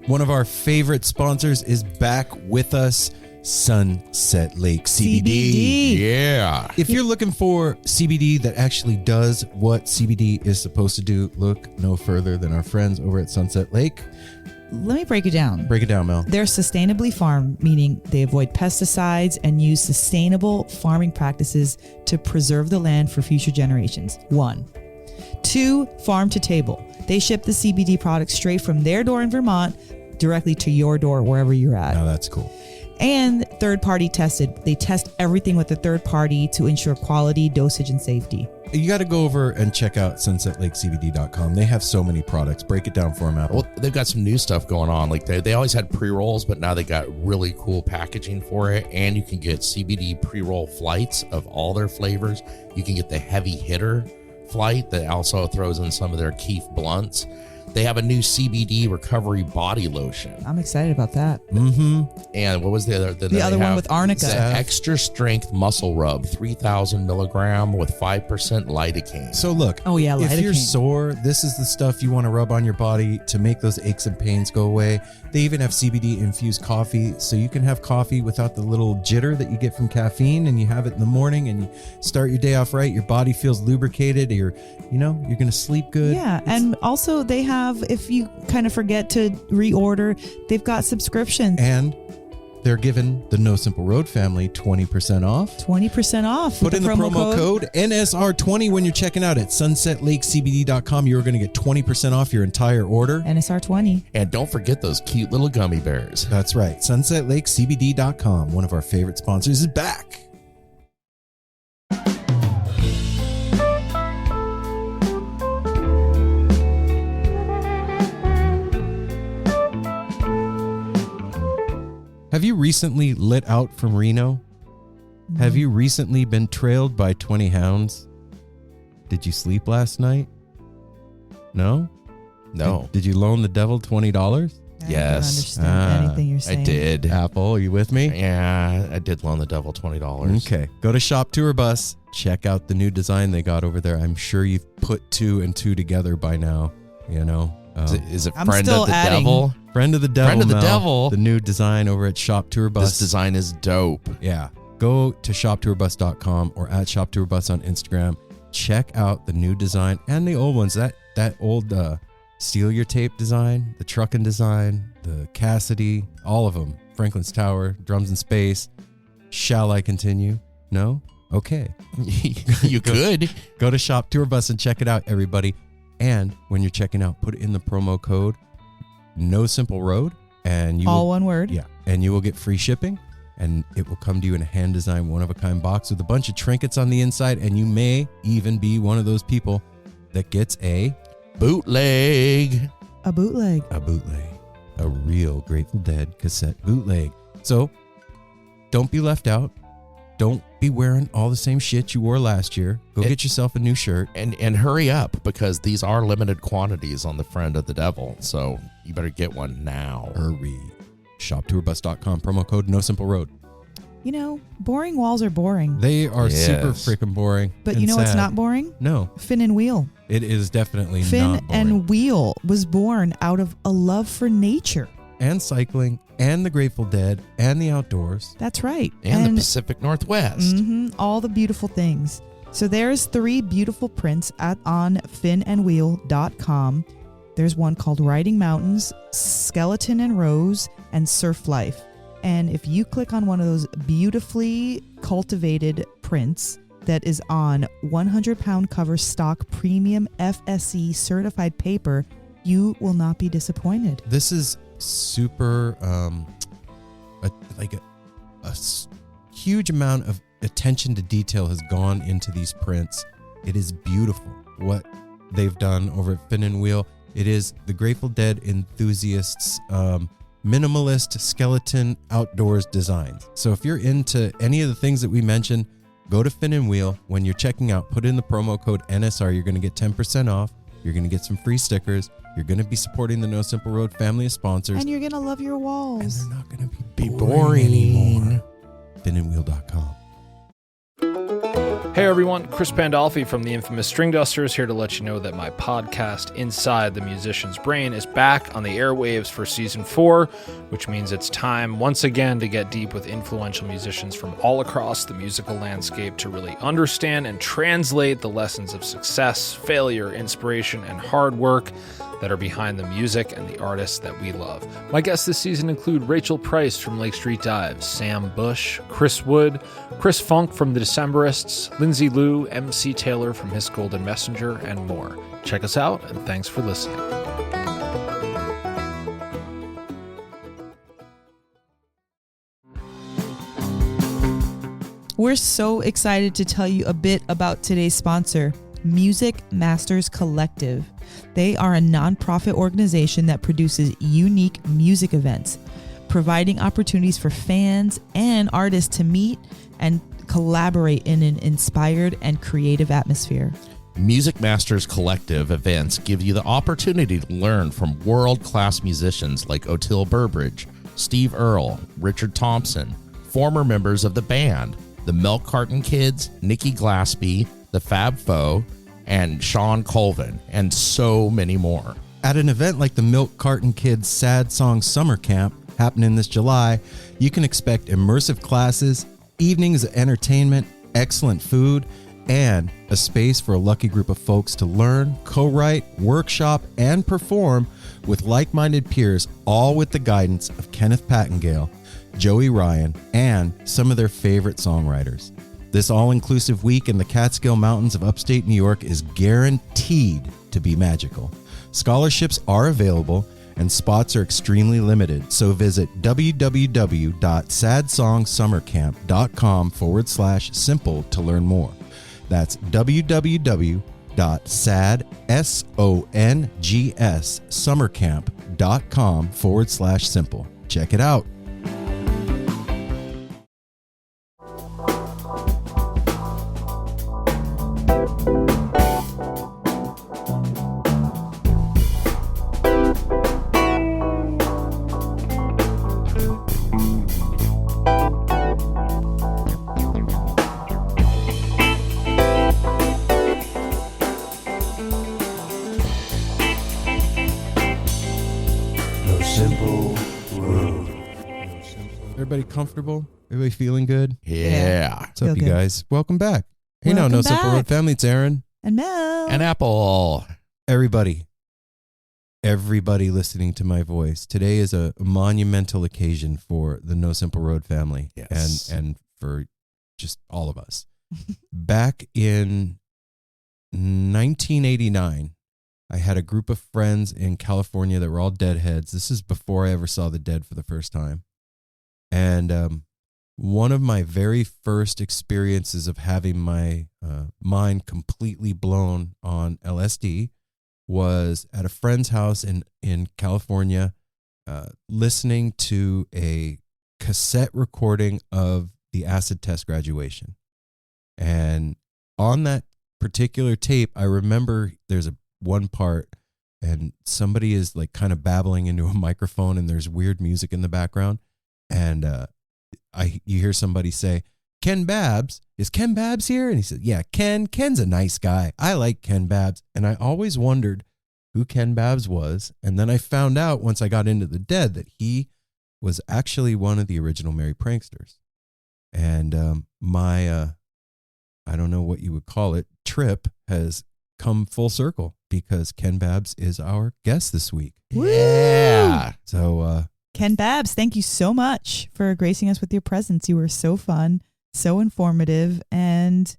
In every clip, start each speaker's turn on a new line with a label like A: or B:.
A: One of our favorite sponsors is back with us, Sunset Lake CBD.
B: Yeah.
A: If you're looking for CBD that actually does what CBD is supposed to do, look no further than our friends over at Sunset Lake.
C: Let me break it down.
A: Break it down, Mel.
C: They're sustainably farmed, meaning they avoid pesticides and use sustainable farming practices to preserve the land for future generations. 1. 2, farm to table. They ship the CBD products straight from their door in Vermont directly to your door wherever you're at.
A: Now that's cool.
C: And third party tested. They test everything with a third party to ensure quality, dosage, and safety.
A: You got to go over and check out sunsetlakecbd.com. They have so many products. Break it down for them, Apple.
B: Well, they've got some new stuff going on. Like they always had pre-rolls, but now they got really cool packaging for it. And you can get CBD pre-roll flights of all their flavors. You can get the heavy hitter flight that also throws in some of their Keef blunts. They have a new CBD recovery body lotion.
C: I'm excited about that.
A: Mm-hmm.
B: And what was the other?
C: The other one with arnica.
B: The extra strength muscle rub, 3,000 milligram with 5% lidocaine.
A: So look,
C: Oh, yeah,
A: if you're
C: lidocaine.
A: sore, this is the stuff you want to rub on your body to make those aches and pains go away. They even have CBD infused coffee, so you can have coffee without the little jitter that you get from caffeine, and you have it in the morning and you start your day off right. Your body feels lubricated. You're going to sleep good.
C: Yeah, and also they have, if you kind of forget to reorder, they've got subscriptions.
A: And they're giving the No Simple Road family 20% off.
C: 20% off.
A: Put
C: with
A: in the promo code NSR20 when you're checking out at sunsetlakecbd.com. You're going to get 20% off your entire order.
C: NSR20.
B: And don't forget those cute little gummy bears.
A: That's right. sunsetlakecbd.com. One of our favorite sponsors is back. Have you recently lit out from Reno? Have you recently been trailed by 20 hounds? Did you sleep last night? No?
B: No.
A: Did you loan the devil $20?
C: I don't
B: Yes.
C: understand anything you're
B: I
C: saying.
B: did.
A: Apple, are you with me?
B: Yeah, I did loan the devil $20.
A: Okay. Go to Shop Tour Bus. Check out the new design they got over there. I'm sure you've put 2 and 2 together by now. You know?
B: Is it
C: I'm
B: friend
C: still
B: of the
C: adding.
B: devil?
A: Friend of the Devil.
B: Friend of the
A: Mel.
B: Devil.
A: The new design over at Shop Tour Bus.
B: This design is dope.
A: Yeah. Go to shoptourbus.com or at Shop Tour Bus on Instagram. Check out the new design and the old ones. That old Steal Your Tape design, the Truckin' design, the Cassidy, all of them. Franklin's Tower, Drums in Space. Shall I continue? No? Okay.
B: You could.
A: Go to Shop Tour Bus and check it out, everybody. And when you're checking out, put in the promo code No Simple Road, and you
C: All
A: will,
C: one word.
A: yeah, and you will get free shipping, and it will come to you in a hand-designed, one-of-a-kind box with a bunch of trinkets on the inside, and you may even be one of those people that gets a
B: Bootleg.
C: A bootleg.
A: a real Grateful Dead cassette bootleg. So don't be left out. Don't be wearing all the same shit you wore last year. Go get yourself a new shirt.
B: And hurry up, because these are limited quantities on the Friend of the Devil. So you better get one now.
A: Hurry. ShopTourBus.com, promo code No Simple Road.
C: You know, boring walls are boring.
A: They are super
B: Yes.
A: freaking boring.
C: But
A: and
C: you know what's
A: sad.
C: not boring?
A: No,
C: Finn and Wheel.
A: it is definitely
C: Finn
A: not boring.
C: and Wheel was born out of a love for nature.
A: And cycling, and the Grateful Dead, and the outdoors.
C: That's right.
B: And the Pacific Northwest.
C: All the beautiful things. So there's 3 beautiful prints on finnandwheel.com. There's one called Riding Mountains, Skeleton and Rose, and Surf Life. And if you click on one of those beautifully cultivated prints that is on 100-pound cover stock premium FSC certified paper, you will not be disappointed.
A: This is super, huge amount of attention to detail has gone into these prints. It is beautiful what they've done over at Finn and Wheel. It is the Grateful Dead enthusiasts' minimalist skeleton outdoors designs. So if you're into any of the things that we mentioned, go to Finn and Wheel. When you're checking out, put in the promo code NSR. You're going to get 10% off. You're going to get some free stickers. You're going to be supporting the No Simple Road family of sponsors.
C: And you're going to love your
A: And
C: walls.
A: they're not going to be boring anymore. FinnandWheel.com.
D: Hey everyone, Chris Pandolfi from the infamous String Dusters here to let you know that my podcast, Inside the Musician's Brain, is back on the airwaves for Season 4, which means it's time once again to get deep with influential musicians from all across the musical landscape to really understand and translate the lessons of success, failure, inspiration, and hard work that are behind the music and the artists that we love. My guests this season include Rachel Price from Lake Street Dives, Sam Bush, Chris Wood, Chris Funk from The Decemberists, Lindsay Liu, MC Taylor from His Golden Messenger, and more. Check us out, and thanks for listening.
C: We're so excited to tell you a bit about today's sponsor, Music Masters Collective. They are a nonprofit organization that produces unique music events, providing opportunities for fans and artists to meet and collaborate in an inspired and creative atmosphere.
B: Music Masters Collective events give you the opportunity to learn from world-class musicians like Otil Burbridge, Steve Earle, Richard Thompson, former members of the band, the Milk Carton Kids, Nikki Glaspie, the Fab Four, and Sean Colvin, and so many more.
A: At an event like the Milk Carton Kids Sad Song Summer Camp happening this July, you can expect immersive classes, evenings of entertainment, excellent food, and a space for a lucky group of folks to learn, co-write, workshop, and perform with like-minded peers, all with the guidance of Kenneth Pattengale, Joey Ryan, and some of their favorite songwriters. This all-inclusive week in the Catskill Mountains of upstate New York is guaranteed to be magical. Scholarships are available and spots are extremely limited, so visit www.sadsongsummercamp.com/simple to learn more. That's www.sadsongsummercamp.com/simple. Check it out. Everybody comfortable? Everybody feeling good?
B: Yeah.
A: What's up,
C: Feel
A: you
C: good.
A: guys? Welcome back. Hey,
C: Welcome
A: No Simple
C: back.
A: Road family. It's Aaron.
C: And Mel.
B: And Apple.
A: Everybody listening to my voice. Today is a monumental occasion for the No Simple Road family.
B: Yes.
A: And for just all of us. Back in 1989, I had a group of friends in California that were all Deadheads. This is before I ever saw the Dead for the first time. And one of my very first experiences of having my mind completely blown on LSD was at a friend's house in California, listening to a cassette recording of the acid test graduation. And on that particular tape, I remember there's one part and somebody is like kind of babbling into a microphone and there's weird music in the background. And you hear somebody say, Ken Babbs, is Ken Babbs here? And he said, yeah, Ken's a nice guy. I like Ken Babbs. And I always wondered who Ken Babbs was. And then I found out once I got into the Dead that he was actually one of the original Merry Pranksters. And my, I don't know what you would call it, trip has come full circle because Ken Babbs is our guest this week.
B: Yeah.
A: So,
C: Ken Babbs, thank you so much for gracing us with your presence. You were so fun, so informative, and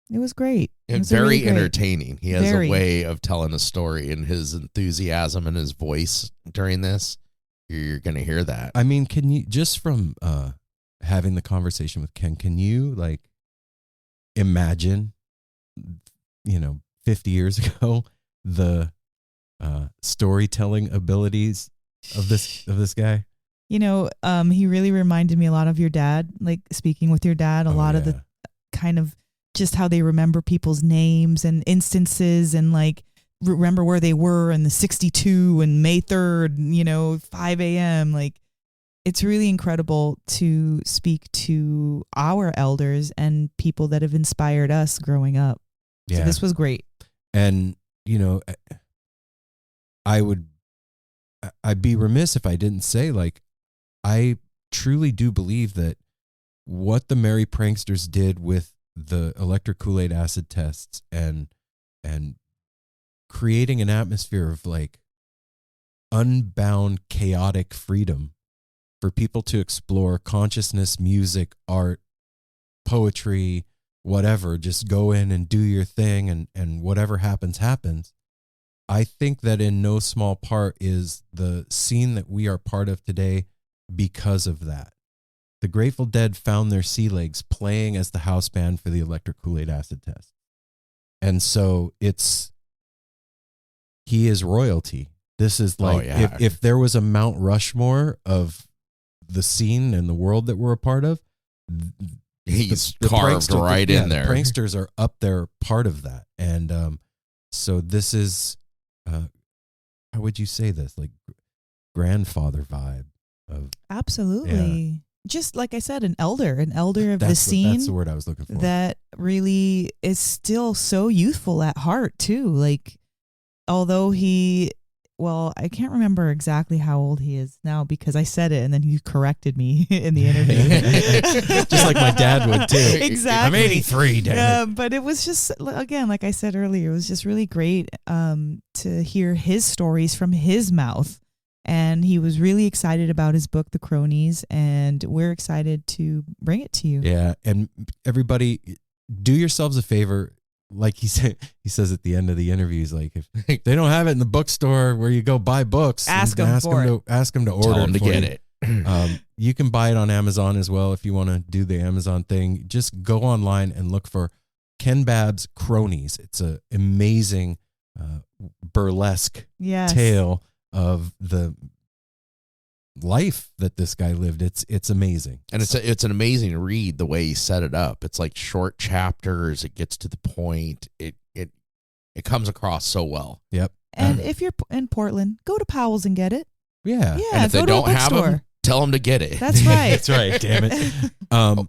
C: it was great. It
B: And
C: was
B: very
C: really great.
B: entertaining. He has
C: Very.
B: a way of telling a story, and his enthusiasm and his voice during this, you're going to hear that.
A: I mean, can you, just from having the conversation with Ken, can you like imagine, 50 years ago, the storytelling abilities of this guy?
C: He really reminded me a lot of your dad, like speaking with your dad, a lot of the kind of just how they remember people's names and instances and like remember where they were in the 62 and May 3rd, 5 a.m. Like it's really incredible to speak to our elders and people that have inspired us growing up.
A: Yeah.
C: So this was great.
A: And, I'd be remiss if I didn't say, like, I truly do believe that what the Merry Pranksters did with the Electric Kool-Aid Acid Tests and creating an atmosphere of like unbound chaotic freedom for people to explore consciousness, music, art, poetry, whatever, just go in and do your thing and whatever happens. I think that in no small part is the scene that we are part of today because of that. The Grateful Dead found their sea legs playing as the house band for the Electric Kool-Aid Acid Test. And so he is royalty. This is like, if there was a Mount Rushmore of the scene and the world that we're a part of,
B: he's carved right in there.
A: The Pranksters are up there, part of that. And so this is, how would you say this? Like grandfather vibe of.
C: Absolutely. Yeah. Just like I said, an elder of the scene.
A: That's the word I was looking for.
C: That really is still so youthful at heart too. Like, although I can't remember exactly how old he is now because I said it and then he corrected me in the interview.
A: Just like my dad would too.
C: Exactly.
A: I'm 83, damn it.
C: But it was just, again, like I said earlier, it was just really great to hear his stories from his mouth. And he was really excited about his book, The Cronies, and we're excited to bring it to you.
A: Yeah, and everybody, do yourselves a favor. Like he says at the end of the interview, he's like, if they don't have it in the bookstore where you go buy books,
C: ask them to order.
B: Tell them to get it.
A: You can buy it on Amazon as well if you want to do the Amazon thing. Just go online and look for Ken Babbs' Cronies. It's an amazing burlesque tale of the life that this guy lived. It's amazing.
B: And it's an amazing read the way he set it up. It's like short chapters. It gets to the point. It comes across so well.
A: Yep.
C: And if you're in Portland, go to Powell's and get it.
A: Yeah.
C: Yeah.
B: And if they don't have them, tell them to get it.
C: That's right.
A: That's right. Damn it.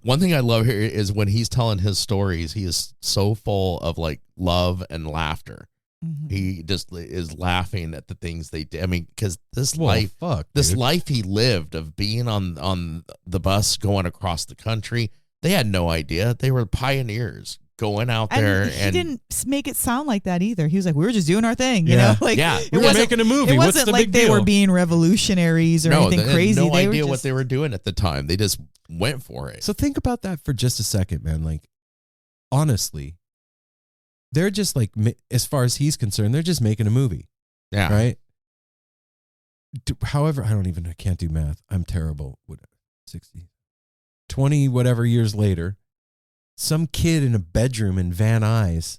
B: One thing I love here is when he's telling his stories, he is so full of like love and laughter. Mm-hmm. He just is laughing at the things they did. I mean, because this life he lived of being on the bus going across the country, they had no idea. They were pioneers going out there.
C: And he didn't make it sound like that either. He was like, we were just doing our thing, you know? Like,
A: we were making a movie.
C: It
A: What's
C: wasn't
A: the
C: like
A: big
C: they
A: deal?
C: were being revolutionaries or anything crazy.
B: No idea what they were doing at the time. They just went for it.
A: So think about that for just a second, man. Like, honestly, they're just like, as far as he's concerned, they're just making a movie.
B: Yeah.
A: Right? However, I can't do math. I'm terrible. 20 whatever years later, some kid in a bedroom in Van Nuys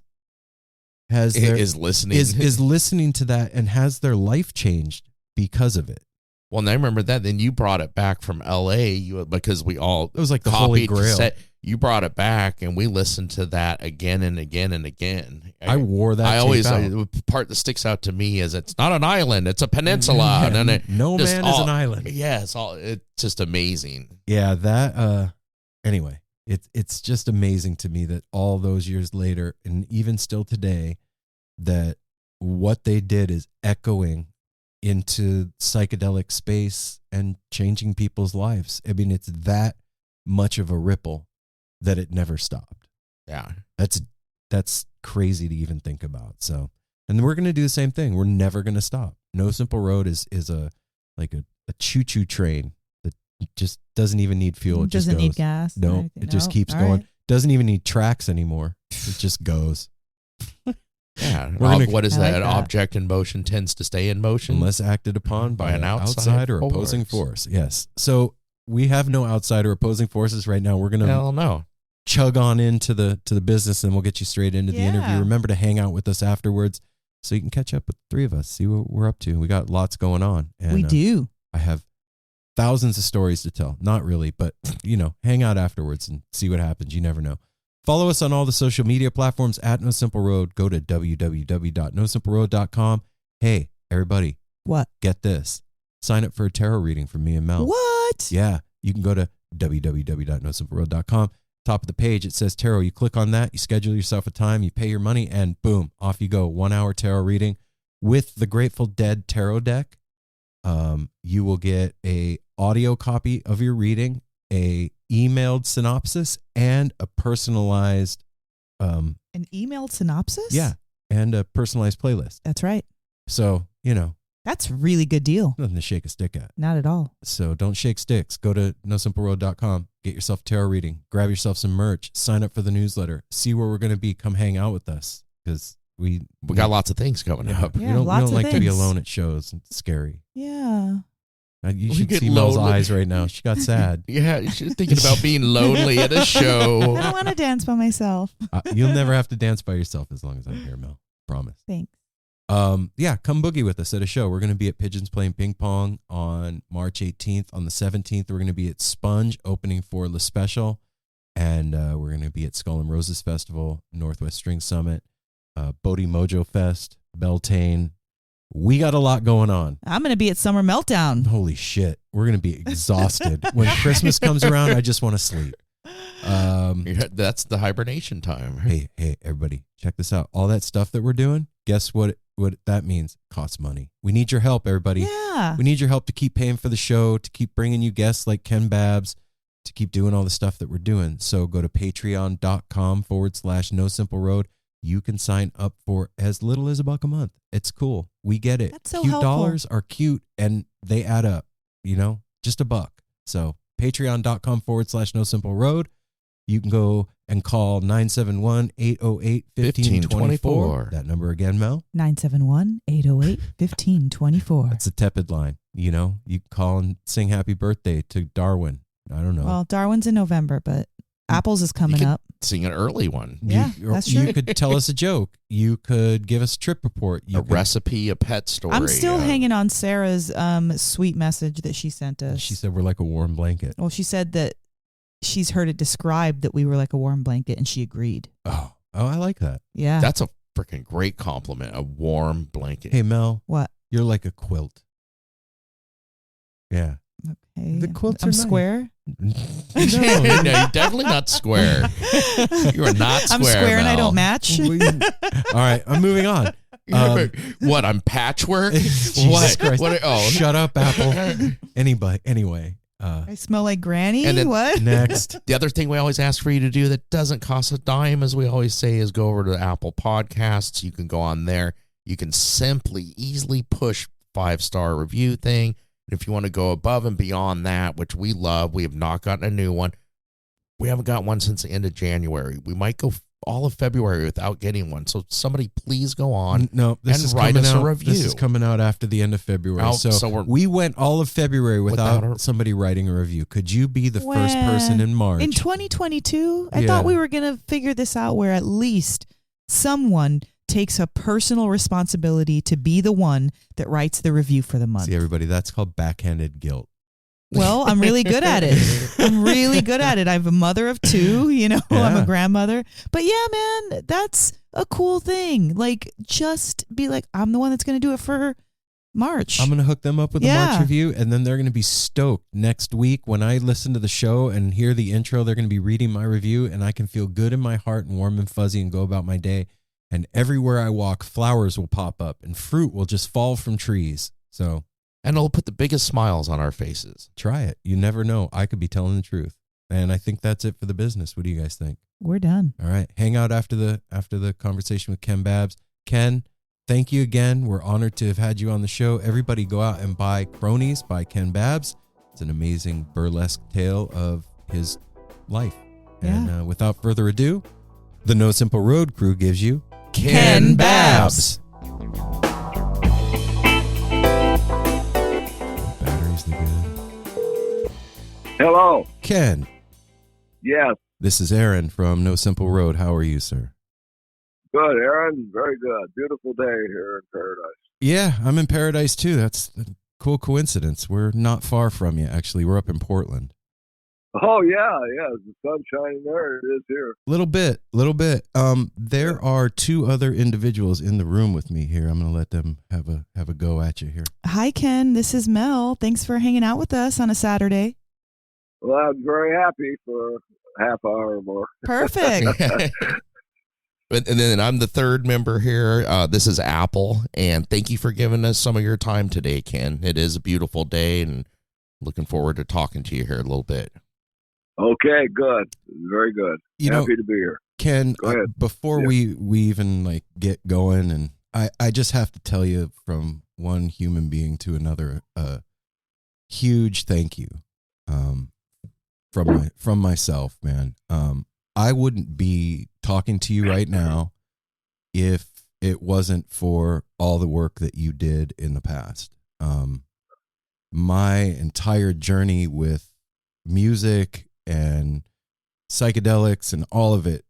A: is listening to that and has their life changed because of it.
B: Well, and I remember that. Then you brought it back from L.A. Because we all
A: it was like the Holy Grail.
B: You brought it back, and we listened to that again and again and again.
A: I wore that.
B: The part that sticks out to me is it's not an island; it's a peninsula.
A: Yeah,
B: and
A: no man is an island.
B: Yeah, it's just amazing.
A: Yeah, that. Anyway, it's just amazing to me that all those years later, and even still today, that what they did is echoing into psychedelic space and changing people's lives. I mean, it's that much of a ripple that it never stopped.
B: Yeah.
A: That's crazy to even think about. So, and we're going to do the same thing. We're never going to stop. No Simple Road is a choo-choo train that just doesn't even need fuel. It
C: doesn't
A: just goes.
C: need gas.
A: No, it just keeps going. Right. Doesn't even need tracks anymore. It just goes.
B: Yeah. What is that? An object in motion tends to stay in motion
A: unless acted upon by an outside or opposing force. Yes. So we have no outside or opposing forces right now. We're gonna chug on into the business, and we'll get you straight into the interview. Remember to hang out with us afterwards, so you can catch up with the three of us, see what we're up to. We got lots going on, and
C: we do.
A: I have thousands of stories to tell. Not really, but hang out afterwards and see what happens. You never know. Follow us on all the social media platforms at No Simple Road. Go to www.nosimpleroad.com. Hey, everybody.
C: What?
A: Get this. Sign up for a tarot reading from me and Mel.
C: What? it.
A: Yeah. You can go to www.nosimpleroad.com. Top of the page, it says tarot. You click on that, you schedule yourself a time, you pay your money, and boom, off you go. 1 hour tarot reading with the Grateful Dead tarot deck. You will get a audio copy of your reading, a emailed synopsis, and a personalized
C: An emailed synopsis?
A: yeah, and a personalized playlist.
C: That's right.
A: So,
C: That's a really good deal.
A: nothing to shake a stick at.
C: Not at all.
A: So don't shake sticks. Go to nosimpleroad.com, get yourself a tarot reading, grab yourself some merch, sign up for the newsletter, see where we're going to be. Come hang out with us because we
B: got lots of things coming up.
C: Yeah,
A: we don't
C: lots of
A: like to be
C: things.
A: alone at shows. It's scary.
C: Yeah.
A: You
B: We
A: should
B: get
A: see Mel's
B: lonely.
A: eyes right now. She got sad.
B: Yeah, she's thinking about being lonely at a
C: I
B: show.
C: don't want to dance by myself.
A: You'll never have to dance by yourself as long as I'm here, Mel. Promise.
C: Thanks.
A: Yeah, come boogie with us at a show. We're going to be at Pigeons Playing Ping Pong on March 18th. On the 17th, we're going to be at Sponge opening for Le Special. And we're going to be at Skull and Roses Festival, Northwest String Summit, Bodie Mojo Fest, Beltane. We got a lot going on.
C: I'm going to be at Summer Meltdown.
A: Holy shit. We're going to be exhausted. When Christmas comes around, I just want to sleep.
B: That's the hibernation time.
A: Hey, everybody, check this out. All that stuff that we're doing, guess what that means? Costs money. We need your help, everybody.
C: Yeah.
A: We need your help to keep paying for the show, to keep bringing you guests like Ken Babbs, to keep doing all the stuff that we're doing. So go to patreon.com/NoSimpleRoad. You can sign up for as little as $1 a month. It's cool. We get it.
C: That's so
A: cute
C: helpful.
A: dollars are cute and they add up, just $1. So patreon.com/NoSimpleRoad. You can go and call 971-808-1524. That number again, Mel?
C: 971-808-1524.
A: It's a tepid line. You can call and sing happy birthday to Darwin. I don't know.
C: Well, Darwin's in November, but Apples is coming up.
B: Sing an early one.
C: Yeah, that's true.
A: You could tell us a joke. You could give us a trip report.
B: A recipe, a pet story.
C: I'm still hanging on Sarah's sweet message that she sent us.
A: She said we're like a warm blanket.
C: Well, she said that she's heard it described that we were like a warm blanket, and she agreed.
A: Oh, I like that.
C: Yeah.
B: That's a freaking great compliment. A warm blanket.
A: Hey, Mel.
C: What?
A: You're like a quilt. Yeah.
C: Okay.
A: The quilts
C: I'm
A: are nice.
C: square.
B: No, you're definitely not square. You are not square.
C: I'm square and I
B: Mel.
C: don't match.
A: All right, I'm moving on.
B: What? I'm patchwork.
A: Jesus Christ.
B: Oh,
A: Shut up, Apple. Anyway.
C: I smell like Granny.
B: And then-
C: What?
A: Next.
B: The other thing we always ask for you to do that doesn't cost a dime, as we always say, is go over to Apple Podcasts. You can go on there. You can simply, easily push 5-star review thing. And if you want to go above and beyond that, which we love, we have not gotten a new one. We haven't got one since the end of January. We might go all of February without getting one. So somebody please go on
A: This
B: and
A: is
B: write
A: coming
B: us
A: out.
B: a review.
A: This is coming out after the end of February.
B: Oh,
A: So we went all of February without somebody writing a review. Could you be the first person in March?
C: In 2022, I
A: Yeah.
C: thought we were going to figure this out where at least someone takes a personal responsibility to be the one that writes the review for the month.
A: See, everybody, that's called backhanded guilt.
C: Well, I'm really good at it. I'm a mother of 2, I'm
A: Yeah.
C: a grandmother. But yeah, man, that's a cool thing. Like, just be like, I'm the one that's going to do it for March.
A: I'm going to hook them up with a
C: Yeah.
A: March review, and then they're going to be stoked next week when I listen to the show and hear the intro. They're going to be reading my review, and I can feel good in my heart and warm and fuzzy and go about my day. And everywhere I walk, flowers will pop up and fruit will just fall from trees. So,
B: and it'll put the biggest smiles on our faces.
A: try it. You never know. I could be telling the truth. And I think that's it for the business. What do you guys think?
C: We're done.
A: All right. Hang out after the conversation with Ken Babbs. Ken, thank you again. We're honored to have had you on the show. Everybody go out and buy Cronies by Ken Babbs. It's an amazing burlesque tale of his life.
C: Yeah.
A: And without further ado, the No Simple Road crew gives you
C: Ken Babbs.
A: Batteries, they good.
E: Hello.
A: Ken,
E: Yes.
A: this is Aaron from No Simple Road. How are you, sir?
E: Good, Aaron. Very good. Beautiful day here in paradise.
A: Yeah, I'm in paradise too. That's a cool coincidence. We're not far from you, actually. We're up in Portland.
E: Oh, yeah. The sun's shining there. It is here.
A: Little bit. There are 2 other individuals in the room with me here. I'm going to let them have a go at you here.
C: Hi, Ken. This is Mel. Thanks for hanging out with us on a Saturday.
E: Well, I'm very happy for a half hour or more.
C: Perfect.
B: And then I'm the third member here. This is Apple, and thank you for giving us some of your time today, Ken. It is a beautiful day, and looking forward to talking to you here a little bit.
E: Okay, good. Very good. Happy to be here.
A: Ken,
E: Go ahead.
A: before we even like get going, and I just have to tell you from one human being to another, huge thank you from myself, man. I wouldn't be talking to you right now if it wasn't for all the work that you did in the past. My entire journey with music and psychedelics and all of it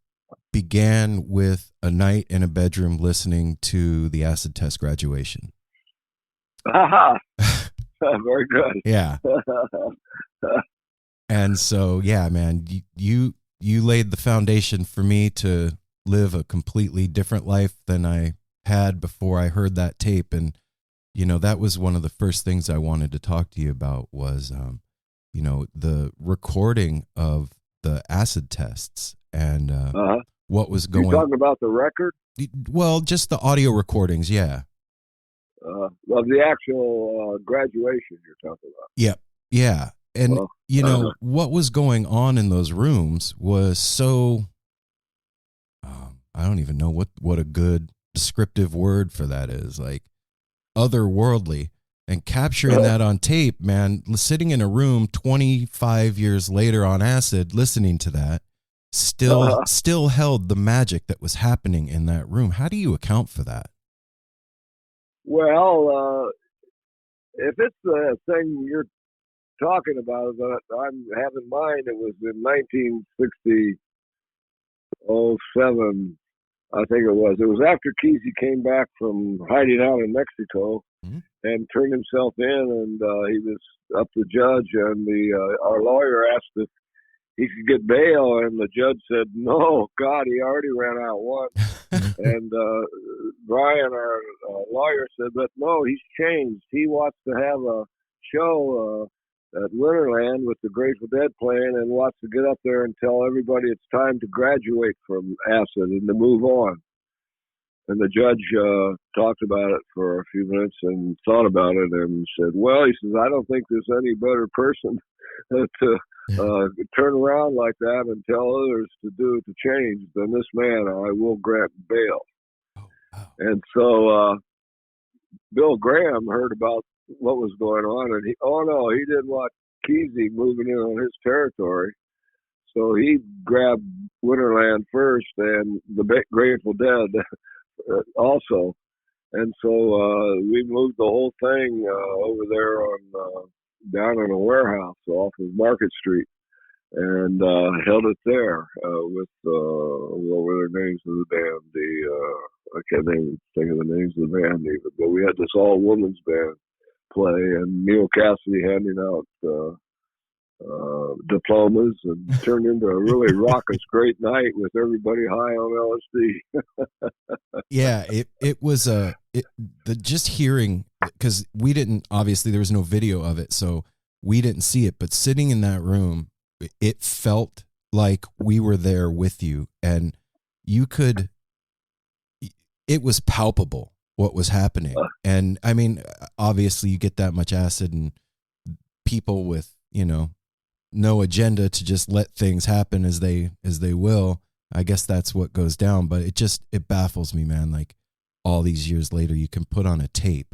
A: began with a night in a bedroom listening to the acid test graduation.
E: Aha. Very good.
A: Yeah. And so, yeah, man, you laid the foundation for me to live a completely different life than I had before I heard that tape. And, you know, that was one of the first things I wanted to talk to you about was, you know, the recording of the acid tests and what was going on.
E: You're talking about the record?
A: Well, just the audio recordings, yeah.
E: Of the actual graduation you're talking about.
A: Yep. Yeah. And, you know, what was going on in those rooms was so, I don't even know what a good descriptive word for that is, like otherworldly. And capturing that on tape, man, sitting in a room 25 years later on acid, listening to that, still held the magic that was happening in that room. How do you account for that?
E: Well, if it's the thing you're talking about that I have in mind, it was in 1967, I think it was. It was after Kesey came back from hiding out in Mexico and turned himself in, and he was up to judge, and our lawyer asked if he could get bail, and the judge said, no, God, he already ran out once. And Brian, our lawyer, said, but no, he's changed. He wants to have a show at Winterland with the Grateful Dead playing and wants to get up there and tell everybody it's time to graduate from acid and to move on. And the judge talked about it for a few minutes and thought about it and said, well, he says, I don't think there's any better person to turn around like that and tell others to change than this man. I will grant bail. Oh, wow. And so Bill Graham heard about what was going on, and he didn't want Kesey moving in on his territory. So he grabbed Winterland first and the Grateful Dead also. And so we moved the whole thing over there on down in a warehouse off of Market Street and held it there with what were the names of the band? I can't even think of the names of the band even, but we had this all women's band play and Neal Cassidy handing out diplomas and turned into a really raucous great night with everybody high on LSD.
A: Yeah, it was just hearing, because we didn't, obviously there was no video of it, so we didn't see it, but sitting in that room, it felt like we were there with you, and it was palpable what was happening. And I mean, obviously you get that much acid and people with, you know, no agenda to just let things happen as they will. I guess that's what goes down, but it baffles me, man. Like all these years later, you can put on a tape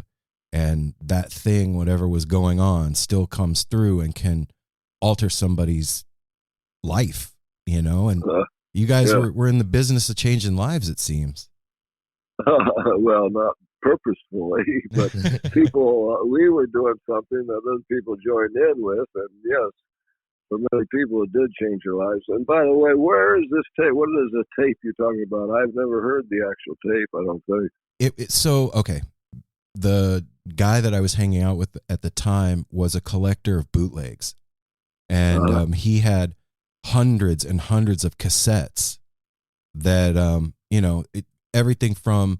A: and that thing, whatever was going on, still comes through and can alter somebody's life, you know? And you guys were in the business of changing lives, it seems.
E: Well, not purposefully, but people, we were doing something that those people joined in with, and yes, for many people it did change their lives. And by the way, where is this tape? What is the tape you're talking about? I've never heard the actual tape, I don't think.
A: Okay. The guy that I was hanging out with at the time was a collector of bootlegs, and he had hundreds and hundreds of cassettes that, you know, everything from,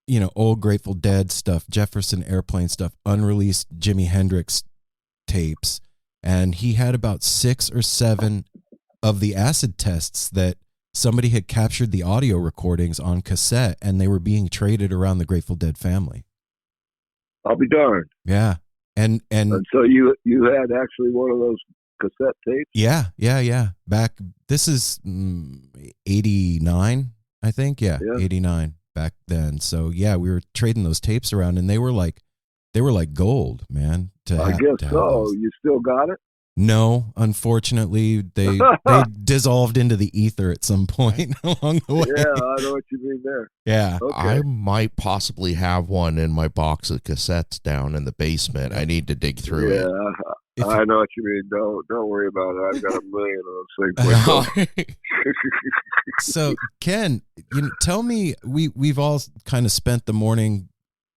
A: you know, old Grateful Dead stuff, Jefferson Airplane stuff, unreleased Jimi Hendrix tapes, and he had about 6 or 7 of the acid tests that somebody had captured the audio recordings on cassette, and they were being traded around the Grateful Dead family.
E: I'll be darned.
A: Yeah. And
E: so you had actually one of those cassette tapes?
A: Yeah. This is 89, I think. Yeah, 89 back then. So yeah, we were trading those tapes around, and they were like gold, man.
E: I guess so. You still got it?
A: No, unfortunately, they dissolved into the ether at some point along the way.
E: Yeah, I know what you mean there.
A: Yeah.
E: Okay.
B: I might possibly have one in my box of cassettes down in the basement. I need to dig through it.
E: Yeah, I know what you mean. Don't worry about it. I've got a million of those things.
A: So, Ken, tell me, we've all kind of spent the morning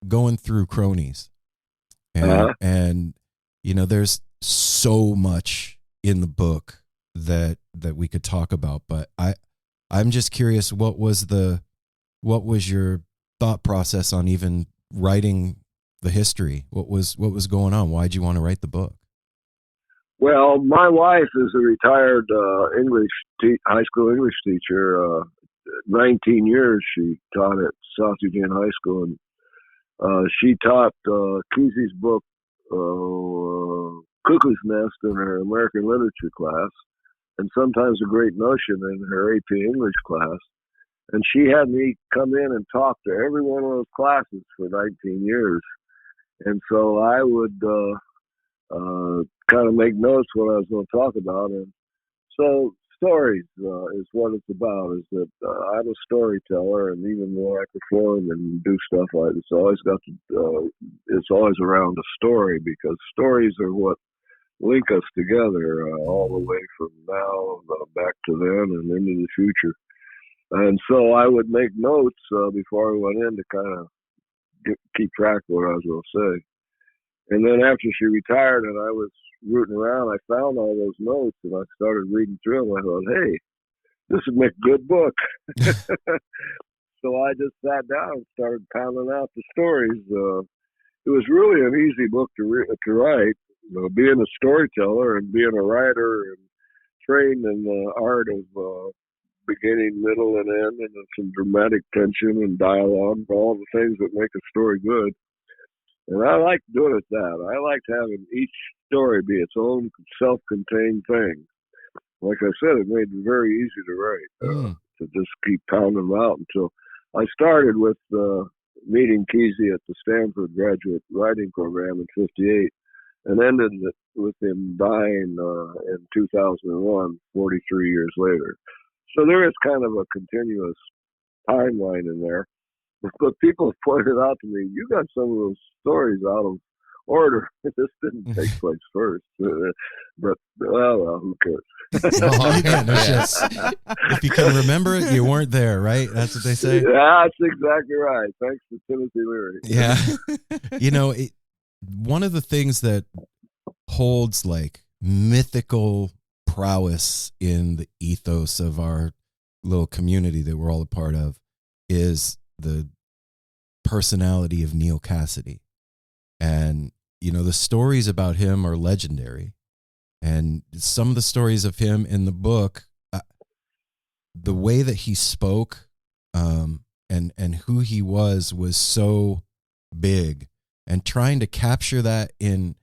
A: going through Cronies, and there's so much in the book that we could talk about, but I'm just curious, what was your thought process on even writing the history? What was going on? Why'd you want to write the book?
E: Well, my wife is a retired high school English teacher. 19 years she taught at South Eugene High School, and she taught Kesey's book Cuckoo's Nest in her American Literature class, and sometimes A Great Notion in her AP English class. And she had me come in and talk to every one of those classes for 19 years. And so I would kind of make notes what I was going to talk about. And so stories is what it's about, is that I'm a storyteller, and even though I perform and do stuff like this, it's always around a story, because stories are what link us together all the way from now back to then and into the future. And so I would make notes before I went in to kind of keep track of what I was going to say. And then after she retired and I was rooting around, I found all those notes and I started reading through them. I thought, hey, this would make a good book. So I just sat down and started pounding out the stories. It was really an easy book to write. Being a storyteller and being a writer and trained in the art of beginning, middle, and end, and some dramatic tension and dialogue, all the things that make a story good. And I liked doing it that. I liked having each story be its own self-contained thing. Like I said, it made it very easy to write, to just keep pounding them out until I started with meeting Kesey at the Stanford Graduate Writing Program in '58. And ended with him dying in 2001, 43 years later. So there is kind of a continuous timeline in there. But people have pointed out to me, you got some of those stories out of order. This didn't take place first. But, well, who cares?
A: If you can remember it, you weren't there, right? That's what they say?
E: Yeah, that's exactly right. Thanks to Timothy Leary.
A: Yeah. One of the things that holds like mythical prowess in the ethos of our little community that we're all a part of is the personality of Neal Cassidy. And, the stories about him are legendary. And some of the stories of him in the book, the way that he spoke and who he was so big. And trying to capture that in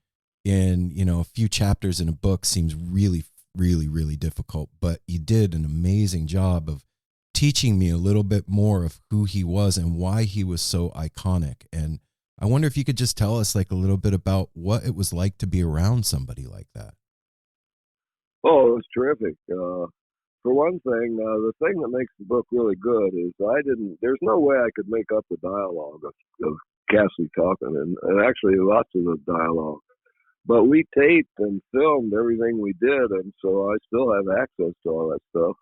A: a few chapters in a book seems really, really, really difficult. But you did an amazing job of teaching me a little bit more of who he was and why he was so iconic. And I wonder if you could just tell us like a little bit about what it was like to be around somebody like that.
E: Oh, it was terrific. For one thing, the thing that makes the book really good is there's no way I could make up the dialogue of Cassidy talking, and actually lots of the dialogue. But we taped and filmed everything we did, and so I still have access to all that stuff.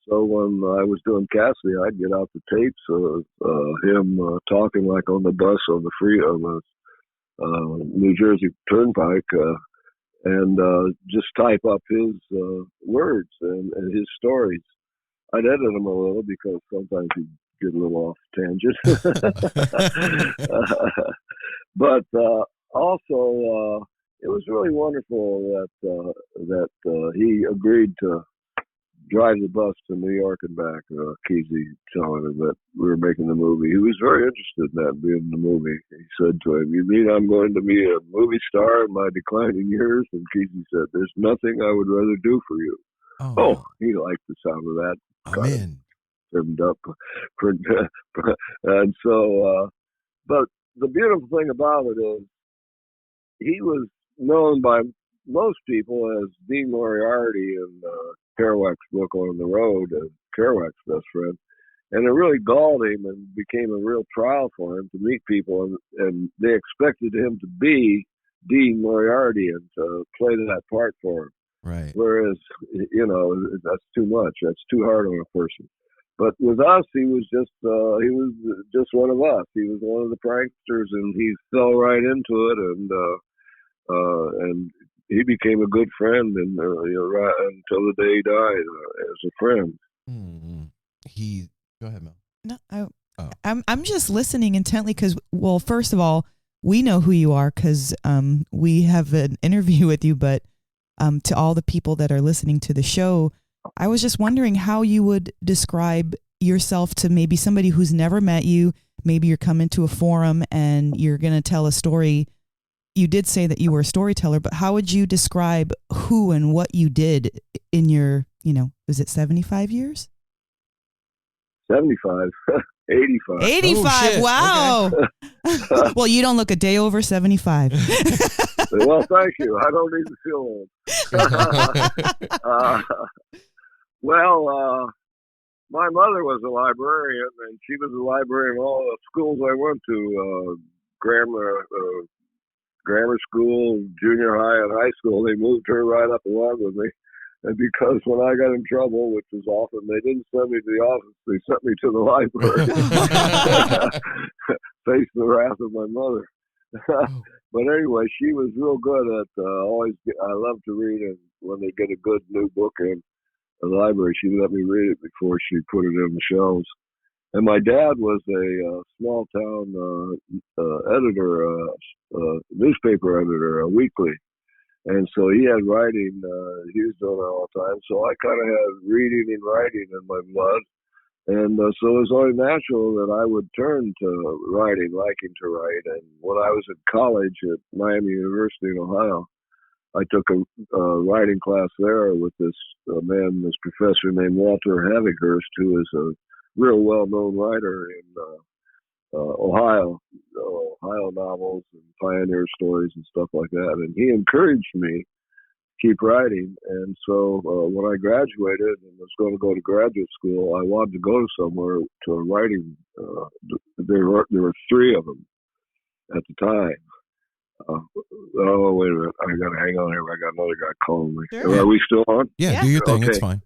E: So when I was doing Cassidy, I'd get out the tapes of him talking like on the bus on the New Jersey Turnpike, and just type up his words and his stories. I'd edit them a little because sometimes he'd get a little off tangent. But also, it was really wonderful that he agreed to drive the bus to New York and back. Kesey telling him that we were making the movie. He was very interested in that, being in the movie. He said to him, "You mean I'm going to be a movie star in my declining years?" And Kesey said, "There's nothing I would rather do for you." Oh, he liked the sound of that.
A: I'm in.
E: Trimmed up. And so, but the beautiful thing about it is he was known by most people as Dean Moriarty in Kerouac's book On the Road, Kerouac's best friend. And it really galled him and became a real trial for him to meet people. And they expected him to be Dean Moriarty and to play that part for him.
A: Right.
E: Whereas, that's too much. That's too hard on a person. But with us, he was just one of us. He was one of the pranksters, and he fell right into it, and he became a good friend, and right until the day he died as a friend.
A: Mm-hmm. Go ahead, Mel.
C: No, I'm just listening intently because, well, first of all, we know who you are because we have an interview with you, but to all the people that are listening to the show, I was just wondering how you would describe yourself to maybe somebody who's never met you. Maybe you're coming to a forum and you're going to tell a story. You did say that you were a storyteller, but how would you describe who and what you did in your, was it 75 years?
E: 75, 85.
C: 85, wow. Okay. Well, you don't look a day over 75.
E: Well, thank you. I don't need to feel old. My mother was a librarian, and she was a librarian in all the schools I went to, grammar school, junior high, and high school. They moved her right up along with me. And because when I got in trouble, which was often, they didn't send me to the office, they sent me to the library. Face the wrath of my mother. But anyway, she was real good at I love to read, and when they get a good new book in the library, she let me read it before she put it in the shelves. And my dad was a small town editor, newspaper editor, a weekly. And so he had writing, he was doing it all the time. So I kind of had reading and writing in my blood. And so it was only natural that I would turn to writing, liking to write. And when I was in college at Miami University in Ohio, I took a writing class there with this professor named Walter Havighurst, who is a real well-known writer in Ohio novels and pioneer stories and stuff like that. And he encouraged me to keep writing. And so when I graduated and was going to go to graduate school, I wanted to go somewhere to a writing. There were three of them at the time. Wait a minute. I got to hang on here. I got another guy calling me. Sure. Are we still on?
A: Yeah, do your thing. Okay. It's fine.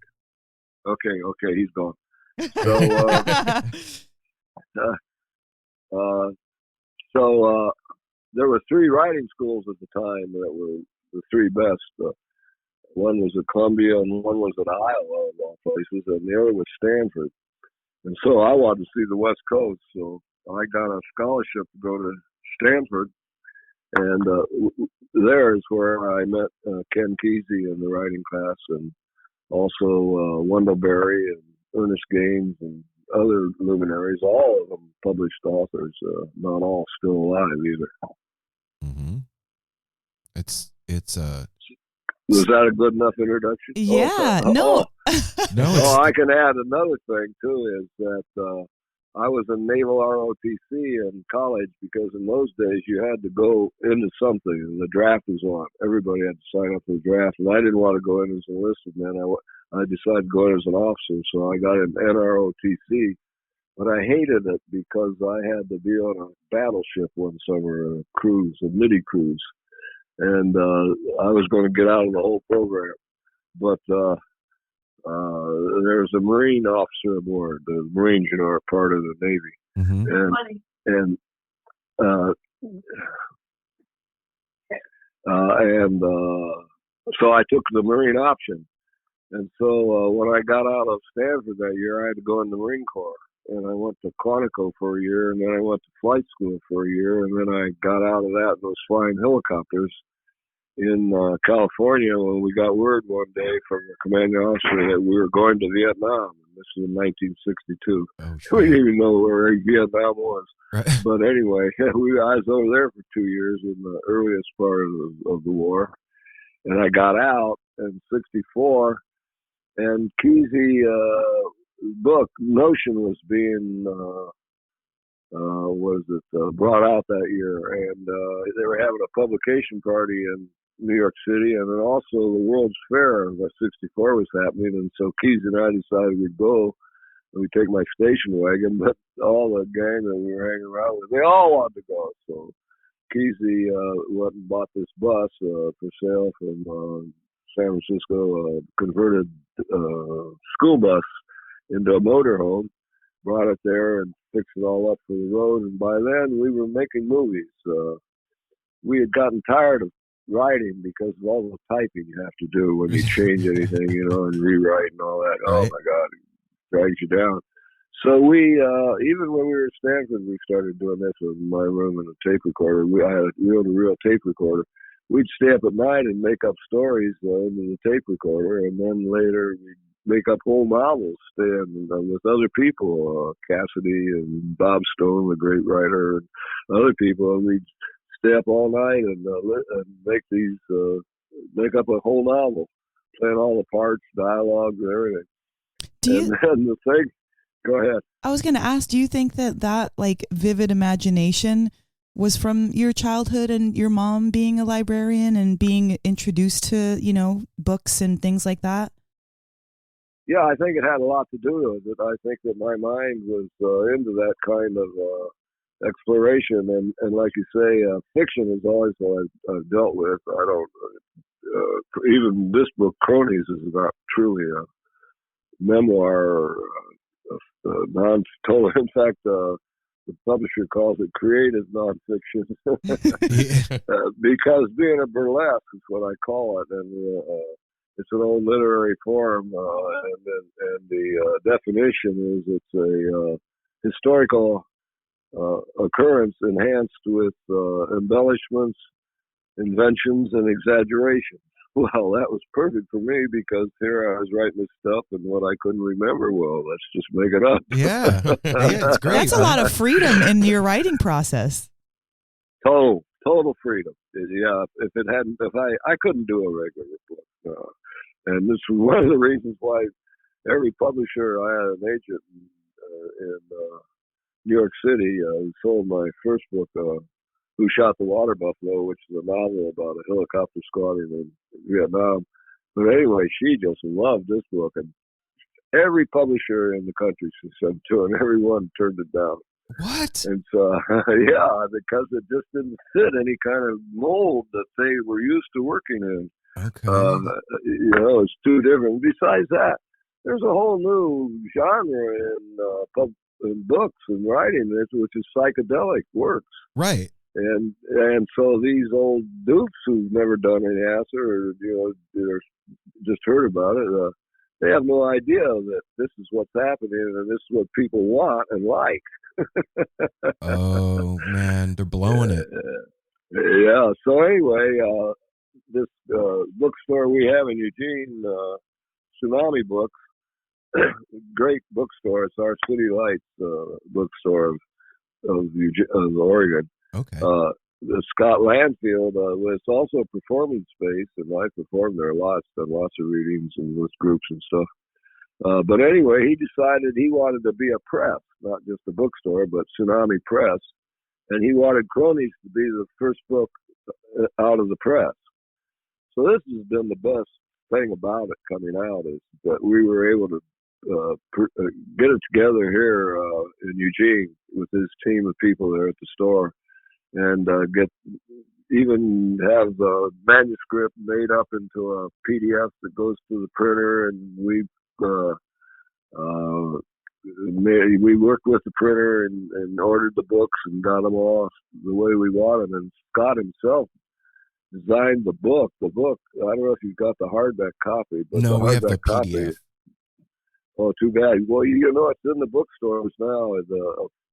E: Okay, he's gone. So, there were three writing schools at the time that were the three best. One was at Columbia, and one was at Iowa, of all places, and the other was Stanford. And so I wanted to see the West Coast, so I got a scholarship to go to Stanford. And there is where I met Ken Kesey in the writing class, and also Wendell Berry and Ernest Gaines and other luminaries, all of them published authors, not all still alive either.
A: Mm-hmm.
E: Was that a good enough introduction?
C: Yeah, no.
E: I can add another thing too, is that I was in Naval ROTC in college, because in those days you had to go into something, and the draft was on. Everybody had to sign up for the draft, and I didn't want to go in as an enlisted man. I decided to go in as an officer, so I got in NROTC. But I hated it because I had to be on a battleship one summer, a cruise, a midi cruise, and I was going to get out of the whole program. But there's a Marine officer aboard. The Marines, are part of the Navy, and so I took the Marine option. And so when I got out of Stanford that year, I had to go in the Marine Corps. And I went to Quantico for a year, and then I went to flight school for a year, and then I got out of that and was flying helicopters. in California when we got word one day from the commanding officer that we were going to Vietnam. This was in 1962.
A: Oh,
E: We didn't
A: shit.
E: even know where Vietnam was.
A: Right.
E: But anyway, I was over there for 2 years in the earliest part of the war. And I got out in 64, and Kesey book, Notion, was being brought out that year, and they were having a publication party in New York City, and then also the World's Fair of '64 was happening, and so Kesey and I decided we'd go, and we'd take my station wagon, but all the gang that we were hanging around with, they all wanted to go, so Kesey went and bought this bus for sale from San Francisco, converted school bus into a motorhome, brought it there and fixed it all up for the road. And by then we were making movies. We had gotten tired of writing because of all the typing you have to do when you change anything, and rewrite and all that.
A: Right.
E: Oh my God, it drags you down. So we, even when we were at Stanford, we started doing this with my room and a tape recorder. I had a reel-to-reel tape recorder. We'd stay up at night and make up stories into the tape recorder, and then later we'd make up whole novels, staying with other people, Cassidy and Bob Stone, the great writer, and other people. And we'd stay up all night and make these, make up a whole novel, playing all the parts, dialogue, and everything. And then the thing. Go ahead.
C: I was going to ask, do you think that like vivid imagination was from your childhood and your mom being a librarian and being introduced to, books and things like that?
E: Yeah, I think it had a lot to do with it. I think that my mind was into that kind of exploration. And like you say, fiction is always what I've dealt with. I don't, even this book, Cronies, is not truly a memoir or non-total. In fact, the publisher calls it creative nonfiction because being a burlesque is what I call it, and it's an old literary form, and the definition is it's a historical occurrence enhanced with embellishments, inventions, and exaggerations. Well, that was perfect for me because here I was writing this stuff and what I couldn't remember. Well, let's just make it up.
A: Yeah, it's great.
C: That's a lot of freedom in your writing process.
E: Total freedom. Yeah, if I couldn't do a regular book. And this was one of the reasons why every publisher, I had an agent in New York City who sold my first book, Who Shot the Water Buffalo, which is a novel about a helicopter squadron in Vietnam. But anyway, she just loved this book, and every publisher in the country she sent to, and everyone turned it down.
A: What?
E: And so, yeah, because it just didn't fit any kind of mold that they were used to working in.
A: Okay.
E: It's too different. Besides that, there's a whole new genre in books and writing, which is psychedelic works.
A: Right.
E: And so these old dupes who've never done any acid or they're just heard about it, they have no idea that this is what's happening and this is what people want and like.
A: Oh man, they're blowing it.
E: Yeah. So anyway, this bookstore we have in Eugene, Tsunami Books, great bookstore. It's our City Lights bookstore of Oregon.
A: Okay.
E: The Scott Landfield was also a performance space, and I performed there lots, done lots of readings and with groups and stuff. But anyway, he decided he wanted to be a press, not just a bookstore, but Tsunami Press, and he wanted Cronies to be the first book out of the press. So this has been the best thing about it coming out, is that we were able to get it together here in Eugene with his team of people there at the store, and even have the manuscript made up into a PDF that goes to the printer, and we worked with the printer and ordered the books and got them all the way we wanted. And Scott himself designed the book. I don't know if you've got the hardback copy, but
A: no,
E: the
A: we have the
E: hardback
A: PDF.
E: copy. Oh, too bad. Well, it's in the bookstores now.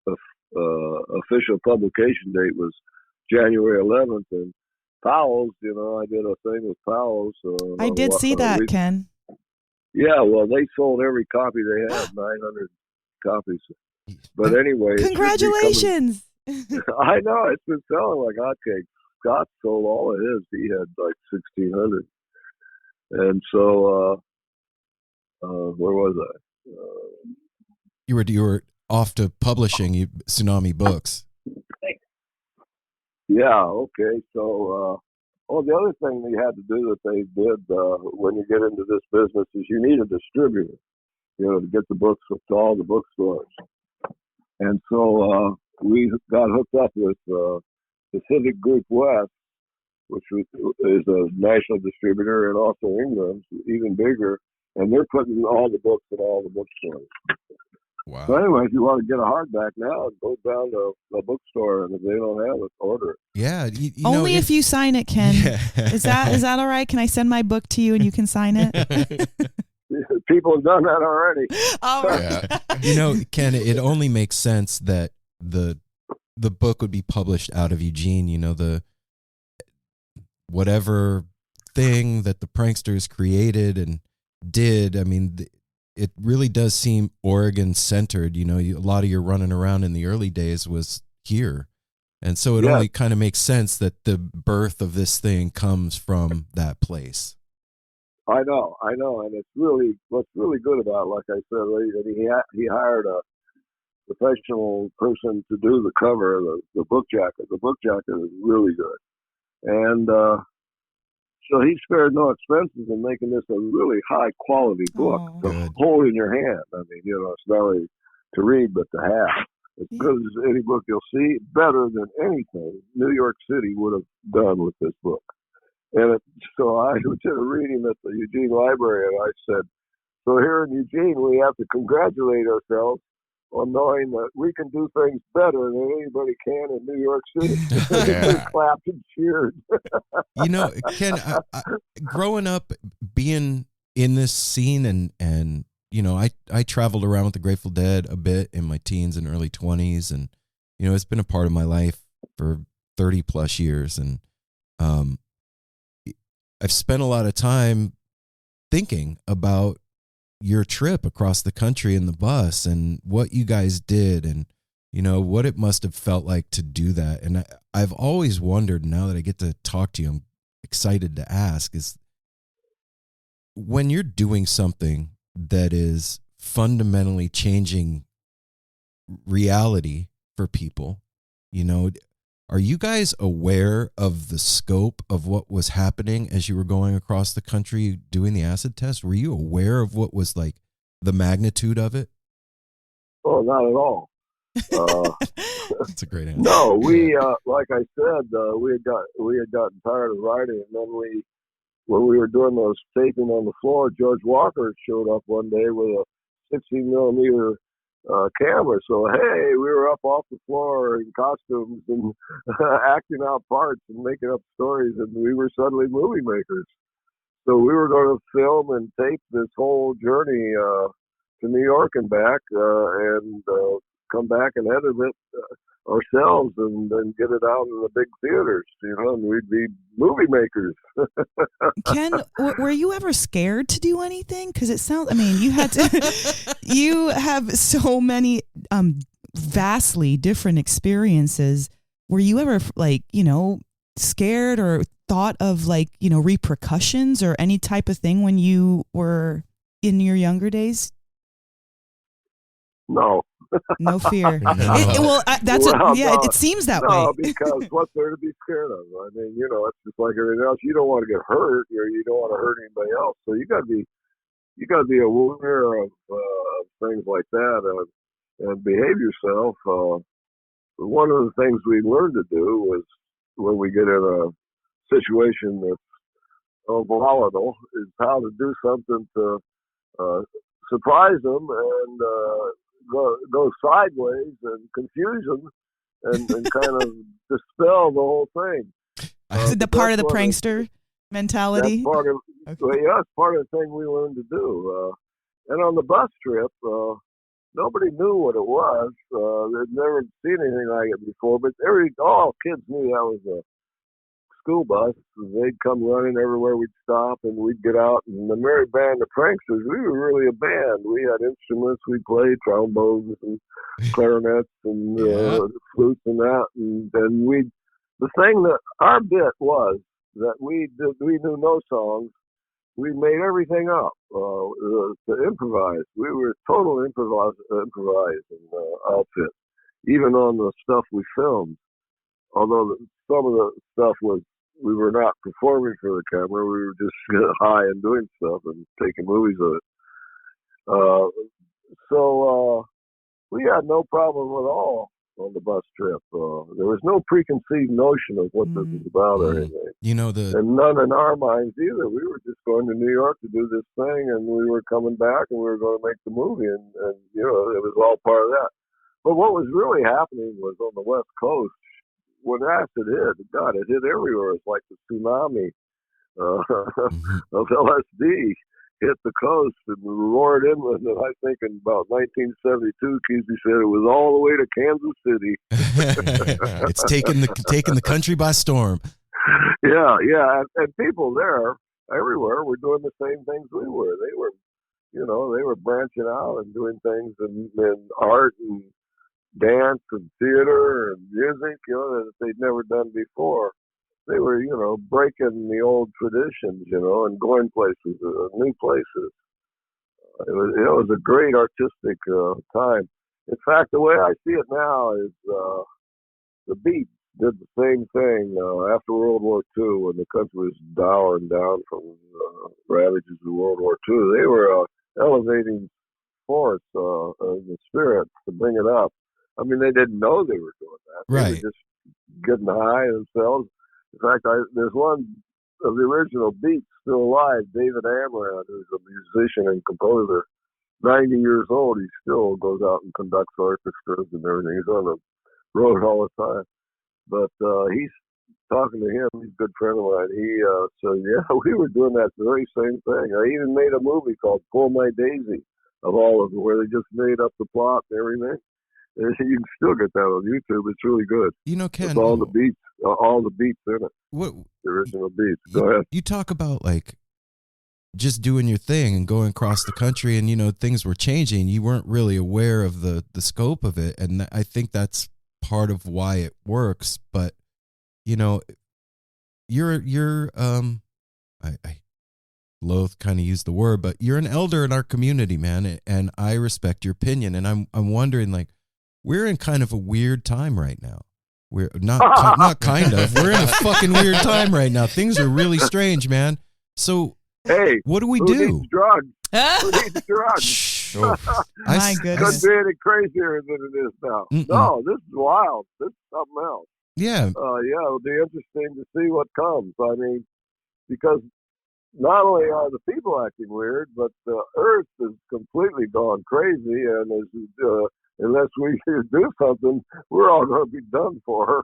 E: The official publication date was January 11th, and Powell's. I did a thing with Powell's.
C: I did see that, Ken.
E: Yeah, well, they sold every copy they had, 900 copies. But anyway,
C: congratulations!
E: I know, it's been selling like hotcakes. Scott sold all of his. He had like 1,600. And so, where was I?
A: You were off to publishing Tsunami Books.
E: Yeah, okay. So, the other thing they had to do that they did when you get into this business is you need a distributor, to get the books to all the bookstores. And so we got hooked up with Pacific Group West, which is a national distributor, and also England's even bigger, and they're putting all the books in all the bookstores.
A: Wow.
E: So anyway, if you want to get a hardback now, go down to the bookstore, and if they don't have it, order it.
A: Yeah.
C: Only if you sign it, Ken. Yeah. Is that all right? Can I send my book to you and you can sign it?
E: People have done that already.
C: Oh,
A: yeah. Ken, it only makes sense that the book would be published out of Eugene. The whatever thing that the Pranksters created and did. I mean, it really does seem Oregon centered. A lot of your running around in the early days was here. And so it only kind of makes sense that the birth of this thing comes from that place.
E: I know. And what's really good about it, like I said, he hired a professional person to do the cover of the book jacket. The book jacket is really good. And, so he spared no expenses in making this a really high quality book to hold in your hand. I mean, it's not only to read, but to have. As good as any book you'll see, better than anything New York City would have done with this book. And so I did a reading at the Eugene Library, and I said, so here in Eugene, we have to congratulate ourselves on knowing that we can do things better than anybody can in New York City. They clapped and cheered.
A: Ken, I, growing up, being in this scene, and I traveled around with the Grateful Dead a bit in my teens and early 20s, and it's been a part of my life for 30 plus years, and I've spent a lot of time thinking about your trip across the country in the bus and what you guys did, and what it must have felt like to do that. And I've always wondered, now that I get to talk to you, I'm excited to ask, is when you're doing something that is fundamentally changing reality for people, are you guys aware of the scope of what was happening as you were going across the country doing the acid test? Were you aware of what was like the magnitude of it?
E: Oh, not at all.
A: That's a great answer.
E: No, we like I said, we had gotten tired of writing, and then when we were doing those taping on the floor, George Walker showed up one day with a 16 millimeter camera. So hey, we were up off the floor in costumes and acting out parts and making up stories, and we were suddenly movie makers. So we were going to film and tape this whole journey to New York and back, and come back and edit it ourselves, and then get it out in the big theaters, and we'd be movie makers.
C: Ken, were you ever scared to do anything? Because it sounds, you had to, you have so many vastly different experiences. Were you ever scared or thought of repercussions or any type of thing when you were in your younger days?
E: No.
C: No fear.
A: No.
C: It seems that way.
E: No, because what's there to be scared of? I mean, it's just like everything else. You don't want to get hurt, or you don't want to hurt anybody else. So you got to be aware of things like that and behave yourself. One of the things we learned to do was when we get in a situation that's volatile, is how to do something to surprise them and go sideways and confuse them and kind of dispel the whole thing.
C: Is it the part of the prankster mentality?
E: That's part of, that's part of the thing we learned to do. And on the bus trip, nobody knew what it was. They'd never seen anything like it before, but all kids knew that was a school bus. They'd come running everywhere we'd stop, and we'd get out. And the Merry Band of Pranksters, we were really a band. We had instruments. We played trombones and clarinets and flutes and that. And the thing that our bit was that we knew no songs. We made everything up to improvise. We were total improvising outfit, even on the stuff we filmed. Although some of the stuff we were not performing for the camera, we were just high and doing stuff and taking movies of it. So we had no problem at all on the bus trip. There was no preconceived notion of what this is about or anything. And none in our minds either. We were just going to New York to do this thing, and we were coming back, and we were going to make the movie, and it was all part of that. But what was really happening was on the West Coast, when acid hit, God, it hit everywhere. It's like the tsunami of LSD hit the coast and roared inland. And I think in about 1972, Kesey said it was all the way to Kansas City.
A: It's taking the country by storm.
E: Yeah, and people there everywhere were doing the same things we were. They were branching out and doing things in art and dance and theater and music, that they'd never done before. They were, breaking the old traditions, and going places, new places. It was a great artistic time. In fact, the way I see it now is the Beats did the same thing after World War II, when the country was down from ravages of World War II. They were elevating force in the spirit to bring it up. I mean, they didn't know they were doing that.
A: Right.
E: They were just getting high themselves. In fact, there's one of the original Beats still alive, David Amrand, who's a musician and composer. 90 years old, he still goes out and conducts orchestras and everything. He's on the road all the time. But he's talking to him. He's a good friend of mine. He said, we were doing that very same thing. I even made a movie called Pull My Daisy of all of them, where they just made up the plot and everything. And you can still get that on YouTube. It's really good.
A: Ken,
E: with all the beats in it.
A: What
E: the original beats? Go ahead.
A: You talk about like just doing your thing and going across the country, and things were changing. You weren't really aware of the scope of it, and I think that's part of why it works. But you're I loathe kind of use the word, but you're an elder in our community, man, and I respect your opinion. And I'm wondering, like, we're in kind of a weird time right now. We're not kind of. We're in a fucking weird time right now. Things are really strange, man. So,
E: hey,
A: what do we
E: who
A: do?
E: Needs drugs? Who needs drugs?
C: My goodness.
E: Couldn't be any crazier than it is now. No, this is wild. This is something else.
A: Yeah.
E: It'll be interesting to see what comes. I mean, because not only are the people acting weird, but the Earth has completely gone crazy, and unless we do something, we're all going to be done for.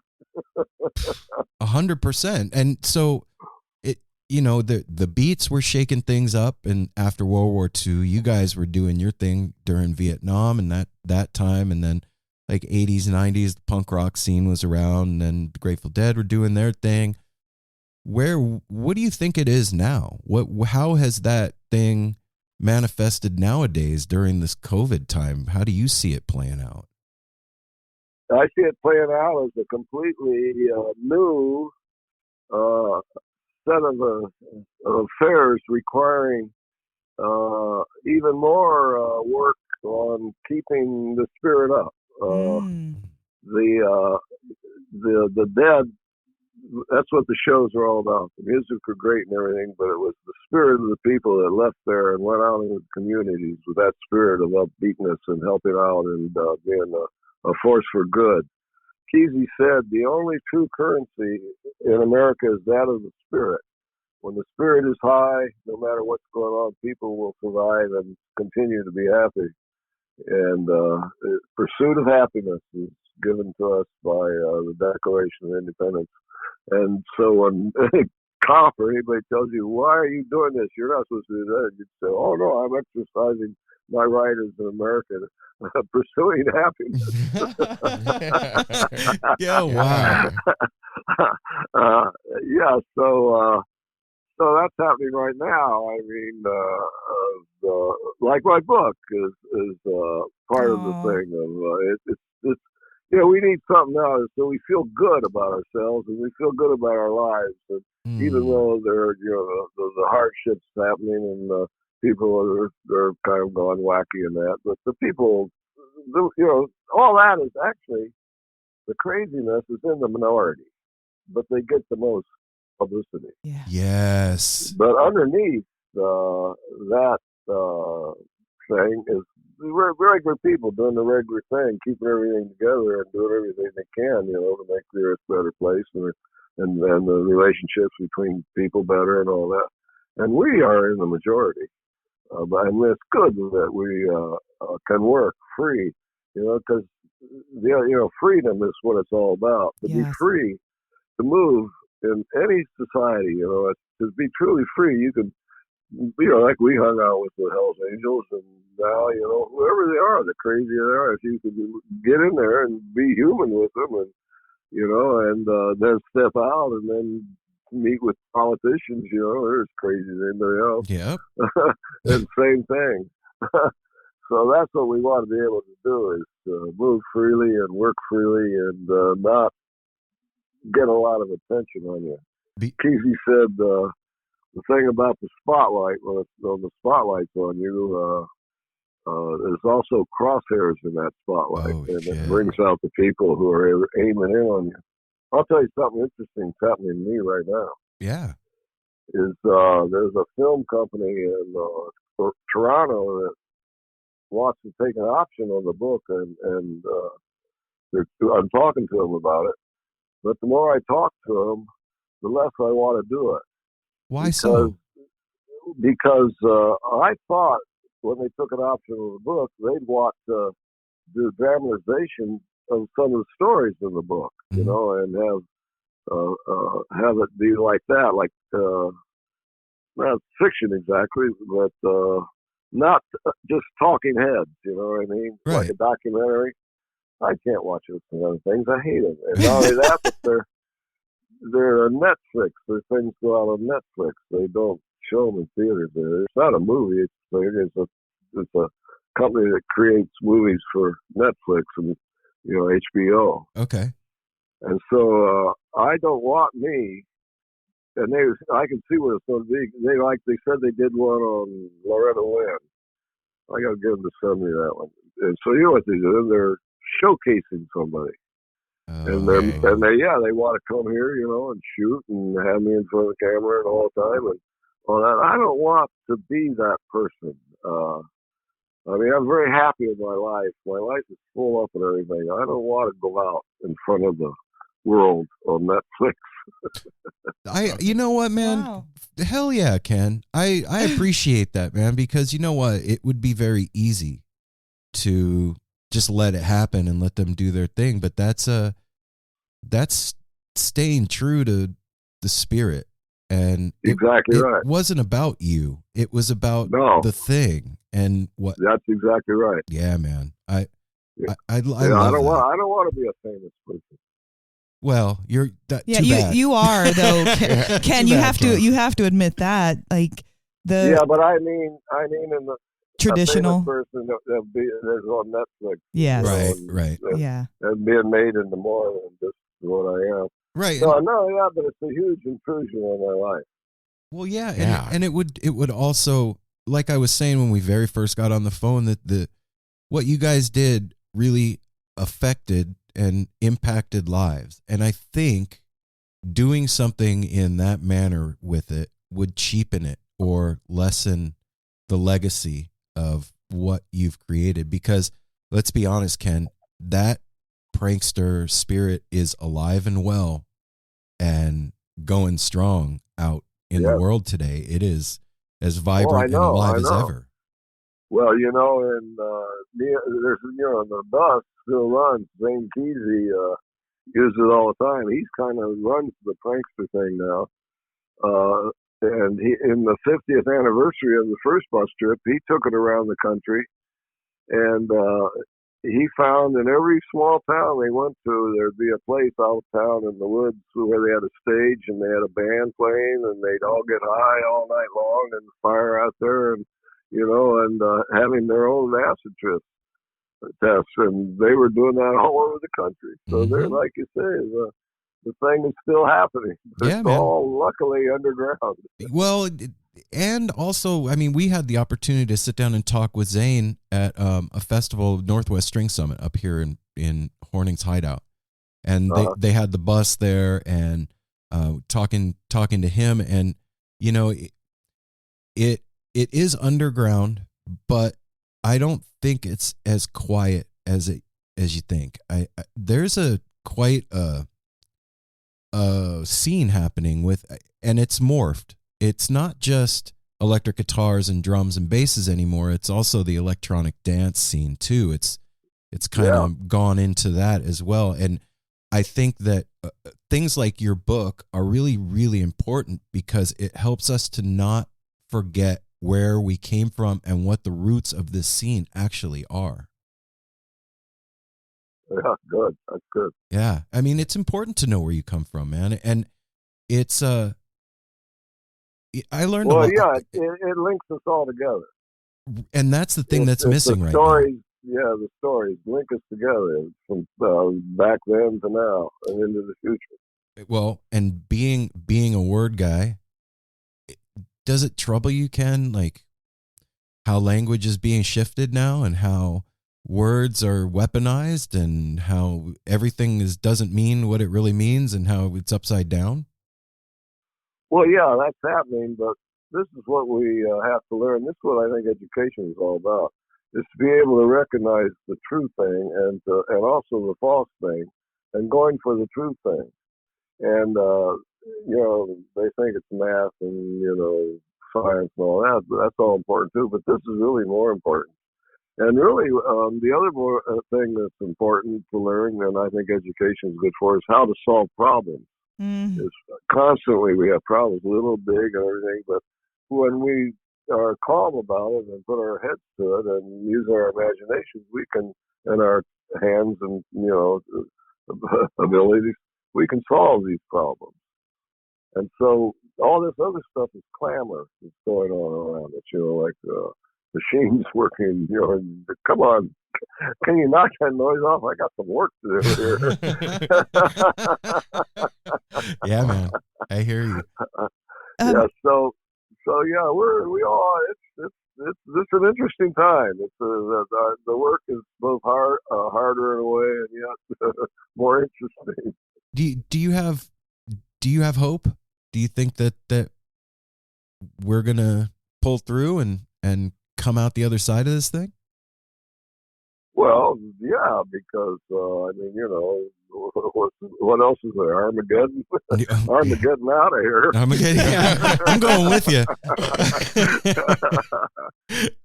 A: 100%. And so, the Beats were shaking things up, and after World War II, you guys were doing your thing during Vietnam and that time, and then like 80s, 90s, the punk rock scene was around, and then the Grateful Dead were doing their thing. What do you think it is now? How has that thing manifested nowadays during this COVID time? How do you see it playing out?
E: I see it playing out as a completely new set of affairs requiring even more work on keeping the spirit up. The dead, that's what the shows are all about. The music were great and everything, but it was the spirit of the people that left there and went out into the communities with that spirit of upbeatness and helping out and being a force for good. Kesey said the only true currency in America is that of the spirit. When the spirit is high, no matter what's going on, people will survive and continue to be happy. And the pursuit of happiness is given to us by the Declaration of Independence. And so when cop or anybody tells you, why are you doing this? You're not supposed to do that. You'd say, oh, no, I'm exercising my right as an American, pursuing happiness.
A: Yeah, wow.
E: Yeah, so that's happening right now. I mean, like my book is part of the
C: Aw.
E: thing of it's we need something else so we feel good about ourselves and we feel good about our lives, and even though there are the hardships happening and people are kind of gone wacky in that, but the people, all that is actually the craziness is in the minority, but they get the most publicity.
C: Yeah.
A: Yes.
E: But underneath that thing is regular people doing the regular thing, keeping everything together and doing everything they can, to make the earth a better place and the relationships between people better and all that. And we are in the majority. And it's good that we can work free, because freedom is what it's all about. To be free, to move in any society, to be truly free, you can, like we hung out with the Hells Angels, and now, whoever they are, the crazier they are, if you can get in there and be human with them, and and then step out and then meet with politicians, they're as crazy as anybody else.
A: Yep.
E: And same thing. So that's what we want to be able to do, is move freely and work freely and not get a lot of attention on you. Kesey said the thing about the spotlight, when the spotlight's on you, there's also crosshairs in that spotlight, it brings out the people who are aiming in on you. I'll tell you something interesting that's happening to me right now.
A: Yeah.
E: Is there's a film company in Toronto that wants to take an option on the book, and I'm talking to them about it. But the more I talk to them, the less I want to do it.
A: Why so?
E: Because I thought when they took an option on the book, they'd want to do dramatization of some of the stories in the book, and have it be like that, like not fiction exactly, but not just talking heads. You know what I mean?
A: Right.
E: Like a documentary. I can't watch those kind of things. I hate them. And not only that, but they're on Netflix. Their things go out on Netflix. They don't show them in theaters. It's not a movie. It's a company that creates movies for Netflix and HBO.
A: Okay.
E: And so I don't want me. And I can see what it's going to be. They said they did one on Loretta Lynn. I got to give them to send me that one. And so what they do? They're showcasing somebody. And they want to come here, and shoot and have me in front of the camera and all the time and all that. I don't want to be that person. I'm very happy with my life. My life is full up and everything. I don't want to go out in front of the world on Netflix.
A: You know what, man?
C: Wow.
A: Hell yeah, Ken. I appreciate that, man, because you know what? It would be very easy to just let it happen and let them do their thing. But that's staying true to the spirit. And
E: exactly right.
A: It wasn't about you. It was about the thing and what.
E: That's exactly right.
A: Yeah, man. I love
E: I don't
A: that.
E: want to be a famous person.
A: Well, you're that.
C: Yeah,
A: too bad.
C: you are though, Ken. You have to admit that, like the.
E: Yeah, but I mean, in the
C: traditional
E: person that's on Netflix.
C: Yes.
A: Right.
C: Yeah.
E: And being made into more than just what I am.
A: Right.
E: No, but it's a huge intrusion on my life.
A: Well, yeah. And it would also, like I was saying when we very first got on the phone, that what you guys did really affected and impacted lives. And I think doing something in that manner with it would cheapen it or lessen the legacy of what you've created. Because let's be honest, Ken, that prankster spirit is alive and well and going strong out in the world today. It is as vibrant and alive as ever.
E: Well, and there's the bus still runs. Ken Kesey uses it all the time. He's kind of runs the prankster thing now. And he, in the 50th anniversary of the first bus trip, he took it around the country, and he found in every small town they went to, there'd be a place out of town in the woods where they had a stage and they had a band playing, and they'd all get high all night long and fire out there, and having their own acid tests, and they were doing that all over the country. So they're, like you say, the thing is still happening.
A: Yeah,
E: it's
A: man.
E: all luckily underground.
A: Well, and also, I mean, we had the opportunity to sit down and talk with Zane at a festival, Northwest String Summit, up here in Horning's Hideout, and they had the bus there, and talking to him, and you know, it is underground, but I don't think it's as quiet as you think. There's quite a scene happening with, and it's morphed. It's not just electric guitars and drums and basses anymore. It's also the electronic dance scene too. It's kind of gone into that as well. And I think that things like your book are really, really important because it helps us to not forget where we came from and what the roots of this scene actually are.
E: Yeah, good. That's good.
A: Yeah. I mean, it's important to know where you come from, man. And it's, I learned a lot.
E: Yeah, it links us all together.
A: And that's the thing that's missing right
E: stories,
A: now.
E: Yeah, the stories link us together from back then to now and into the future.
A: Well, and being a word guy, does it trouble you, Ken, like how language is being shifted now and how words are weaponized and how everything doesn't mean what it really means and how it's upside down?
E: Well, yeah, that's happening, but this is what we have to learn. This is what I think education is all about, is to be able to recognize the true thing and also the false thing and going for the true thing. And, they think it's math and, science and all that, but that's all important too. But this is really more important. And really, the other thing that's important to learn, and I think education is good for, is how to solve problems. Is constantly we have problems, little, big, and everything. But when we are calm about it and put our heads to it and use our imaginations, we can, and our hands and abilities, we can solve these problems. And so all this other stuff is clamor that's going on around it. Like machines working. Come on. Can you knock that noise off? I got some work to do here.
A: Yeah, man, I hear you.
E: Yeah, so yeah, we all. It's an interesting time. It's the work is both harder in a way, and yet more interesting.
A: Do you have hope? Do you think that we're gonna pull through and come out the other side of this thing?
E: Well, yeah, because what else is there? Armageddon, Armageddon out of here.
A: Armageddon. Yeah, I'm going with you.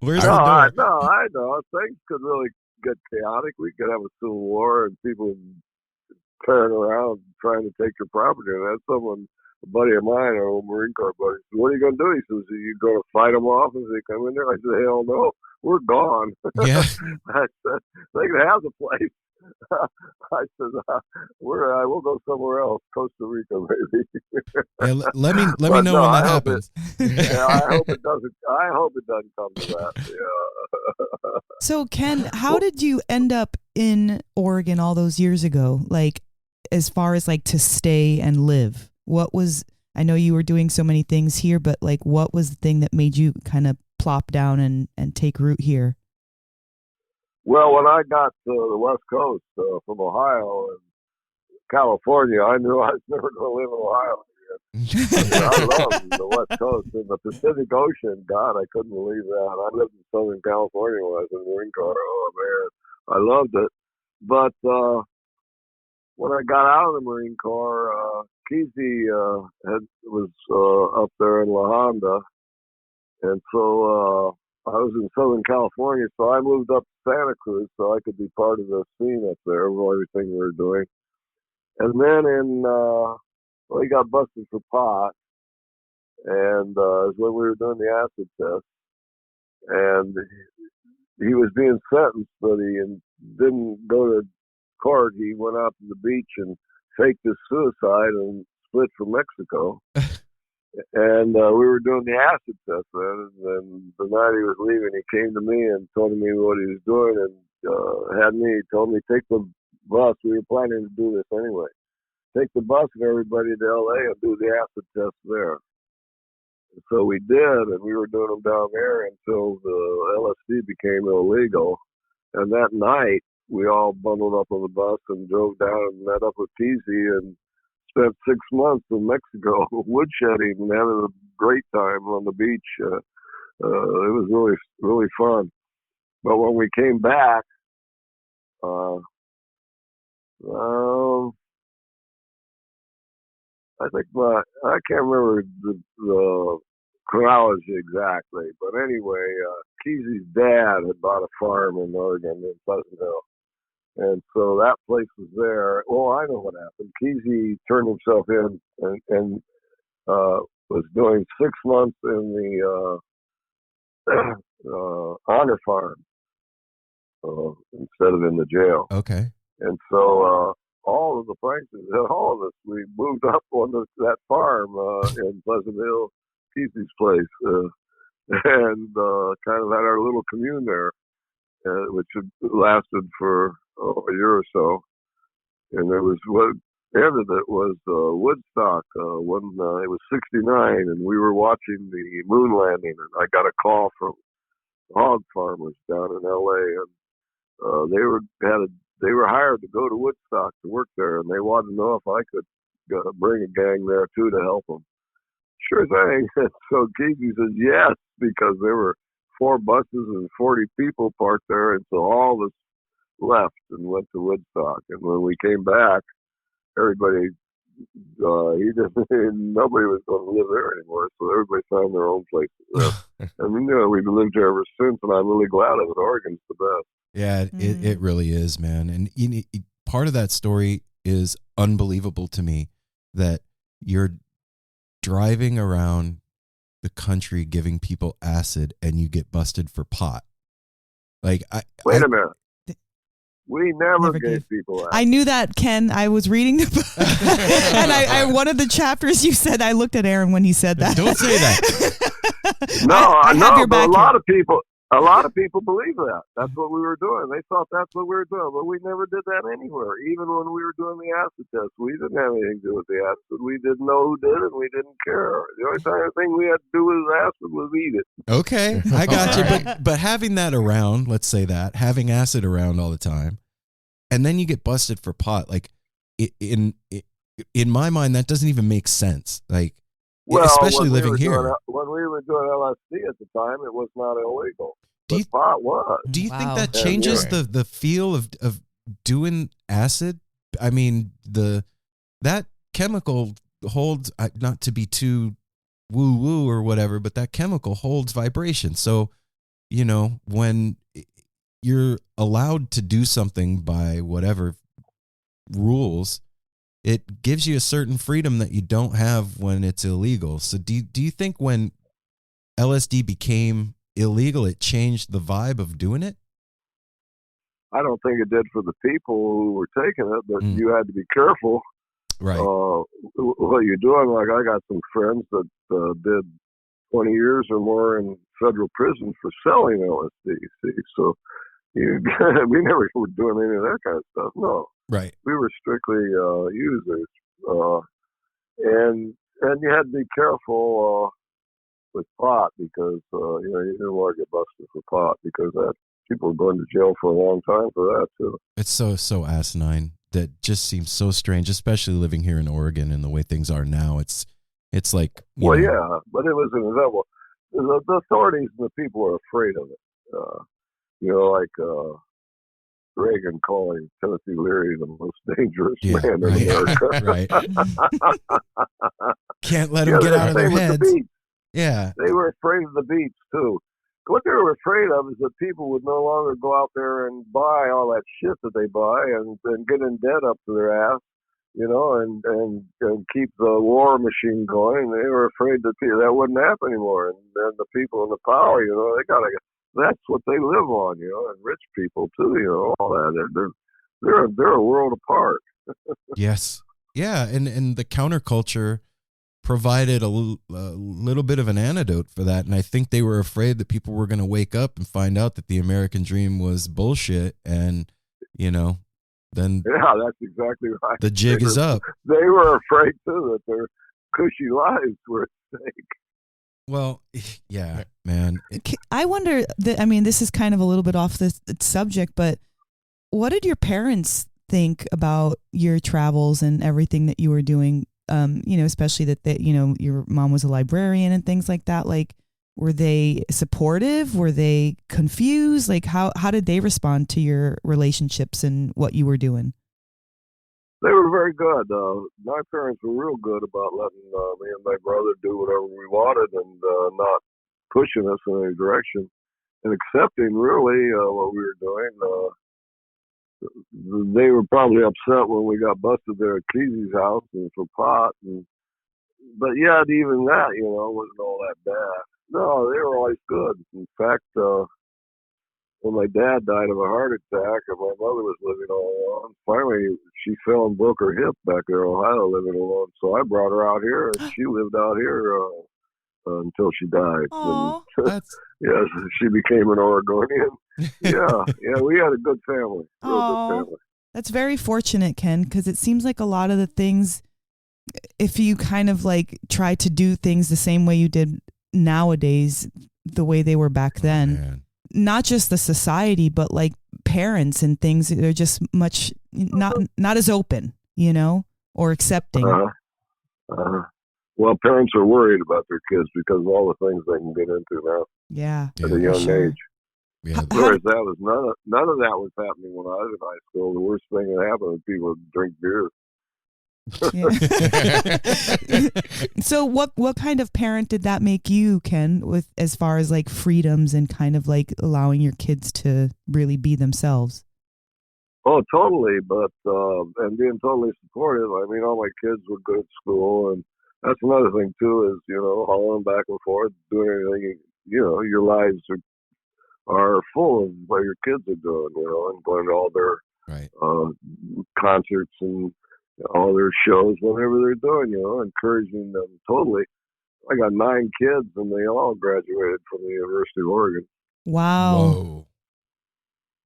A: Where's
E: the door?
A: No,
E: I know things could really get chaotic. We could have a civil war and people tearing around trying to take your property. And that's a buddy of mine, an old Marine Corps buddy. Said, what are you going to do? He says, are you going to fight them off as they come in there? I said, hell no, we're gone.
A: Yeah.
E: I said, they can have the place. I said, we'll go somewhere else, Costa Rica, maybe.
A: Yeah, let me know when that happens.
E: I hope it doesn't come to that. Yeah.
C: So, Ken, how did you end up in Oregon all those years ago? Like, as far as like to stay and live, I know you were doing so many things here, but like, what was the thing that made you kind of plop down and take root here?
E: Well, when I got to the West Coast from Ohio and California, I knew I was never going to live in Ohio again. I love the West Coast and the Pacific Ocean. God, I couldn't believe that. I lived in Southern California when I was in the Marine Corps. Oh, man, I loved it. But when I got out of the Marine Corps, Kesey was up there in La Honda, and so I was in Southern California, so I moved up to Santa Cruz so I could be part of the scene up there, everything we were doing. And then he got busted for pot, and it was when we were doing the acid test, and he was being sentenced, but he didn't go to court. He went out to the beach and faked his suicide and split from Mexico. And we were doing the acid test then, and the night he was leaving, he came to me and told me what he was doing, and told me, take the bus. We were planning to do this anyway. Take the bus and everybody to L.A. and do the acid test there. So we did, and we were doing them down there until the LSD became illegal. And that night, we all bundled up on the bus and drove down and met up with Kesey and spent 6 months in Mexico woodshedding and having a great time on the beach. It was really, really fun. But when we came back, I think I can't remember the chronology exactly, but anyway, Kesey's dad had bought a farm in Oregon in Pleasantville, and so that place was there. Well, I know what happened. Kesey turned himself in and was doing 6 months in the honor farm instead of in the jail.
A: Okay.
E: And so all of the pranksters, all of us, we moved up on that farm in Pleasantville, Kesey's place, and kind of had our little commune there, which had lasted for a year or so. And it was what ended it was Woodstock when it was '69, and we were watching the moon landing, and I got a call from hog farmers down in L.A. and they were hired to go to Woodstock to work there, and they wanted to know if I could bring a gang there too to help them. Sure thing. So Kesey says yes, because there were 4 buses and 40 people parked there, and so all of us left and went to Woodstock. And when we came back, everybody, nobody was going to live there anymore, so everybody found their own place to live. And we've lived there ever since, and I'm really glad of it. Oregon's the best.
A: Yeah, it really is, man. And part of that story is unbelievable to me, that you're driving around the country giving people acid and you get busted for pot. Like,
E: wait a minute. We never gave people acid.
C: I knew that, Ken. I was reading the book. And I one of the chapters you said, I looked at Aaron when he said that.
A: Don't say that.
E: No, but a lot of people believe that. That's what we were doing. They thought that's what we were doing, but we never did that anywhere. Even when we were doing the acid test, we didn't have anything to do with the acid. We didn't know who did it, and we didn't care. The only thing we had to do with acid was eat it.
A: Okay, I got you. But having that around, let's say that, having acid around all the time, and then you get busted for pot, like, in my mind, that doesn't even make sense. Like, well, especially living here.
E: When we were doing LSD at the time, it was not illegal. But pot was.
A: Do you think that changes the feel of doing acid? I mean, that chemical holds, not to be too woo-woo or whatever, but that chemical holds vibration. So, when you're allowed to do something by whatever rules, it gives you a certain freedom that you don't have when it's illegal. So do you think when LSD became illegal, it changed the vibe of doing it?
E: I don't think it did for the people who were taking it, but you had to be careful.
A: Right.
E: What you're doing. Like, I got some friends that did 20 years or more in federal prison for selling LSD. See, so we never were doing any of that kind of stuff. No.
A: Right.
E: We were strictly users, and you had to be careful with pot because you didn't want to get busted for pot because people were going to jail for a long time for that too. It's
A: so asinine. That just seems so strange, especially living here in Oregon and the way things are now. It's like
E: yeah, but it was inevitable. The authorities and the people are afraid of it. Like. Reagan calling Timothy Leary the most dangerous man in America.
A: Right. Can't let him get out of their heads. Yeah.
E: They were afraid of the beats, too. What they were afraid of is that people would no longer go out there and buy all that shit that they buy and get in debt up to their ass, and keep the war machine going. They were afraid that that wouldn't happen anymore. And then the people in the power, that's what they live on, you know, and rich people too, you know, all that. They're a world apart.
A: Yes. Yeah. And the counterculture provided a little bit of an antidote for that. And I think they were afraid that people were going to wake up and find out that the American dream was bullshit. And, you know, then
E: yeah, that's exactly right.
A: The jig is up.
E: They were afraid too that their cushy lives were at stake.
A: Well, yeah, man.
C: I wonder, I mean, this is kind of a little bit off the subject, but what did your parents think about your travels and everything that you were doing? You know, especially that you know, your mom was a librarian and things like that. Like, were they supportive? Were they confused? Like, how did they respond to your relationships and what you were doing?
E: They were very good. My parents were real good about letting me and my brother do whatever we wanted and not pushing us in any direction and accepting really what we were doing. They were probably upset when we got busted there at Kesey's house and for pot. But yet even that, you know, wasn't all that bad. No, they were always good. In fact, when my dad died of a heart attack and my mother was living all alone, finally she fell and broke her hip back there in Ohio living alone. So I brought her out here and she lived out here until she died.
C: Oh,
E: yes, she became an Oregonian. Yeah, we had a good family. Real good family.
C: That's very fortunate, Ken, because it seems like a lot of the things, if you kind of like try to do things the same way you did nowadays, the way they were back then, not just the society, but like parents and things, they're just much not as open, you know, or accepting.
E: Well, parents are worried about their kids because of all the things they can get into now.
C: Yeah,
E: at a young age.
A: Yeah.
E: Whereas that was none of that was happening when I was in high school. The worst thing that happened was people would drink beer.
C: Yeah. So what kind of parent did that make you, Ken, with as far as like freedoms and kind of like allowing your kids to really be themselves?
E: Oh, totally. But and being totally supportive. I mean, all my kids were good at school, and that's another thing too. Is, you know, hauling back and forth, doing everything. You know, your lives are full of what your kids are doing. You know, and going to all their concerts and all their shows, whatever they're doing, you know, encouraging them totally. I got 9 kids and they all graduated from the University of Oregon.
C: Wow.
A: Whoa.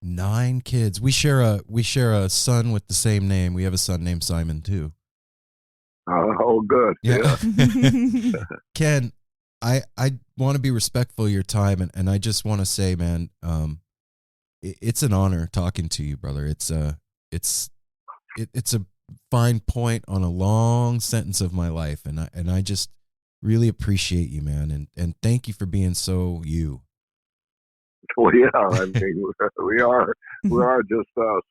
A: 9 kids. We share a son with the same name. We have a son named Simon too.
E: Oh, good.
A: Yeah. Ken, I want to be respectful of your time, and I just want to say, man, it's an honor talking to you, brother. It's a fine point on a long sentence of my life, and I just really appreciate you, man, and thank you for being so you.
E: Well, yeah, I mean, we are just us.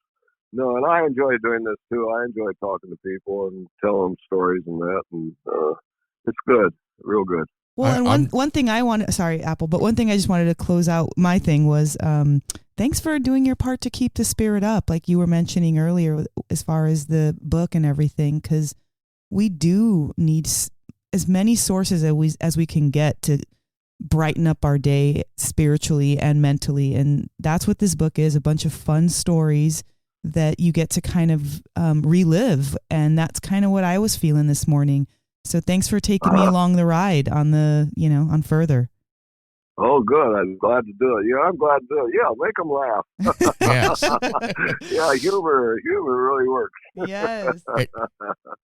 E: No, and I enjoy doing this too. I enjoy talking to people and telling them stories and that, and it's good, real good.
C: Well, and one thing I want, sorry, Apple, but one thing I just wanted to close out my thing was, thanks for doing your part to keep the spirit up, like you were mentioning earlier, as far as the book and everything, because we do need as many sources as we can get to brighten up our day spiritually and mentally. And that's what this book is, a bunch of fun stories that you get to kind of relive. And that's kind of what I was feeling this morning. So thanks for taking me along the ride on on Further.
E: Oh, good. I'm glad to do it. Yeah, I'm glad to do it. Yeah, make them laugh.
B: Yes.
E: Yeah, humor really works.
C: Yes.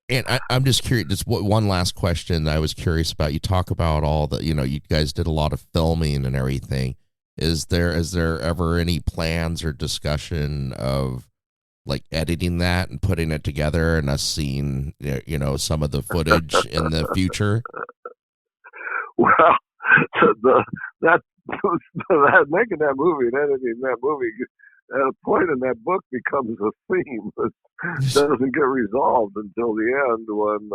B: And I'm just curious, just one last question I was curious about. You talk about all the, you guys did a lot of filming and everything. Is there ever any plans or discussion of like editing that and putting it together and us seeing, some of the footage in the future?
E: Well, that making that movie and editing that movie at a point in that book becomes a theme that doesn't get resolved until the end when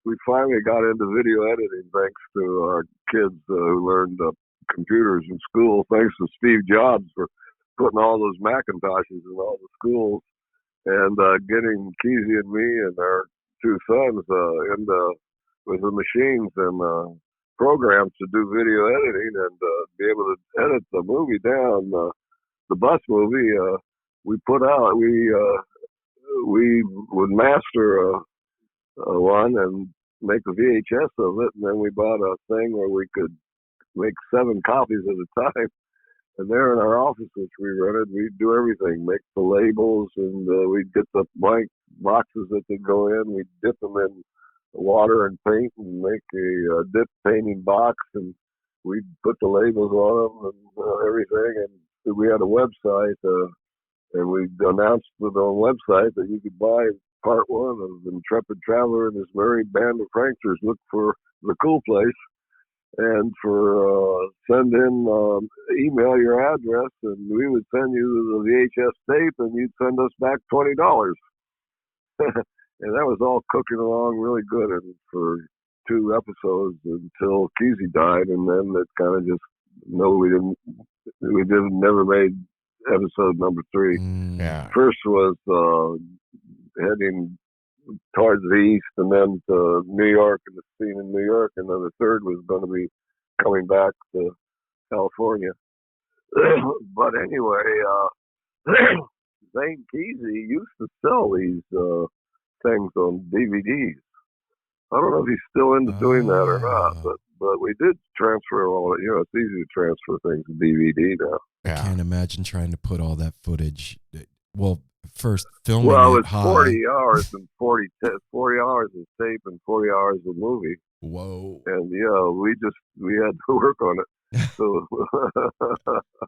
E: we finally got into video editing thanks to our kids who learned computers in school, thanks to Steve Jobs for putting all those Macintoshes in all the schools and getting Kesey and me and our 2 sons with the machines and programs to do video editing and be able to edit the movie down. The bus movie we put out, we would master one and make a VHS of it, and then we bought a thing where we could make 7 copies at a time. And there in our office, which we rented, we'd do everything, make the labels, and we'd get the blank boxes that could go in. We'd dip them in water and paint and make a dip painting box, and we'd put the labels on them and everything. And we had a website, and we announced it on the website that you could buy part 1 of Intrepid Traveler and his merry band of pranksters look for the cool place. And for send in, email your address, and we would send you the VHS tape, and you'd send us back $20. And that was all cooking along really good, and for 2 episodes until Kesey died, and then it kind of just we never made episode number 3.
B: Yeah.
E: First was heading towards the east, and then to New York and the scene in New York, and then the third was going to be coming back to California. But anyway, Zane Kesey used to sell these things on DVDs. I don't know if he's still into doing that or not, but we did transfer all it. It's easy to transfer things to DVD now.
A: I can't imagine trying to put all that footage. Well, first filming
E: it's 40 hours and 40 hours of tape and 40 hours of movie.
A: Whoa.
E: And we had to work on it. So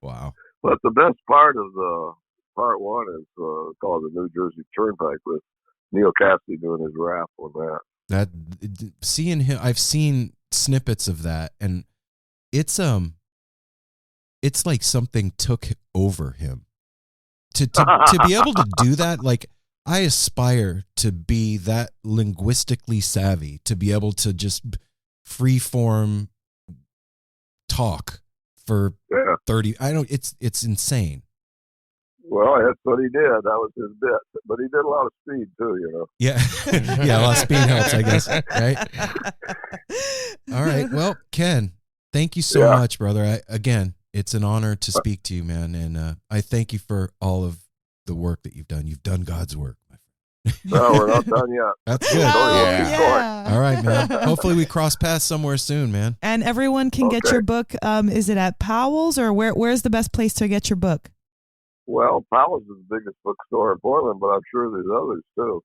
A: wow.
E: But the best part of the part 1 is called the New Jersey Turnpike, with Neal Cassidy doing his rap on that.
A: Seeing him, I've seen snippets of that, and it's like something took over him. To be able to do that, like, I aspire to be that linguistically savvy, to be able to just freeform talk for 30. It's insane.
E: Well, that's what he did. That was his bit. But he did a lot of speed too,
A: Yeah. Yeah, a lot of speed helps, I guess. Right? All right. Well, Ken, thank you so much, brother. Again, it's an honor to speak to you, man. And I thank you for all of the work that you've done. You've done God's work, my friend.
E: No, we're not done yet.
A: That's good. All right, man. Hopefully we cross paths somewhere soon, man.
C: And everyone can get your book. Is it at Powell's, or where's the best place to get your book?
E: Well, Powell's is the biggest bookstore in Portland, but I'm sure there's others too.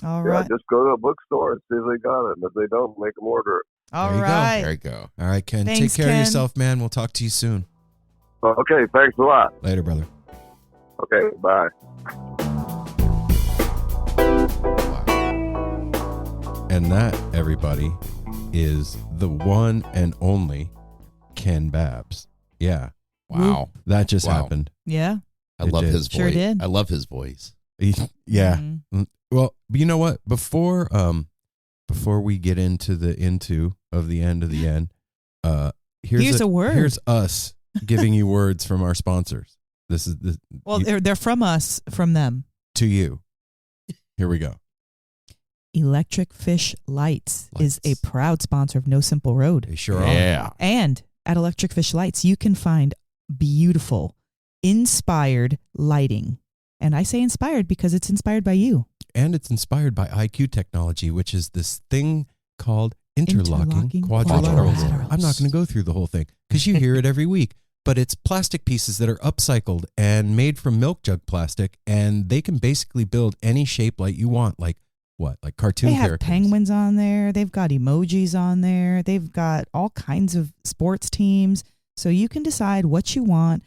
C: All right.
E: Just go to a bookstore and see if they got it. And if they don't, make them order it.
C: All right.
B: There you go.
A: All right, Ken.
C: Thanks,
A: take care
C: Ken.
A: of yourself, man. We'll talk to you soon.
E: Okay, thanks a lot.
A: Later, brother.
E: Okay, bye.
A: And that, everybody, is the one and only Ken Babbs. Yeah.
B: Wow.
A: That just happened.
C: Yeah.
B: I love his voice.
C: Sure did.
B: I love his voice.
A: Yeah.
C: Mm-hmm.
A: Well, you know what? Before we get into the of the end of the end, here's a word. Here's us giving you words from our sponsors. This is the
C: they're from us, from them
A: to you. Here we go.
C: Electric Fish Lights is a proud sponsor of No Simple Road.
A: They sure
B: are.
C: And at Electric Fish Lights, you can find beautiful, inspired lighting. And I say inspired because it's inspired by you.
A: And it's inspired by IQ technology, which is this thing called interlocking quadrilaterals. I'm not going to go through the whole thing because you hear it every week. But it's plastic pieces that are upcycled and made from milk jug plastic, and they can basically build any shape light you want, like what? Like cartoon characters.
C: They have penguins on there. They've got emojis on there. They've got all kinds of sports teams. So you can decide what you want.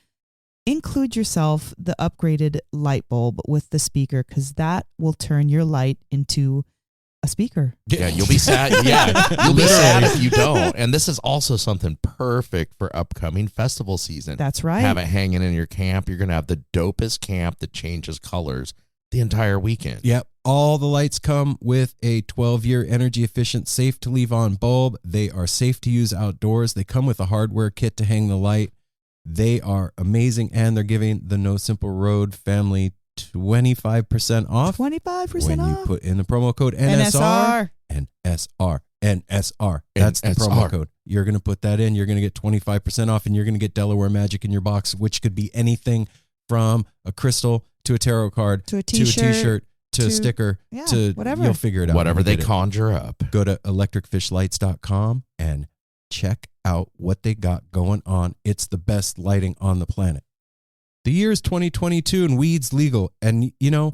C: Include yourself the upgraded light bulb with the speaker, because that will turn your light into a speaker.
B: Yeah, you'll be sad. Yeah, you'll be sad if you don't. And this is also something perfect for upcoming festival season.
C: That's right.
B: Have it hanging in your camp. You're going to have the dopest camp that changes colors the entire weekend.
A: Yep. All the lights come with a 12-year energy efficient, safe to leave on bulb. They are safe to use outdoors. They come with a hardware kit to hang the light. They are amazing, and they're giving the No Simple Road family 25% off.
C: 25%
A: when
C: off.
A: you put in the promo code NSR. NSR. NSR. That's the promo code. You're going to put that in. You're going to get 25% off, and you're going to get Delaware Magic in your box, which could be anything from a crystal to a tarot card
C: to a t-shirt
A: to a sticker to
C: whatever.
A: You'll figure it out.
B: Whatever they conjure up.
A: Go to electricfishlights.com and check out what they got going on. It's the best lighting on the planet. The year is 2022 and weed's legal. And, you know,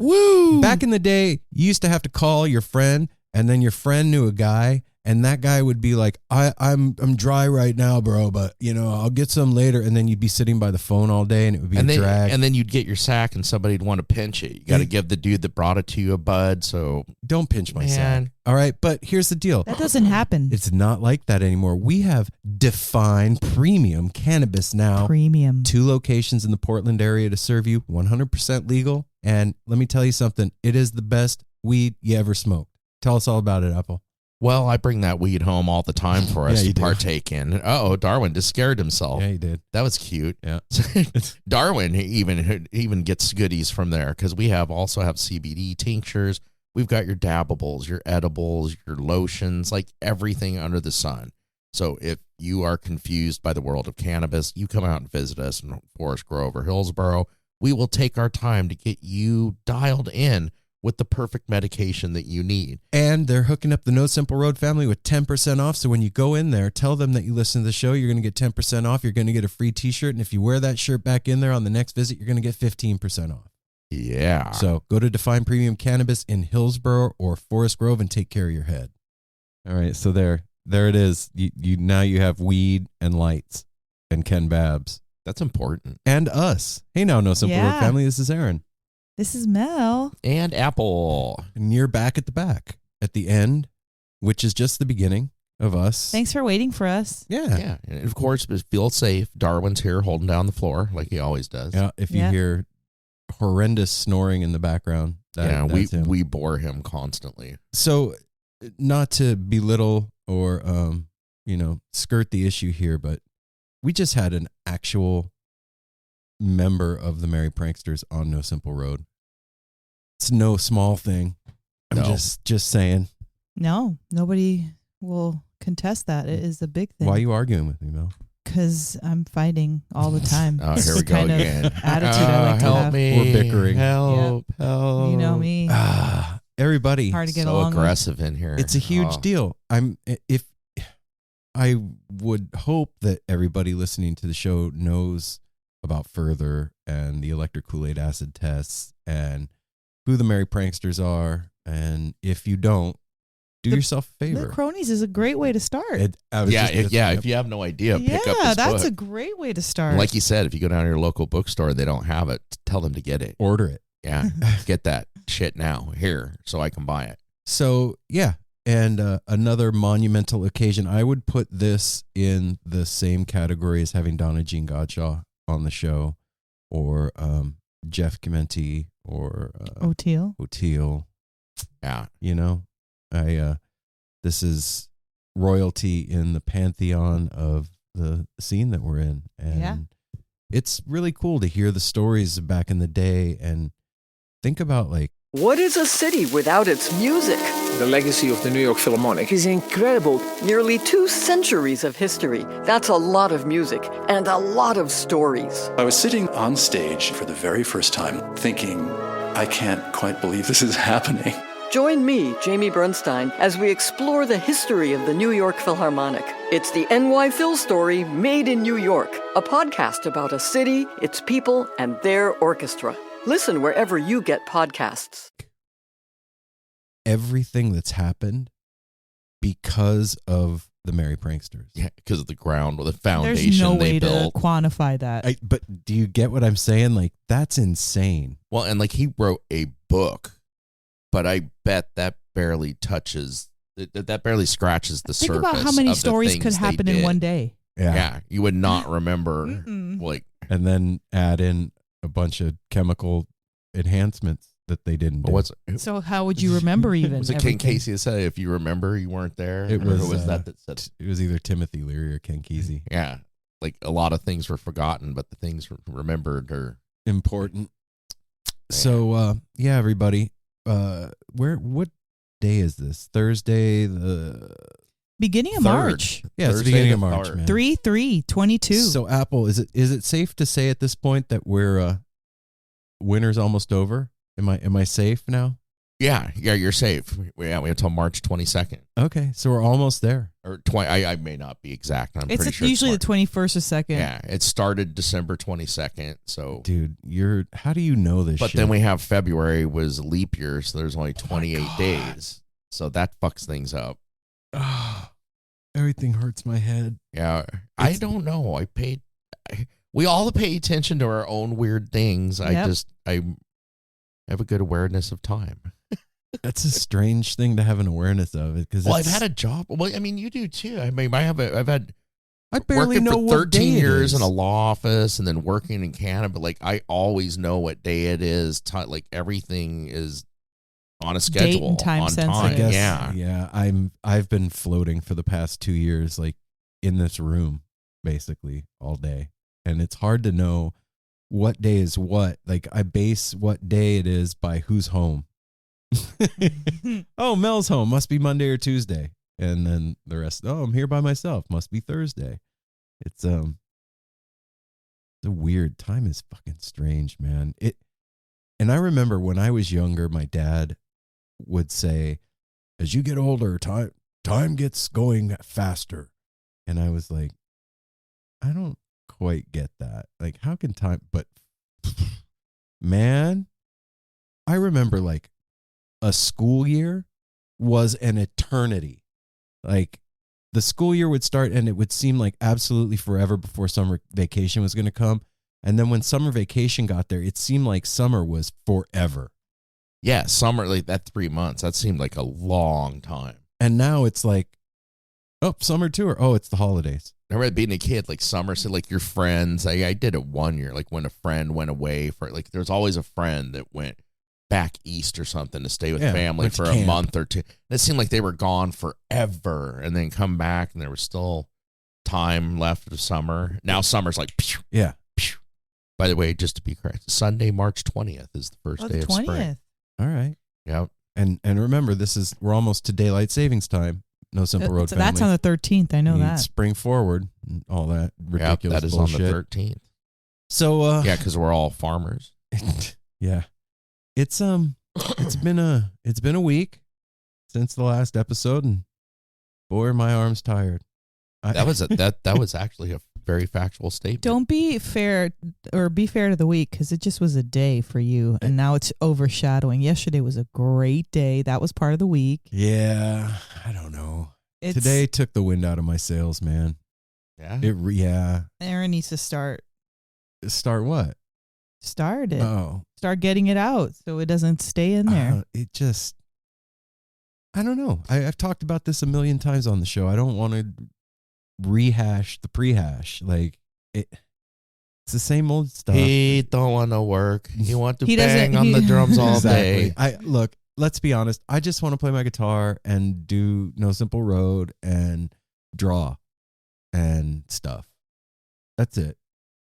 A: back in the day, you used to have to call your friend, and then your friend knew a guy, and that guy would be like, I'm dry right now, bro, but, you know, I'll get some later. And then you'd be sitting by the phone all day, and it would be a drag.
B: And then you'd get your sack, and somebody'd want to pinch it. You got to give the dude that brought it to you a bud. So
A: don't pinch my sack. All right, but here's the deal.
C: That doesn't happen.
A: It's not like that anymore. We have Define Premium Cannabis now.
C: Premium.
A: 2 locations in the Portland area to serve you, 100% legal. And let me tell you something. It is the best weed you ever smoked. Tell us all about it, Apple.
B: Well, I bring that weed home all the time for us to partake in. Oh, Darwin just scared himself.
A: Yeah, he did.
B: That was cute.
A: Yeah.
B: Darwin even gets goodies from there, because we also have CBD tinctures. We've got your dabbables, your edibles, your lotions, like everything under the sun. So if you are confused by the world of cannabis, you come out and visit us in Forest Grove or Hillsboro. We will take our time to get you dialed in with the perfect medication that you need.
A: And they're hooking up the No Simple Road family with 10% off. So when you go in there, tell them that you listen to the show. You're going to get 10% off. You're going to get a free t-shirt. And if you wear that shirt back in there on the next visit, you're going to get 15% off.
B: Yeah.
A: So go to Define Premium Cannabis in Hillsboro or Forest Grove and take care of your head. All right. So there it is. Now you have weed and lights and Ken Babbs.
B: That's important.
A: And us. Hey now, No Simple Road family. This is Aaron.
C: This is Mel.
B: And Apple.
A: And you're back at the back at the end, which is just the beginning of us.
C: Thanks for waiting for us.
A: Yeah.
B: Yeah. And of course, feel safe. Darwin's here holding down the floor like he always does.
A: Yeah. If you hear horrendous snoring in the background,
B: we bore him constantly.
A: So not to belittle or, skirt the issue here, but we just had an actual member of the Merry Pranksters on No Simple Road. It's no small thing. I'm just saying.
C: No, nobody will contest that. It is a big thing.
A: Why are you arguing with me, Mel?
C: Because I'm fighting all the time.
B: Oh, here we go again.
C: Attitude I like to
B: help
C: have.
B: me.
A: We're bickering.
B: Help.
C: You know me.
A: Everybody.
C: Hard to get
B: so
C: along
B: aggressive in here.
A: It's a huge deal. I would hope that everybody listening to the show knows about Further and the Electric Kool-Aid Acid Tests and who the Merry Pranksters are. And if you don't, do yourself a favor.
C: The Cronies is a great way to start.
B: If you have no idea, pick up this
C: that's
B: book.
C: a great way to start.
B: Like you said, if you go down to your local bookstore and they don't have it, tell them to get it.
A: Order it.
B: Yeah, get that shit now here so I can buy it.
A: So, yeah. And another monumental occasion, I would put this in the same category as having Donna Jean Godshaw on the show, or Jeff Chimenti, or O'Teal.
B: Yeah.
A: This is royalty in the pantheon of the scene that we're in. And it's really cool to hear the stories back in the day and think about
F: what is a city without its music?
G: The legacy of the New York Philharmonic is incredible.
F: Nearly 2 centuries of history. That's a lot of music and a lot of stories.
H: I was sitting on stage for the very first time thinking, I can't quite believe this is happening.
F: Join me, Jamie Bernstein, as we explore the history of the New York Philharmonic. It's the NY Phil story made in New York, a podcast about a city, its people, and their orchestra. Listen wherever you get podcasts.
A: Everything that's happened because of the Merry Pranksters.
B: Yeah, because of the ground or the foundation
C: There's no
B: they
C: way
B: built.
C: to quantify that.
A: But do you get what I'm saying? That's insane.
B: Well, and he wrote a book, but I bet that barely touches, that barely scratches the surface.
C: Think about how many
B: of the
C: stories
B: things
C: could
B: they
C: happen in
B: did.
C: one day.
B: Yeah, you would not remember.
A: And then add in a bunch of chemical enhancements that they didn't do.
C: So how would you remember even?
B: Was it Ken Kesey that said, if you remember, you weren't there?
A: It was,
B: or was that said?
A: It was either Timothy Leary or Ken Kesey.
B: Yeah. A lot of things were forgotten, but the things remembered are
A: important. So, everybody, what day is this? Thursday the
C: beginning of
B: 3rd.
C: March.
A: Yeah, it's the
B: Thursday
A: beginning
B: the
A: of March,
B: 3rd.
A: man.
C: 3/3/22.
A: So Apple, is it safe to say at this point that we're winter's almost over? Am I safe now?
B: Yeah, you're safe. We have until March 22nd.
A: Okay, so we're almost there.
B: Or 20. I may not be exact. I'm
C: It's
B: pretty sure
C: usually
B: it's
C: the 21st or 2nd.
B: Yeah, it started December 22nd. So,
A: Dude, how do you know this
B: but
A: shit?
B: then we have February was leap year, so there's only 28 days. So that fucks things up.
A: Everything hurts my head.
B: Yeah, I don't know. We all pay attention to our own weird things.
C: Yep.
B: I have a good awareness of time.
A: That's a strange thing to have an awareness of it because
B: I've had a job. Well, I mean, you do too. I mean, I've had
A: I barely
B: working
A: know
B: for
A: what
B: 13
A: day it
B: years
A: is.
B: in a law office and then working in Canada. Like I always know what day it is. Like everything is on a schedule,
C: and time
B: on
C: sensitive.
B: time.
A: I guess,
B: Yeah.
A: I've been floating for the past 2 years, like in this room, basically all day, and it's hard to know what day is what. Like I base what day it is by who's home. Oh, Mel's home. Must be Monday or Tuesday, and then the rest. Oh, I'm here by myself. Must be Thursday. It's the weird time is fucking strange, man. And I remember when I was younger, my dad would say, as you get older, time gets going faster. And I was like, I don't quite get that. Like, how can time, but man, I remember like a school year was an eternity. Like the school year would start and it would seem like absolutely forever before summer vacation was going to come. And then when summer vacation got there, it seemed like summer was forever.
B: Yeah, summer, like that 3 months, that seemed like a long time.
A: And now it's like, oh, summer tour. Oh, it's the holidays.
B: I remember being a kid, like summer, so like your friends, I did it 1 year, like when a friend went away for, like there's always a friend that went back east or something to stay with family
A: went to
B: for a
A: camp.
B: month or two. And it seemed like they were gone forever and then come back and there was still time left of summer. Now summer's like, pew,
A: Yeah.
B: pew. By the way, just to be correct, Sunday, March 20th is the first day of spring.
A: All right.
B: Yep.
A: And remember, we're almost to daylight savings time. No Simple Road
C: So
A: family.
C: that's on the 13th. I know
A: Need
C: that.
A: Spring forward, and all that ridiculous
B: Yep, that is
A: bullshit.
B: on the 13th.
A: So
B: Yeah, because we're all farmers.
A: yeah, it's been a week since the last episode, and boy, are my arms tired.
B: That was actually a very factual statement.
C: Don't be fair, or be fair to the week, because it just was a day for you, and now it's overshadowing. Yesterday was a great day. That was part of the week.
A: Yeah, I don't know. Today took the wind out of my sails, man.
B: Yeah.
C: Aaron needs to start
A: What?
C: it.
A: Oh,
C: Start getting it out so it doesn't stay in there.
A: I don't know. I've talked about this a million times on the show. I don't want to rehash the prehash. Like it's the same old stuff.
B: He don't want to work. He want to
C: He
B: bang
C: doesn't-
B: on the drums all
A: Exactly.
B: day.
A: Look, let's be honest. I just want to play my guitar and do No Simple Road and draw and stuff. That's it.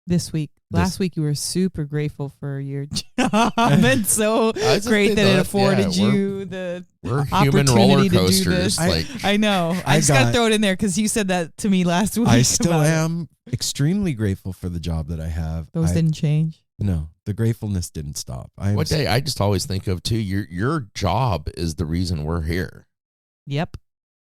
C: This week. Last week you were super grateful for your job and so
B: just
C: great
B: think
C: that it
B: that,
C: afforded
B: yeah,
C: you the
B: We're human roller
C: opportunity to do
B: coasters.
C: this.
B: Like
C: I know. I just got to throw it in there because you said that to me last week.
A: I still
C: about it.
A: am extremely grateful for the job that I have.
C: Those didn't change.
A: No, the gratefulness didn't stop.
B: what day? I just always think of too. Your job is the reason we're here.
C: Yep.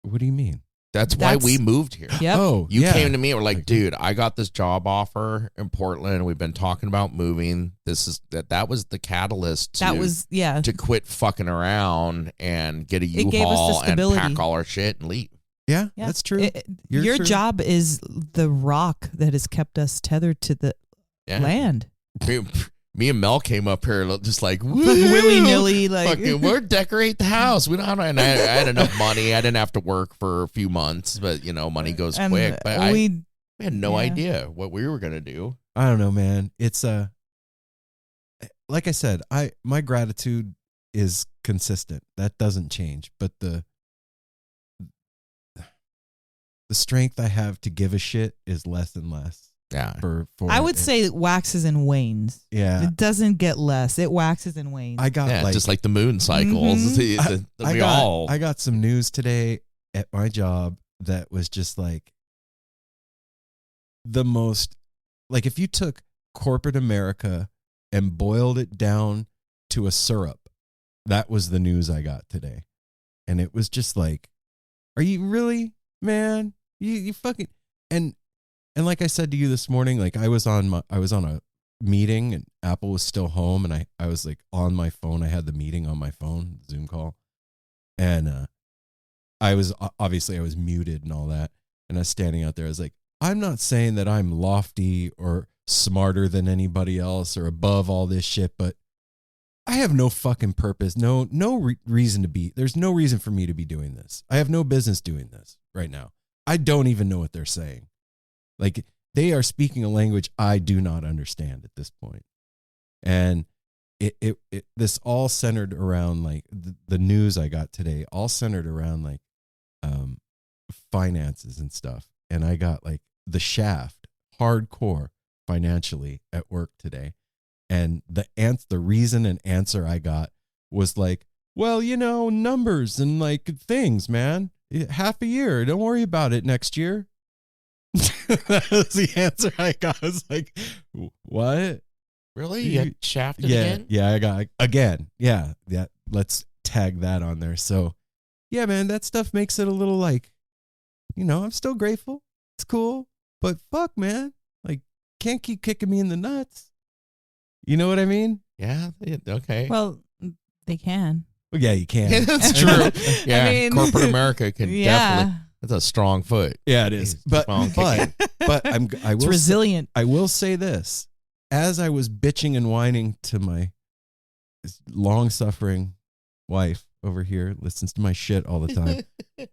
A: What do you mean?
B: That's why we moved here.
C: Yep.
A: Oh,
B: You
A: yeah.
B: came to me and were like, dude, I got this job offer in Portland. We've been talking about moving. That was the catalyst to quit fucking around and get a
C: It gave us the
B: U-Haul and
C: stability.
B: pack all our shit and leave.
A: Yeah,
C: Yeah.
A: that's true.
C: Your
A: true.
C: job is the rock that has kept us tethered to the land.
B: Me and Mel came up here just like
C: Willy-nilly, like
B: fucking, we're decorate the house. We don't have, and I had enough money. I didn't have to work for a few months, but money goes
C: and
B: quick. But
C: we
B: we had no idea what we were gonna do.
A: I don't know, man. It's like I said, my gratitude is consistent. That doesn't change. But the strength I have to give a shit is less and less.
B: Yeah.
A: For
C: I would say it waxes and wanes.
A: Yeah.
C: It doesn't get less. It waxes and wanes.
A: I got
B: just like the moon cycles.
A: I got some news today at my job that was just like the most, like if you took corporate America and boiled it down to a syrup, that was the news I got today. And it was just like, are you really, man? You fucking, and like I said to you this morning, like I was on a meeting and Apple was still home, and I was like on my phone. I had the meeting on my phone, Zoom call. And I was muted and all that. And I was standing out there. I was like, I'm not saying that I'm lofty or smarter than anybody else or above all this shit, but I have no fucking purpose. No reason to be. There's no reason for me to be doing this. I have no business doing this right now. I don't even know what they're saying. Like, they are speaking a language I do not understand at this point. And this all centered around like the news I got today, all centered around like finances and stuff. And I got like the shaft hardcore financially at work today. And the reason and answer I got was like, well, numbers and like things, man. Half a year. Don't worry about it next year. That was the answer I got. I was like, what?
B: Really? You got shafted again?
A: Yeah, I got again. Yeah. Let's tag that on there. So, yeah, man, that stuff makes it a little like, I'm still grateful. It's cool. But fuck, man. Like, can't keep kicking me in the nuts. You know what I mean?
B: Yeah. Okay.
C: Well, they can.
A: Well, yeah, you can.
B: Yeah, that's true. Yeah, corporate America can definitely. That's a strong foot.
A: Yeah, it is. But I will.
C: It's resilient.
A: I will say this: as I was bitching and whining to my long-suffering wife over here, listens to my shit all the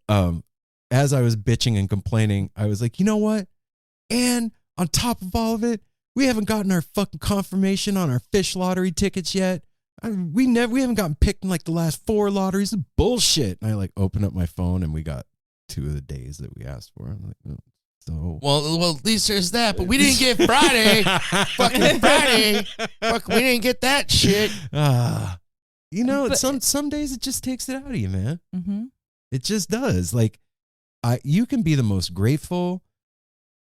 A: time. As I was bitching and complaining, I was like, you know what? And on top of all of it, we haven't gotten our fucking confirmation on our fish lottery tickets yet. We haven't gotten picked in like the last 4 lotteries. It's bullshit. And I like open up my phone and we got 2 of the days that we asked for. I'm like, oh, so
B: well, at least there's that. But we didn't get Friday. Fucking Friday. Fuck, we didn't get that shit.
A: Some days it just takes it out of you, man.
C: Mm-hmm.
A: It just does. Like, you can be the most grateful,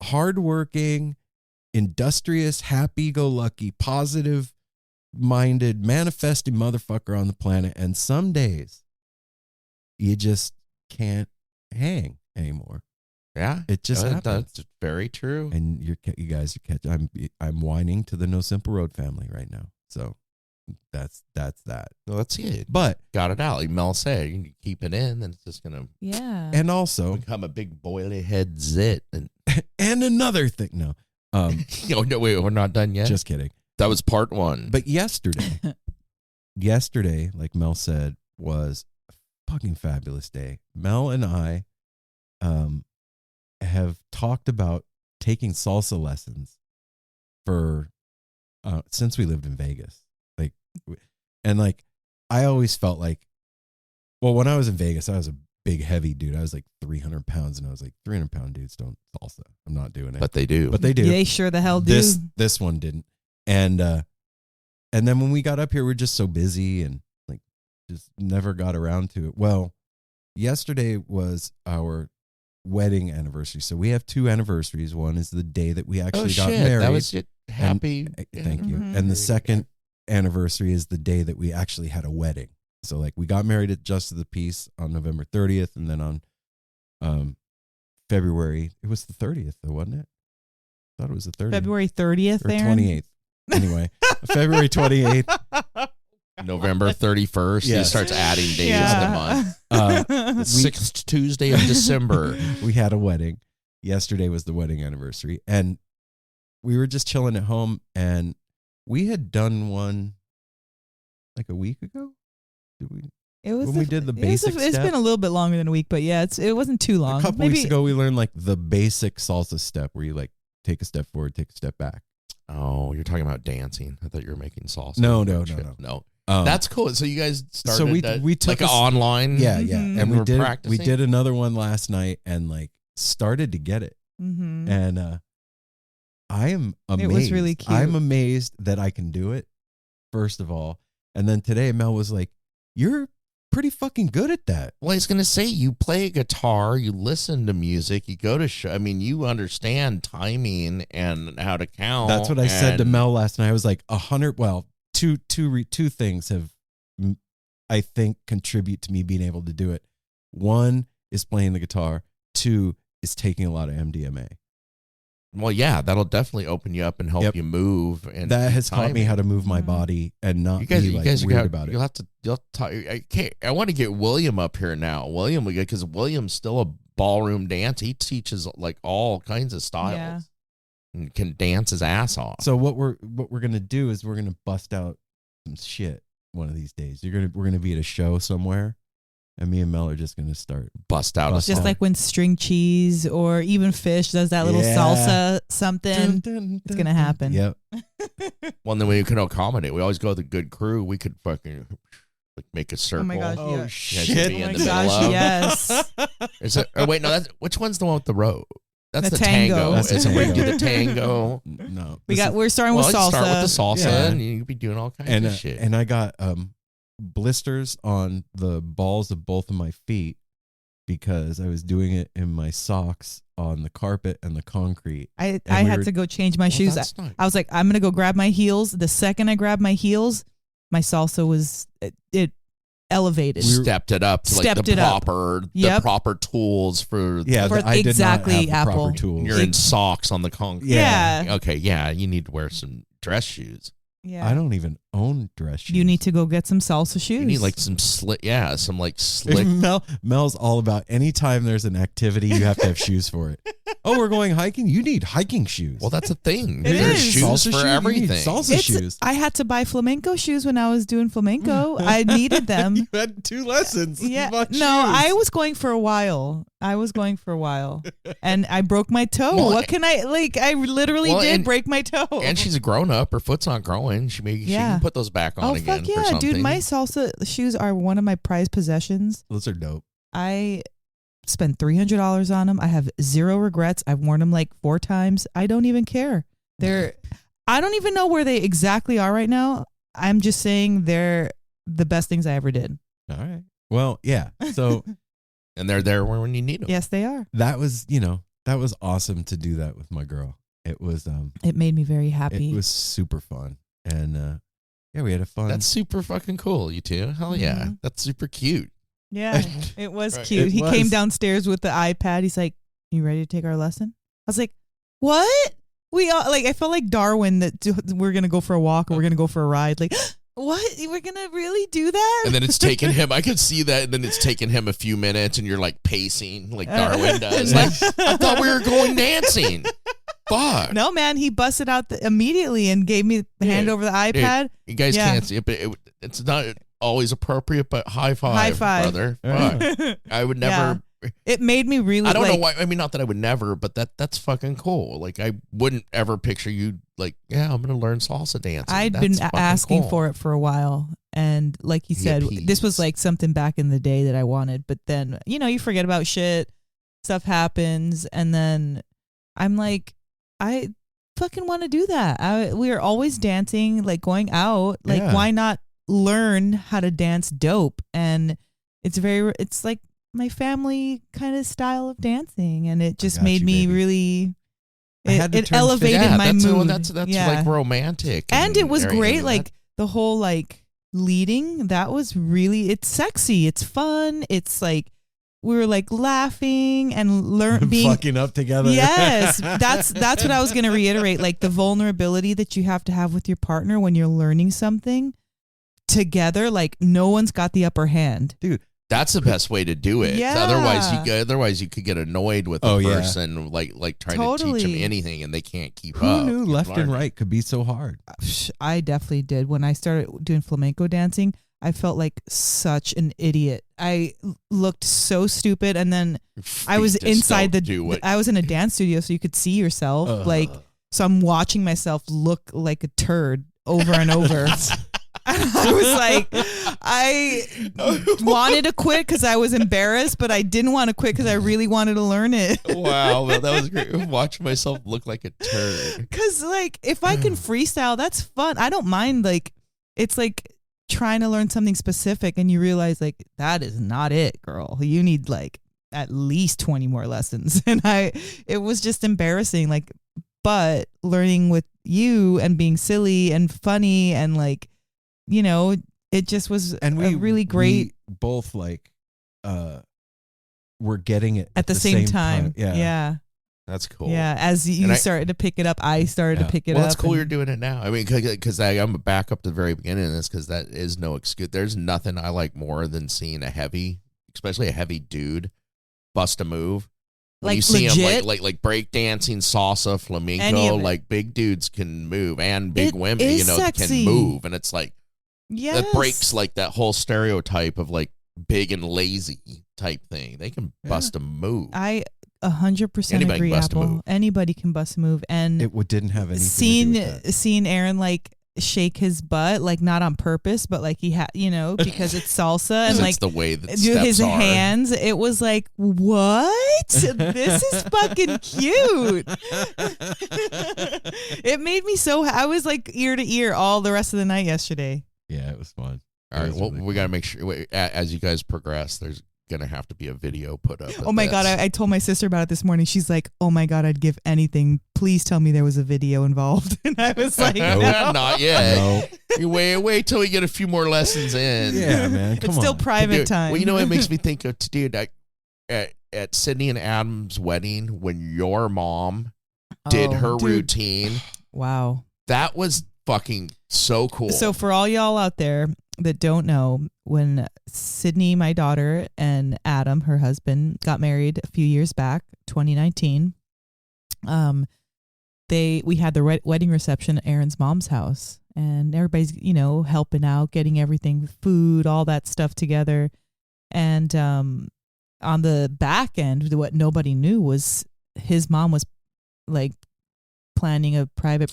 A: hardworking, industrious, happy-go-lucky, positive-minded, manifesting motherfucker on the planet, and some days you just can't hang anymore.
B: Yeah,
A: it just happens.
B: That's very true.
A: And you guys are catching. I'm whining to the No Simple Road family right now. So that's that.
B: Well, that's it.
A: But
B: got it out. Like Mel said, you keep it in, then it's just gonna
A: and also
B: become a big boily head zit. And
A: another thing, no.
B: No, wait, we're not done yet.
A: Just kidding.
B: That was part 1.
A: But yesterday, like Mel said, was a fucking fabulous day. Mel and I have talked about taking salsa lessons for since we lived in Vegas. I always felt like, well, when I was in Vegas, I was a big, heavy dude. I was like 300 pounds, and I was like, 300-pound dudes don't salsa. I'm not doing it.
B: But they do.
C: They sure the hell do.
A: This one didn't. And then when we got up here, we're just so busy and like just never got around to it. Well, yesterday was our wedding anniversary. So we have 2 anniversaries. One is the day that we actually got married.
B: That was it. Happy.
A: Thank you. And the second anniversary is the day that we actually had a wedding. So like we got married at Justice of the Peace on November 30th, and then on February, it was the 30th though, wasn't it? I thought it was the 30th.
C: February 30th,
A: or 28th. Anyway, February 28th.
B: November 31st. He starts adding days in the month. The 6th Tuesday of December.
A: We had a wedding. Yesterday was the wedding anniversary. And we were just chilling at home, and we had done one like a week ago. Did we? We did the basic
C: It's been a little bit longer than a week, but yeah, it wasn't too long.
A: A couple weeks ago, we learned like the basic salsa step where you like take a step forward, take a step back.
B: Oh, you're talking about dancing. I thought you were making salsa.
A: No.
B: That's cool. So you guys started.
A: So we took
B: like online.
A: Yeah,
C: Mm-hmm.
A: and we did another one last night and like started to get it.
C: Mm-hmm.
A: And I am amazed.
C: It was really cute.
A: I'm amazed that I can do it, first of all. And then today Mel was like, you're pretty fucking good at that.
B: Well, I was going to say, you play guitar, you listen to music, you go to show. I mean, you understand timing and how to count.
A: That's what I said to Mel last night. I was like, 100. Well, two things have, I think, contribute to me being able to do it. One is playing the guitar. Two is taking a lot of MDMA.
B: Well, yeah, that'll definitely open you up and help you move. And
A: that has taught me how to move my body and not be weird about it.
B: You'll have to. I want to get William up here now. William, because William's still a ballroom dance. He teaches like all kinds of styles and can dance his ass off.
A: So what we're gonna do is we're gonna bust out some shit one of these days. We're gonna be at a show somewhere. And me and Mel are just going to start
B: bust out.
C: Just like when string cheese or even Fish does that little salsa something. It's going to happen.
A: Yep.
B: Well, then we can accommodate. We always go with a good crew. We could fucking like make a circle.
C: Oh my gosh.
A: Oh,
C: yeah.
A: shit.
C: Oh my gosh, yes.
B: Is it, oh, wait, no. Which one's the one with the rope? That's the
C: tango.
B: tango.
A: That's the
B: So we
A: tango.
B: do the tango.
A: No.
C: We're starting with salsa.
B: Start with the salsa,
A: Yeah.
B: and you could be doing all kinds of shit.
A: And I got blisters on the balls of both of my feet because I was doing it in my socks on the carpet and the concrete.
C: I had to go change my shoes.
B: That's nice.
C: I was like, I'm going to go grab my heels. The second I grabbed my heels, my salsa was, it elevated.
B: Stepped it up to like the proper tools for
A: I did
C: exactly,
A: not have the
C: Apple.
A: proper tools.
B: You're in socks on the concrete.
C: Yeah.
B: Okay, yeah, you need to wear some dress shoes.
C: Yeah.
A: I don't even own dress shoes.
C: You need to go get some salsa shoes.
B: You need like some slick.
A: Mel's all about anytime there's an activity, you have to have shoes for it. Oh, we're going hiking? You need hiking shoes.
B: Well, that's a thing.
C: It
B: There's
C: is.
B: shoes
A: Salsa
B: for
A: shoes? You need
B: everything.
A: salsa shoes.
C: I had to buy flamenco shoes when I was doing flamenco. I needed them.
A: You had 2 lessons.
C: Yeah.
A: You bought
C: No,
A: shoes.
C: I was going for a while. And I broke my toe.
B: Well,
C: what can I literally did break my toe.
B: And she's a grown up. Her foot's not growing. She can put those back on again.
C: Fuck
B: for
C: yeah,
B: something.
C: dude. My salsa shoes are one of my prized possessions.
A: Those are dope.
C: I spent $300 on them. I have zero regrets. I've worn them like 4 times. I don't even care. I don't even know where they exactly are right now. I'm just saying they're the best things I ever did.
A: All right. Well, yeah. So
B: and they're there when you need them.
C: Yes, they are.
A: that was awesome to do that with my girl. It was
C: It made me very happy.
A: it was super fun. And we had a fun.
B: That's super fucking cool, you two. Hell yeah.
C: Mm-hmm.
B: That's super cute.
C: Yeah, it was
B: Right.
C: cute.
A: It
C: He
A: was.
C: came downstairs with the iPad. He's like, "You ready to take our lesson?" I was like, "What?" We all I felt like Darwin that we're gonna go for a walk or we're gonna go for a ride. Like, what? We're gonna really do that?
B: And then it's taken him. I could see that. And then it's taken him a few minutes, and you're like pacing, like Darwin does. Like, I thought we were going dancing. Fuck.
C: No, man. He busted out immediately and gave me hand over the iPad.
B: You guys
C: Yeah.
B: can't see it, but it's not always appropriate. But high five,
C: High five.
B: brother. Fuck. I would never.
C: It made me really.
B: I don't know why. I mean, not that I would never, but that's fucking cool. Like, I wouldn't ever picture you like, yeah, I'm gonna learn salsa dancing.
C: I'd
B: That's
C: been
B: fucking
C: asking
B: cool.
C: for it for a while, and like you said, this was like something back in the day that I wanted. But then you forget about shit, stuff happens, and then I'm like, I fucking want to do that. We are always dancing, like going out. Like, why not learn how to dance dope? And it's like my family kind of style of dancing, and it just made me really. It elevated my mood.
B: That's like romantic,
C: and it was great.
B: That.
C: Like the whole leading, that was really. It's sexy. It's fun. It's like we were like laughing and being
A: fucking up together.
C: Yes, that's what I was gonna reiterate. Like the vulnerability that you have to have with your partner when you're learning something together. Like no one's got the upper hand,
A: dude.
B: That's the best way to do it.
C: Yeah.
B: Otherwise you could get annoyed with a person like trying to teach them anything and they can't keep up.
A: Who knew left and right could be so hard?
C: I definitely did. When I started doing flamenco dancing, I felt like such an idiot. I looked so stupid, and then I was inside I was in a dance studio, so you could see yourself. So I'm watching myself look like a turd over and over. I was like, I wanted to quit because I was embarrassed, but I didn't want to quit because I really wanted to learn it.
B: Wow, well, that was great. Watching myself look like a turd.
C: Because, like, if I can freestyle, that's fun. I don't mind, like, it's like trying to learn something specific and you realize, like, that is not it, girl. You need, like, at least 20 more lessons. And it was just embarrassing, like, but learning with you and being silly and funny and, like, you know, it just was a really great.
A: We both, like, were getting it
C: at the same time. Yeah.
B: That's cool.
C: Yeah, as you started to pick it up, I started to pick it up.
B: Well, it's cool you're doing it now. I mean, because I'm back up to the very beginning of this, because that is no excuse. There's nothing I like more than seeing especially a heavy dude, bust a move. When
C: like
B: you see
C: legit?
B: him like break dancing, salsa, flamenco, like big dudes can move, and big women,
C: sexy.
B: can move, and it's like
C: yes.
B: that breaks like that whole stereotype of like big and lazy type thing. They can bust a move.
C: I 100% agree, Apple. Anybody can bust a move, and
A: it didn't have anything to do with that.
C: Seeing Aaron like shake his butt, like not on purpose, but like he had, because it's salsa and like
B: the way that
C: do his
B: steps are.
C: hands. It was like, what? This is fucking cute. It made me so. I was like ear to ear all the rest of the night yesterday.
A: Yeah, it was fun.
B: All right, well, we got to make sure as you guys progress, there's gonna have to be a video put up.
C: Oh my God, I told my sister about it this morning. She's like, oh my God, I'd give anything. Please tell me there was a video involved. And I was like, no.
B: Not yet. No. You wait till we get a few more lessons in.
A: Yeah, man, come
C: on. It's still private time.
B: Well, you know what it makes me think of, dude, at Sydney and Adam's wedding, when your mom did her routine.
C: Wow.
B: That was fucking so cool.
C: So for all y'all out there that don't know, when Sydney, my daughter, and Adam, her husband, got married a few years back, 2019, we had the wedding reception at Aaron's mom's house, and everybody's, helping out, getting everything, food, all that stuff together. And on the back end, what nobody knew was his mom was like planning a private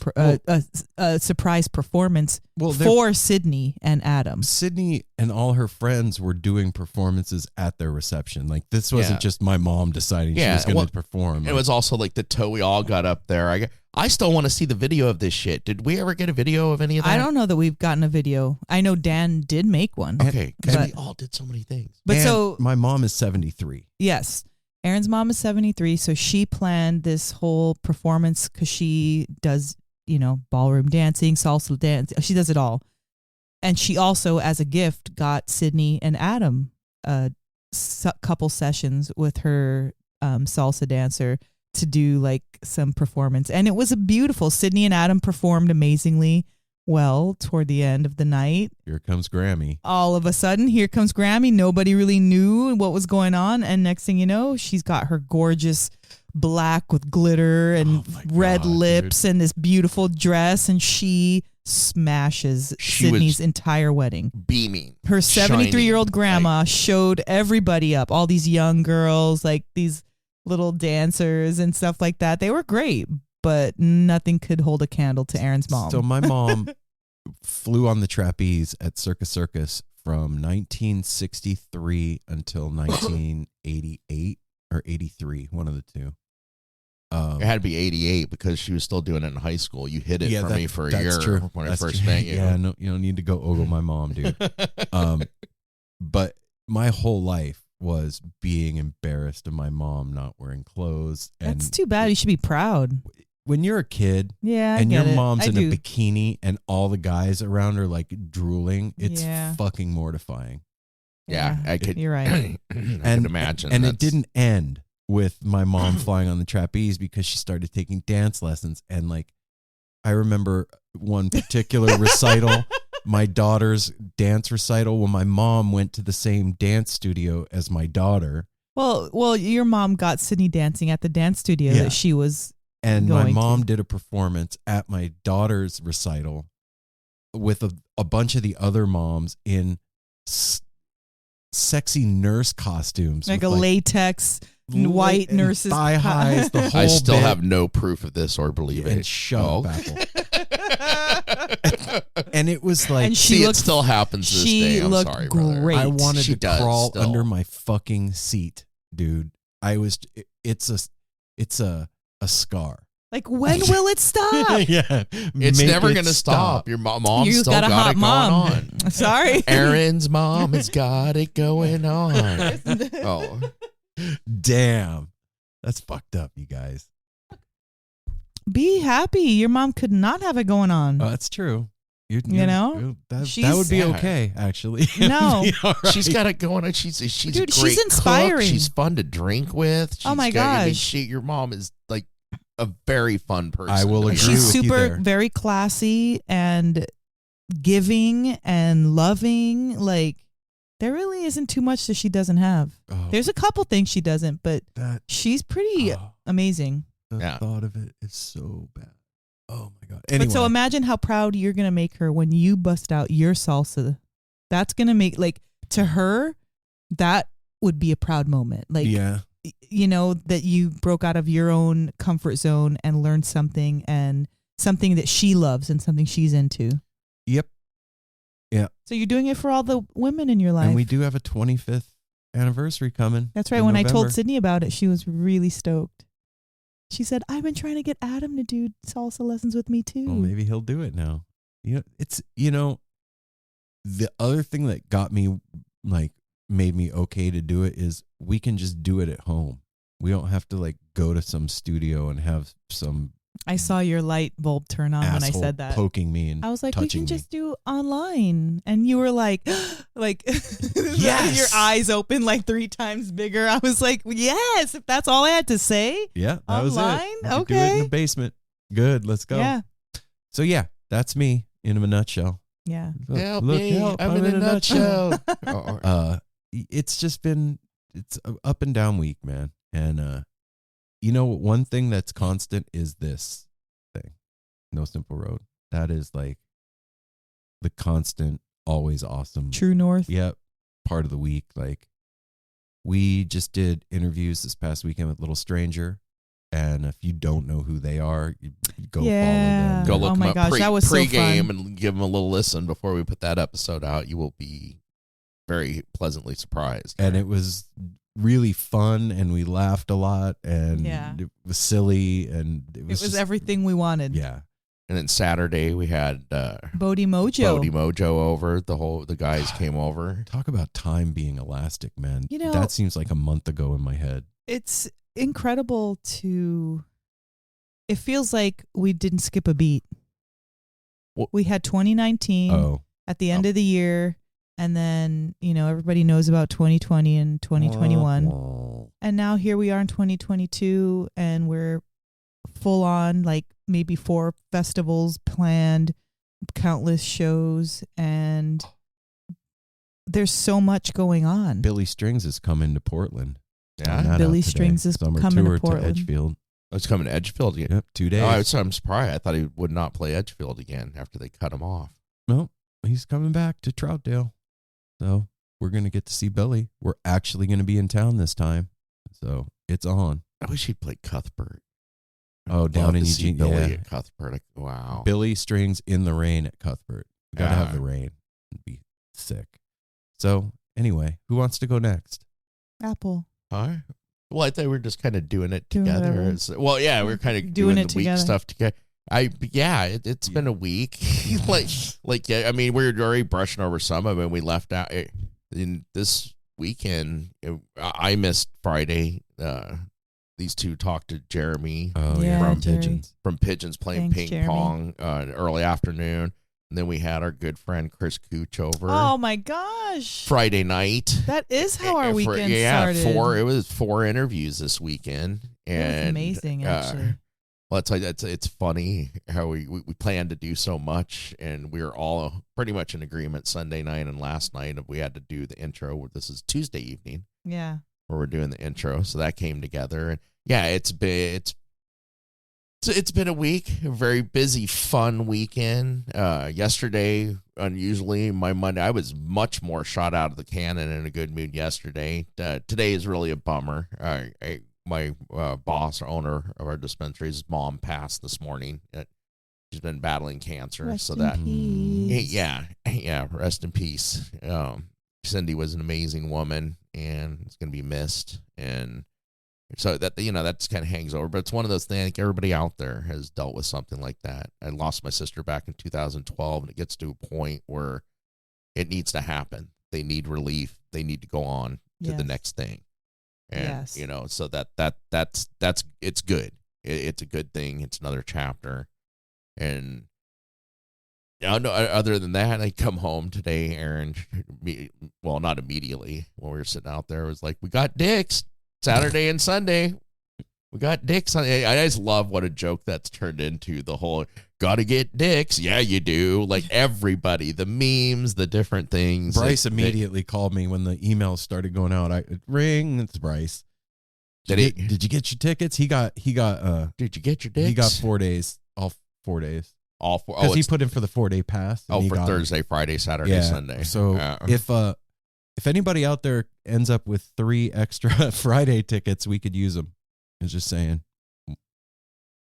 C: a surprise performance for Sydney and Adam.
A: Sydney and all her friends were doing performances at their reception. Like, this wasn't just my mom deciding she was going to perform.
B: It was also like we all got up there. I still want to see the video of this shit. Did we ever get a video of any of that?
C: I don't know that we've gotten a video. I know Dan did make one.
B: Okay, because we all did so many things.
C: But
A: my mom is 73.
C: Yes. Aaron's mom is 73, so she planned this whole performance because she does, ballroom dancing, salsa dance. She does it all. And she also, as a gift, got Sydney and Adam a couple sessions with her salsa dancer to do like some performance. And it was beautiful. Sydney and Adam performed amazingly well toward the end of the night.
A: Here comes Grammy.
C: All of a sudden, here comes Grammy. Nobody really knew what was going on. And next thing you know, she's got her gorgeous black with glitter and red lips and this beautiful dress. And she smashes Sydney's entire wedding.
B: Beaming.
C: Her 73-year-old grandma showed everybody up. All these young girls, like these little dancers and stuff like that. They were great. But nothing could hold a candle to Aaron's mom.
A: So my mom flew on the trapeze at Circus from 1963 until 1988 or 83, one of the two.
B: It had to be 88 because she was still doing it in high school. You hid it from me for a year when I first met you.
A: Yeah, no, you don't need to go ogle my mom, dude. But my whole life was being embarrassed of my mom not wearing clothes.
C: That's too bad. You should be proud.
A: When you're a kid, and your mom's in a bikini and all the guys around are like drooling, it's fucking mortifying.
B: Yeah,
C: you're right.
B: I can imagine.
A: And it didn't end with my mom flying on the trapeze because she started taking dance lessons. And like, I remember one particular recital, my daughter's dance recital, when my mom went to the same dance studio as my daughter.
C: Well, your mom got Sydney dancing at the dance studio that she was.
A: And my mom did a performance at my daughter's recital with a bunch of the other moms in sexy nurse costumes.
C: Like a latex white nurse's
A: thigh highs, the whole
B: I still have no proof of this or believe it.
A: And shut up, Apple. And it was like,
C: And she
B: See, it
C: looked-
B: still happens this
C: she
B: day. I'm
C: looked
B: sorry, brother.
C: great.
A: I wanted
B: She
A: to
B: does
A: crawl
B: still.
A: under my fucking seat, dude. It's a scar.
C: Like, when will it stop?
A: Yeah.
B: It's
A: Make
B: never
A: it
B: going to stop. Your mom's
C: You
B: still
C: got a
B: got
C: hot
B: it
C: mom.
B: going on.
C: Sorry.
B: Aaron's mom has got it going on. Oh,
A: Damn. That's fucked up, you guys.
C: Be happy. Your mom could not have it going on.
A: Oh, that's true. You
C: know?
A: that
C: She's-
A: would be
B: Yeah.
A: okay, actually.
C: No.
A: It'd be all right.
B: she's got it going on. She's
C: Dude,
B: a great
C: she's
B: cook.
C: inspiring.
B: She's fun to drink with.
C: Oh my
B: I mean,
C: gosh.
B: your mom is like a very fun person.
A: I will
B: to be
A: agree
C: She's
A: with you
C: super,
A: there.
C: very classy and giving and loving. Like, there really isn't too much that she doesn't have.
A: Oh,
C: There's a couple things she doesn't, but
A: that
C: she's pretty amazing.
A: the
B: Yeah.
A: thought of it is so bad. Oh my god. Anyway,
C: But so imagine how proud you're going to make her when you bust out your salsa. That's going to make, like, to her, that would be a proud moment. Like,
A: yeah.
C: you know, that you broke out of your own comfort zone and learned something, and something that she loves and something she's into.
A: Yep. Yeah.
C: So you're doing it for all the women in your life.
A: And we do have a 25th anniversary coming.
C: That's right.
A: in
C: When I told
A: November.
C: Sydney about it, she was really stoked. She said, I've been trying to get Adam to do salsa lessons with me too.
A: Well, maybe he'll do it now. The other thing that got me, like, made me okay to do it is we can just do it at home. We don't have to, like, go to some studio and have some
C: I saw your light bulb turn on when I
A: asshole
C: said that.
A: poking me and
C: I was like, we
A: touching
C: can
A: me.
C: just do online. And you were like, like,
A: Yes.
C: your eyes open like 3 times bigger. I was like, yes, if that's all I had to say.
A: Yeah, that was it.
C: Online?
A: We could do it in
C: Okay.
A: the basement. Good, let's go.
C: Yeah.
A: So yeah, that's me in a nutshell.
C: Yeah.
B: Help me. I'm in a nutshell.
A: It's just been it's a up and down week, man. And one thing that's constant is this thing. No Simple Road. That is like the constant, always awesome.
C: True North.
A: Yep. Part of the week. Like, we just did interviews this past weekend with Little Stranger. And if you don't know who they are, you go
C: Yeah.
A: follow them.
B: Go look
C: Oh
B: them
C: my
B: up
C: gosh, that was so
B: pre-game
C: fun.
B: and give them a little listen before we put that episode out. You will be very pleasantly surprised.
A: And it was really fun, and we laughed a lot, and
C: Yeah.
A: it was silly, and it
C: It
A: was,
C: was
A: just,
C: everything we wanted.
A: Yeah.
B: And then Saturday we had
C: Bodie Mojo.
B: Bodie Mojo over. The guys came over.
A: Talk about time being elastic, man.
C: You know-
A: that seems like a month ago in my head.
C: It's incredible it feels like we didn't skip a beat.
B: Well-
C: We had 2019
A: Oh,
C: at the end of the year, and then, everybody knows about 2020 and 2021. And now here we are in 2022, and we're full on, like, maybe 4 festivals planned, countless shows, and there's so much going on.
A: Billy Strings is coming to Portland.
B: Yeah.
A: Found that
C: Billy
A: out today.
C: Strings is
A: Summer
C: coming to
A: tour
C: Portland.
A: Edgefield.
B: It's coming to Edgefield again.
A: Yep, 2 days.
B: Oh, I'm surprised. I thought he would not play Edgefield again after they cut him off.
A: No, he's coming back to Troutdale. So we're going to get to see Billy. We're actually going to be in town this time. So it's on.
B: I wish he'd played Cuthbert.
A: Oh,
B: I'd
A: down
B: love
A: in
B: to see
A: Eugene.
B: Billy
A: Yeah.
B: at Cuthbert. Like, wow.
A: Billy Strings in the rain at Cuthbert. We got to have
B: Yeah.
A: the rain. It'd be sick. So anyway, who wants to go next?
C: Apple.
B: All right. Well, I thought we were just kind of doing it
C: Doing
B: together.
C: whatever.
B: Well, yeah, we're kind of
C: Doing
B: doing
C: it
B: the week
C: together.
B: stuff together. It's been a week. Yeah, I mean, we were already brushing over some of it. We left out in this weekend. I missed Friday. These two talked to Jeremy
A: Oh,
C: Yeah,
A: from
C: Jerry.
A: Pigeons.
B: from Pigeons playing
C: Thanks,
B: ping
C: Jeremy.
B: pong early afternoon. And then we had our good friend Chris Cooch over
C: Oh, my gosh.
B: Friday night.
C: That is how our weekend
B: yeah,
C: started.
B: It was 4 interviews this weekend.
C: That was
B: And
C: amazing, actually.
B: well, it's funny how we planned to do so much, and we were all pretty much in agreement Sunday night and last night. We had to do the intro. This is Tuesday evening
C: Yeah.
B: where we're doing the intro, so that came together. And yeah, it's been a week, a very busy, fun weekend. Yesterday, unusually, my Monday, I was much more shot out of the cannon in a good mood yesterday. Today is really a bummer. My boss or owner of our dispensary's mom passed this morning at She's been battling cancer.
C: Rest
B: so
C: in
B: that,
C: peace.
B: yeah, rest in peace. Cindy was an amazing woman, and it's going to be missed. And so that, that's kind of hangs over. But it's one of those things, I think everybody out there has dealt with something like that. I lost my sister back in 2012, and it gets to a point where it needs to happen. They need relief. They need to go on to the next thing. And, so that's it's good. It's a good thing. It's another chapter. And other than that, I come home today, Aaron, well, not immediately when we were sitting out there, it was like, we got dicks Saturday and Sunday. We got dicks. I just love what a joke that's turned into, the whole gotta get dicks. Yeah, you do. Like everybody, the memes, the different things.
A: Bryce immediately called me when the emails started going out. Ring, it's Bryce. Did you get your tickets? He got did
B: you get your dicks?
A: He got 4 days, all 4 days.
B: All 4.
A: Because he put in for the 4-day pass.
B: For Thursday, Friday, Saturday, Sunday.
A: So if anybody out there ends up with 3 extra Friday tickets, we could use them. I was just saying.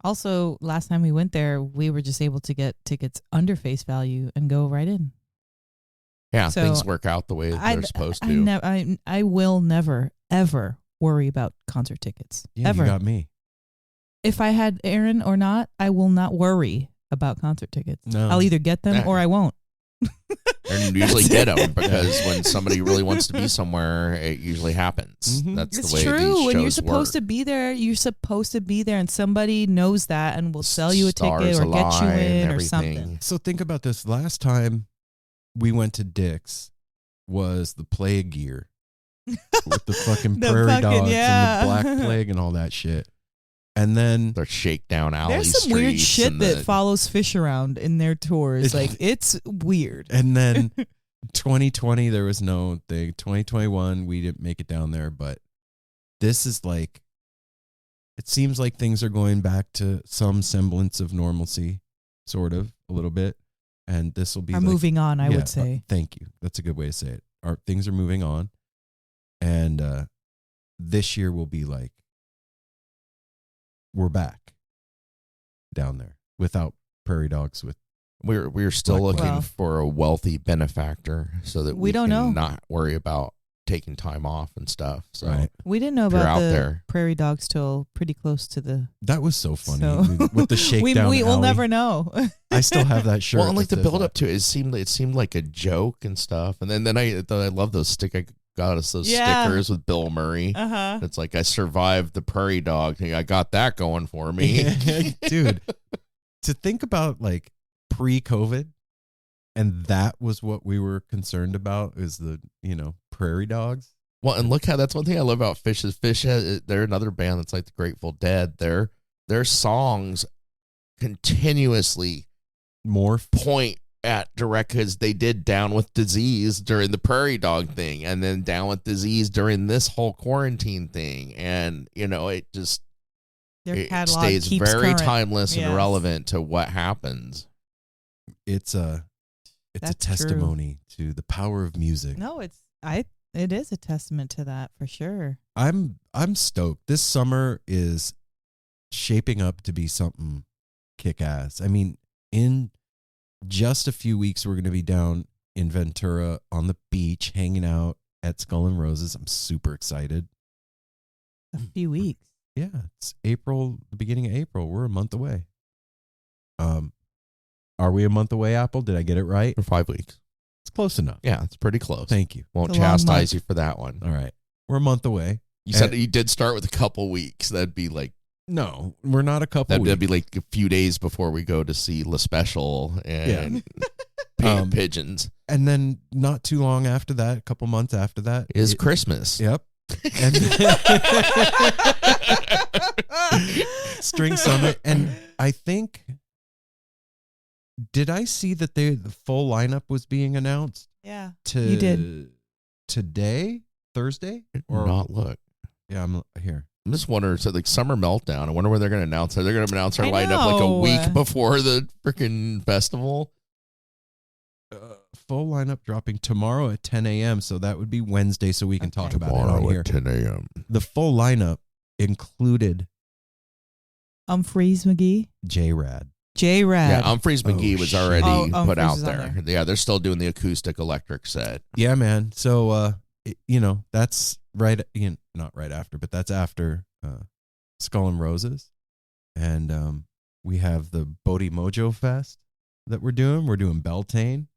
C: Also, last time we went there, we were just able to get tickets under face value and go right in.
B: Yeah, so things work out the way they're supposed to.
C: I will never, ever worry about concert tickets.
A: Yeah,
C: ever.
A: You got me.
C: If I had Aaron or not, I will not worry about concert tickets.
A: No.
C: I'll either get them or I won't.
B: And usually get them, because when somebody really wants to be somewhere, it usually happens.
A: Mm-hmm.
B: That's
C: it's
B: the way
C: true.
B: these shows
C: When you're supposed
B: work.
C: to be there, you're supposed to be there, and somebody knows that and will sell you a
B: Stars
C: ticket or get you
B: align,
C: in or
B: everything.
C: something.
A: So think about this. Last time we went to Dick's was the plague year with the fucking prairie dogs and the Black Plague and all that shit. And then
B: they're shakedown alley
C: there's some
B: streets.
C: weird shit that follows Fish around in their tours. It's weird.
A: And then 2020, there was no thing. 2021, we didn't make it down there. But this is like, it seems like things are going back to some semblance of normalcy, sort of, a little bit. And this will be
C: moving on, I would say.
A: Thank you. That's a good way to say it. Things are moving on. And this year will be like, we're back down there without prairie dogs.
B: We're still looking for a wealthy benefactor so that we
C: don't know.
B: Not worry about taking time off and stuff. So
C: we didn't know about the prairie dogs till pretty close to the.
A: That was so funny with the shakedown.
C: we will never know.
A: I still have that shirt.
B: Well, and like the build up to it, it seemed like a joke and stuff. And then I love those I got us those stickers with Bill Murray.
C: Uh-huh.
B: It's like, I survived the prairie dog thing. I got that going for me.
A: Dude, to think about like pre-COVID, and that was what we were concerned about, is the, prairie dogs.
B: Well, and look how, that's one thing I love about Fish is they're another band that's like the Grateful Dead. Their songs continuously point at direct, because they did Down with Disease during the prairie dog thing, and then Down with Disease during this whole quarantine thing, and it just it stays very
C: current.
B: Timeless and relevant to what happens.
A: It's a testimony to the power of music.
C: No, it is a testament to that for sure.
A: I'm stoked. This summer is shaping up to be something kick-ass. I mean, in just a few weeks, we're going to be down in Ventura on the beach, hanging out at Skull and Roses. I'm super excited.
C: A few weeks.
A: Yeah, it's April, the beginning of April. We're a month away. Are we a month away, Apple? Did I get it right?
B: For 5 weeks.
A: It's close enough.
B: Yeah, it's pretty close.
A: Thank you.
B: Won't chastise you for that one.
A: All right. We're a month away.
B: You said you did start with a couple weeks. That'd be like...
A: No, we're not a couple weeks.
B: That'd be like a few days before we go to see La Special and Pigeons.
A: And then not too long after that, a couple months after that,
B: is Christmas.
A: Yep. And String Summit. And I think, did I see that the full lineup was being announced?
C: Yeah, you did.
A: Today? Thursday?
B: Or not look.
A: Yeah, I'm here.
B: I'm just wondering, so like Summer Meltdown, I wonder when they're going to announce it. They're going to announce our lineup like a week before the freaking festival.
A: Full lineup dropping tomorrow at 10 a.m. So that would be Wednesday, so we can talk about it on here.
B: At 10 a.m.
A: The full lineup included
C: Freeze McGee,
A: J-Rad.
C: J-Rad.
B: Yeah, Humphreys McGee was already put
C: Humphreys
B: out
C: is on
B: there.
C: there.
B: Yeah, they're still doing the acoustic electric set.
A: Yeah, man. So, that's not right after, but that's after Skull and Roses. And we have the Bodhi Mojo Fest that we're doing. We're doing Beltane.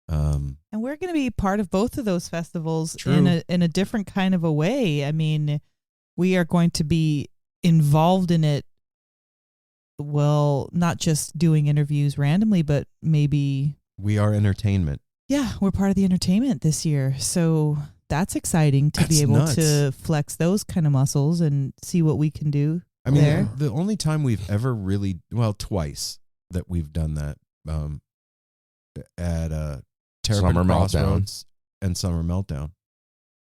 C: And we're going to be part of both of those festivals
A: True.
C: in a different kind of a way. I mean, we are going to be involved in it. Well, not just doing interviews randomly, but maybe
A: We are entertainment.
C: yeah, we're part of the entertainment this year. So that's exciting to be
A: That's
C: able
A: nuts.
C: to flex those kind of muscles and see what we can do.
A: I mean,
C: there.
A: the only time we've ever really, twice that we've done that at Terrapin
B: Summer Meltdown.
A: Crossroads and Summer Meltdown.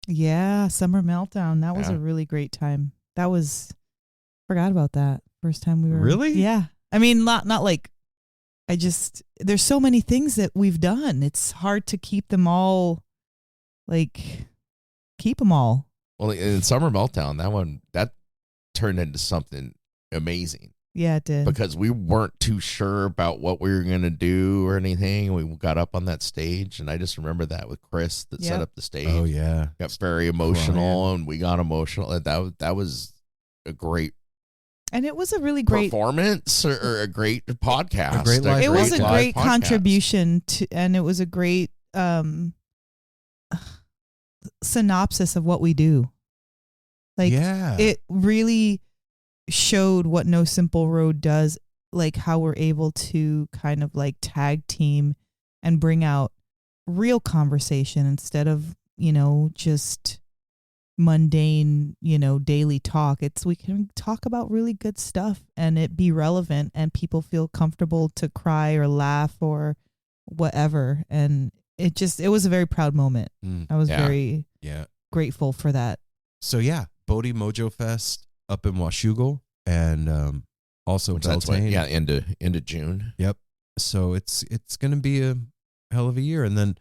C: Yeah, Summer Meltdown. That was
B: Yeah.
C: a really great time. Forgot about that. First time we were.
A: Really?
C: Yeah. I mean, not like, there's so many things that we've done. It's hard to keep them all, keep them all.
B: Well, in Summer Meltdown, that turned into something amazing
C: Yeah, it did.
B: because we weren't too sure about what we were going to do or anything. We got up on that stage, and I just remember that with Chris that set
C: Yep.
B: up the stage.
A: Oh, yeah.
B: Got very emotional, and we got emotional. And that was a great
C: And it was a really great
B: performance or a great podcast.
A: A great live
C: it was a
A: live
C: great
B: podcast.
C: contribution to, and it was a great synopsis of what we do.
A: Yeah.
C: It really showed what No Simple Road does, like how we're able to kind of like tag team and bring out real conversation instead of, just mundane, daily talk. We can talk about really good stuff and it be relevant and people feel comfortable to cry or laugh or whatever. And it was a very proud moment. I was very grateful for that.
A: So, yeah, Bodhi Mojo Fest up in Washougal and also
B: That's
A: Beltane.
B: into June.
A: Yep. So it's going to be a hell of a year. And then,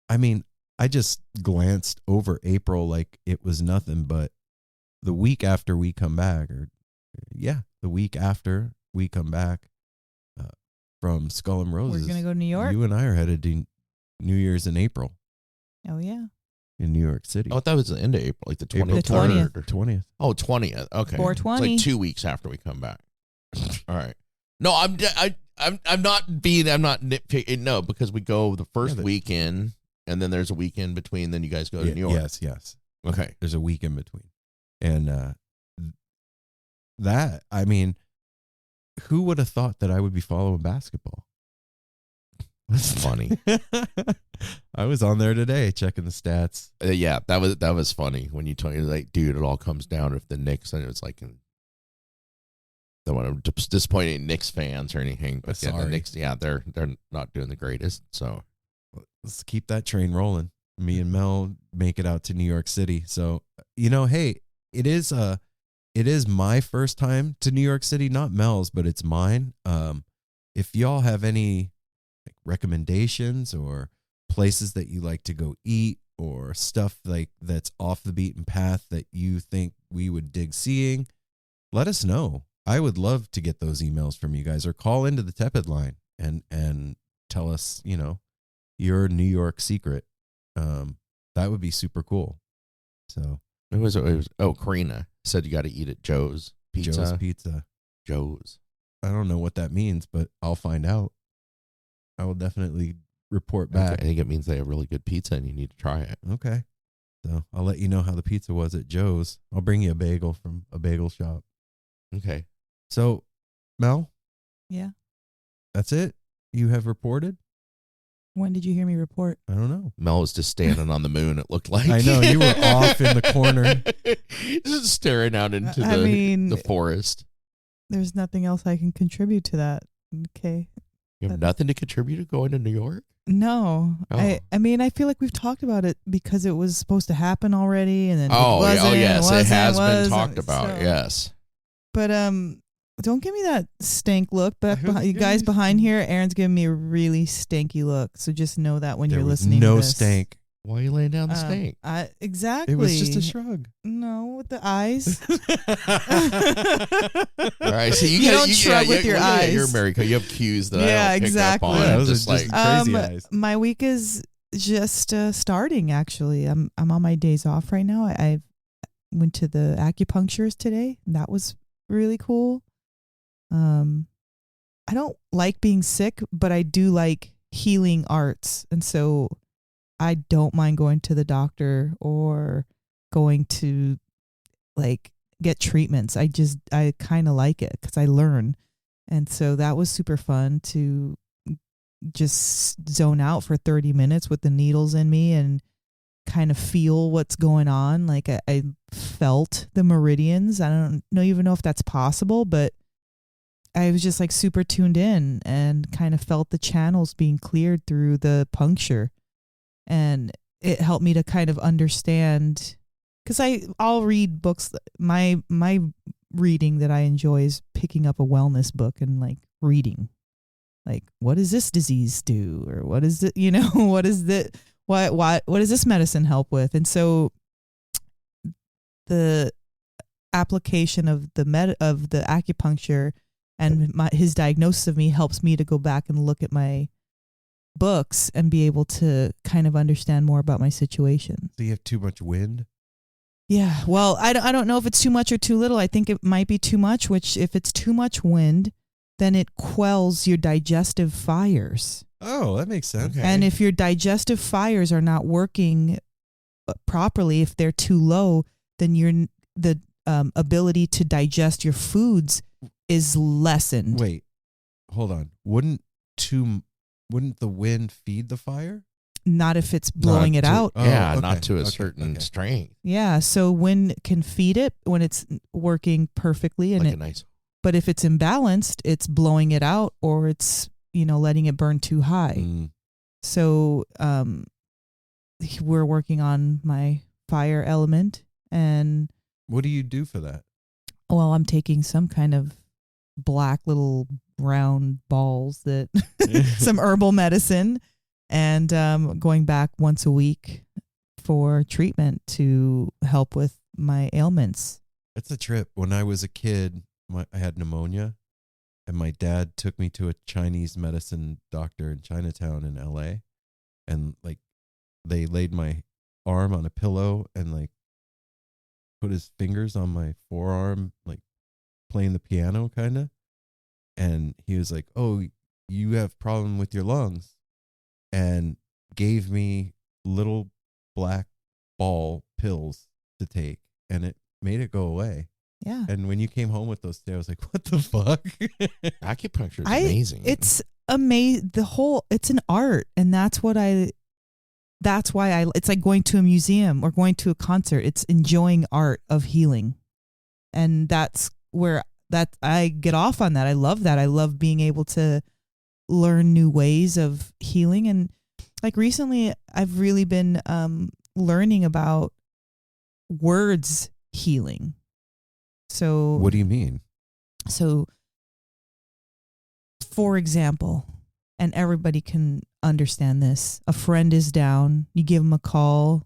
A: I mean, I just glanced over April like it was nothing, but the week after we come back, the week after we come back from Skull and Roses,
C: We're going to go to New York.
A: You and I are headed to New Year's in April
C: Oh, yeah.
A: in New York City.
B: Oh, that was the end of April, like the
A: April
B: 23rd.
C: 20th.
A: 20th.
B: Oh, 20th. Okay.
C: 4/20.
B: It's like 2 weeks after we come back. All right. No, I'm not nitpicking. No, because we go the first weekend, and then there's a weekend between. Then you guys go to New York.
A: Yes.
B: Okay.
A: There's a week in between. And that, I mean, who would have thought that I would be following basketball?
B: That's funny.
A: I was on there today checking the stats.
B: Yeah, that was funny when you told me, like, dude, it all comes down if the Knicks, and it's like, don't want to disappoint Knicks fans or anything, but yeah, the Knicks, they're not doing the greatest. So
A: let's keep that train rolling. Me and Mel make it out to New York City. So, hey, it is my first time to New York City, not Mel's, but it's mine. If y'all have any recommendations or places that you like to go eat or stuff like that's off the beaten path that you think we would dig seeing, let us know. I would love to get those emails from you guys, or call into the Tepid line and tell us, your New York secret. That would be super cool. So
B: it was Karina said you got to eat at Joe's Pizza.
A: Joe's Pizza.
B: Joe's.
A: I don't know what that means, but I'll find out. I will definitely report back.
B: I think it means they have really good pizza and you need to try it.
A: Okay. So I'll let you know how the pizza was at Joe's. I'll bring you a bagel from a bagel shop.
B: Okay.
A: So, Mel?
C: Yeah.
A: That's it? You have reported?
C: When did you hear me report?
A: I don't know.
B: Mel was just standing on the moon, it looked like.
A: I know. You were off in the corner.
B: Just staring out into the forest.
C: There's nothing else I can contribute to that. Okay.
B: You have nothing to contribute to going to New York?
C: No.
B: Oh.
C: I mean, I feel like we've talked about it because it was supposed to happen already, and then it wasn't,
B: yes, it has been
C: wasn't,
B: talked about.
C: so.
B: Yes.
C: But don't give me that stank look. But you guys behind here, Aaron's giving me a really stanky look. So just know that when you're listening
A: no
C: to this.
A: stank.
B: Why are you laying down the snake?
C: Exactly.
A: It was just a shrug.
C: No, with the eyes.
B: All right, so you
C: don't shrug with your eyes.
B: You're America. You have cues that
C: Yeah,
B: I don't
C: exactly.
B: pick up on.
A: Yeah, those
B: Just
A: are
B: like
A: just crazy eyes.
C: My week is just starting. Actually, I'm on my days off right now. I went to the acupuncturist today. That was really cool. I don't like being sick, but I do like healing arts, and so I don't mind going to the doctor or going to like get treatments. I kind of like it because I learn. And so that was super fun to just zone out for 30 minutes with the needles in me and kind of feel what's going on. Like I felt the meridians. I don't even know if that's possible, but I was just like super tuned in and kind of felt the channels being cleared through the puncture. And it helped me to kind of understand, because I'll read books. My reading that I enjoy is picking up a wellness book and like reading, like, what does this disease do, or what is it? What is the what does this medicine help with? And so the application of the acupuncture and his diagnosis of me helps me to go back and look at my books and be able to kind of understand more about my situation.
A: So you have too much wind?
C: Yeah. Well, I don't know if it's too much or too little. I think it might be too much, which if it's too much wind, then it quells your digestive fires.
A: Oh, that makes sense.
C: Okay. And if your digestive fires are not working properly, if they're too low, then the ability to digest your foods is lessened.
A: Wait, hold on. Wouldn't the wind feed the fire?
C: Not if it's blowing it out.
B: Not to a certain strength.
C: Yeah, so wind can feed it when it's working perfectly, and but if it's imbalanced, it's blowing it out, or it's letting it burn too high. So we're working on my fire element, and
A: what do you do for that?
C: Well, I'm taking some kind of black little round balls that some herbal medicine, and going back once a week for treatment to help with my ailments.
A: It's a trip. When I was a kid, I had pneumonia, and my dad took me to a Chinese medicine doctor in Chinatown in LA, and like they laid my arm on a pillow and like put his fingers on my forearm, like playing the piano kind of. And he was like, "Oh, you have problem with your lungs," and gave me little black ball pills to take, and it made it go away.
C: Yeah.
A: And when you came home with those today, I was like, "What the fuck?"
B: Acupuncture is amazing.
C: It's amazing. It's an art, and that's why it's like going to a museum or going to a concert. It's enjoying art of healing, and that's where I get off on that. I love that. I love being able to learn new ways of healing. And like recently, I've really been learning about words healing. So
A: what do you mean?
C: So, for example, and everybody can understand this, a friend is down, you give them a call,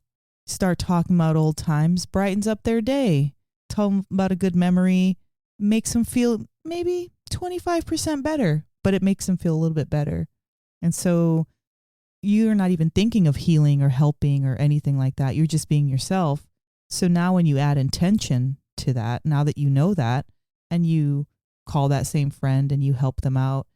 C: start talking about old times, brightens up their day, tell them about a good memory, makes them feel maybe 25% better, but it makes them feel a little bit better. And so you're not even thinking of healing or helping or anything like that. You're just being yourself. So now when you add intention to that, now that you know that, and you call that same friend and you help them out,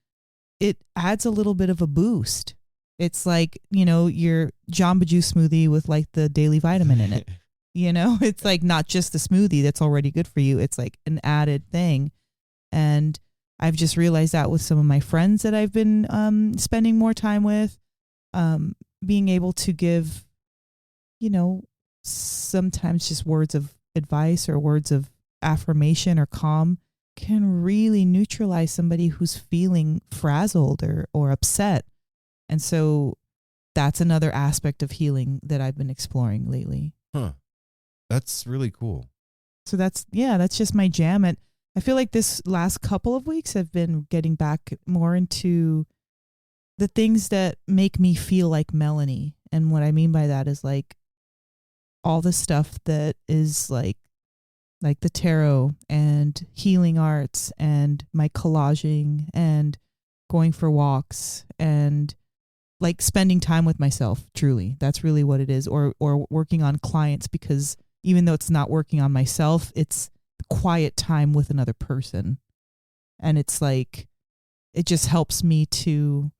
C: it adds a little bit of a boost. It's like, your Jamba Juice smoothie with like the daily vitamin in it. It's like not just the smoothie that's already good for you. It's like an added thing. And I've just realized that with some of my friends that I've been spending more time with, being able to give, sometimes just words of advice or words of affirmation or calm can really neutralize somebody who's feeling frazzled or upset. And so that's another aspect of healing that I've been exploring lately.
A: Huh. That's really cool.
C: So that's just my jam. And I feel like this last couple of weeks I've been getting back more into the things that make me feel like Melanie And what I mean by that is like all the stuff that is like the tarot and healing arts and my collaging and going for walks and like spending time with myself. Truly, that's really what it is. Or working on clients, because even though it's not working on myself, it's quiet time with another person. And it's like, it just helps me to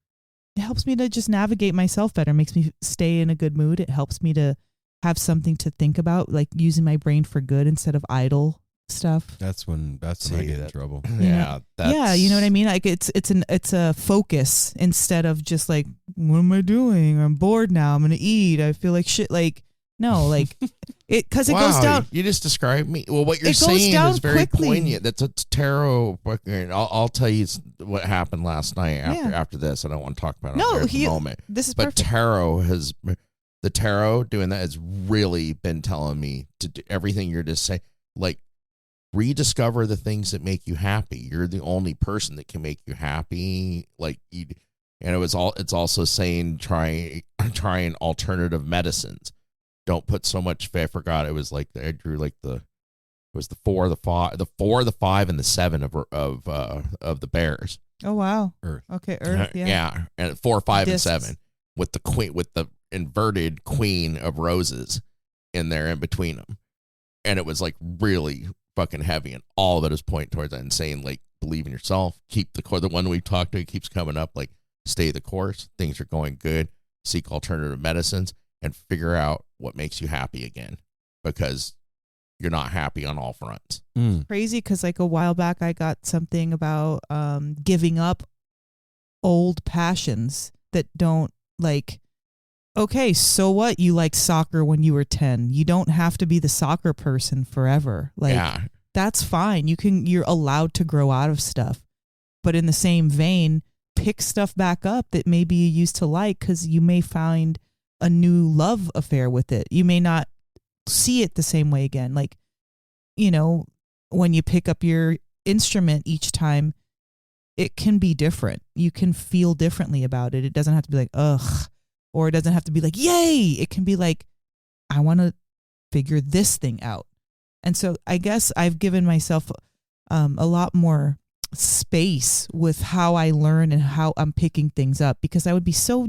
C: just navigate myself better. It makes me stay in a good mood. It helps me to have something to think about, like using my brain for good instead of idle stuff.
A: That's when I get in trouble.
B: Yeah.
C: Yeah, you know what I mean? Like it's a focus instead of just like, what am I doing? I'm bored now. I'm going to eat. I feel like shit. Like, no, like it, cause it goes down.
B: You just described me. Well, what you're saying is very poignant. That's a tarot. I'll tell you what happened last night after this. I don't want to talk about it at the moment.
C: This is
B: but
C: perfect.
B: The tarot doing that has really been telling me to do everything you're just saying. Like, rediscover the things that make you happy. You're the only person that can make you happy. Like, and it's also saying trying alternative medicines. Don't put so much. I forgot. It was like I drew like it was the 4, the 5, and the 7 of the bears.
C: Oh wow.
A: Earth.
C: Okay, Earth. Yeah.
B: Yeah, and 4, 5,
C: Discs.
B: and 7 with the queen, with the inverted queen of roses in there in between them, and it was like really fucking heavy, and all of it is pointing towards that and saying like, believe in yourself, keep the course. The one we talked to keeps coming up, like, stay the course, things are going good, seek alternative medicines, and figure out what makes you happy again, because you're not happy on all fronts.
C: Crazy, because like a while back I got something about giving up old passions that don't like. Okay, so what? You liked soccer when you were 10. You don't have to be the soccer person forever. Like, that's fine. You're allowed to grow out of stuff. But in the same vein, pick stuff back up that maybe you used to like, because you may find a new love affair with it. You may not see it the same way again. Like, you know, when you pick up your instrument each time, it can be different. You can feel differently about it. It doesn't have to be like, ugh. Or it doesn't have to be like, yay. It can be like, I want to figure this thing out. And so I guess I've given myself a lot more space with how I learn and how I'm picking things up, because I would be so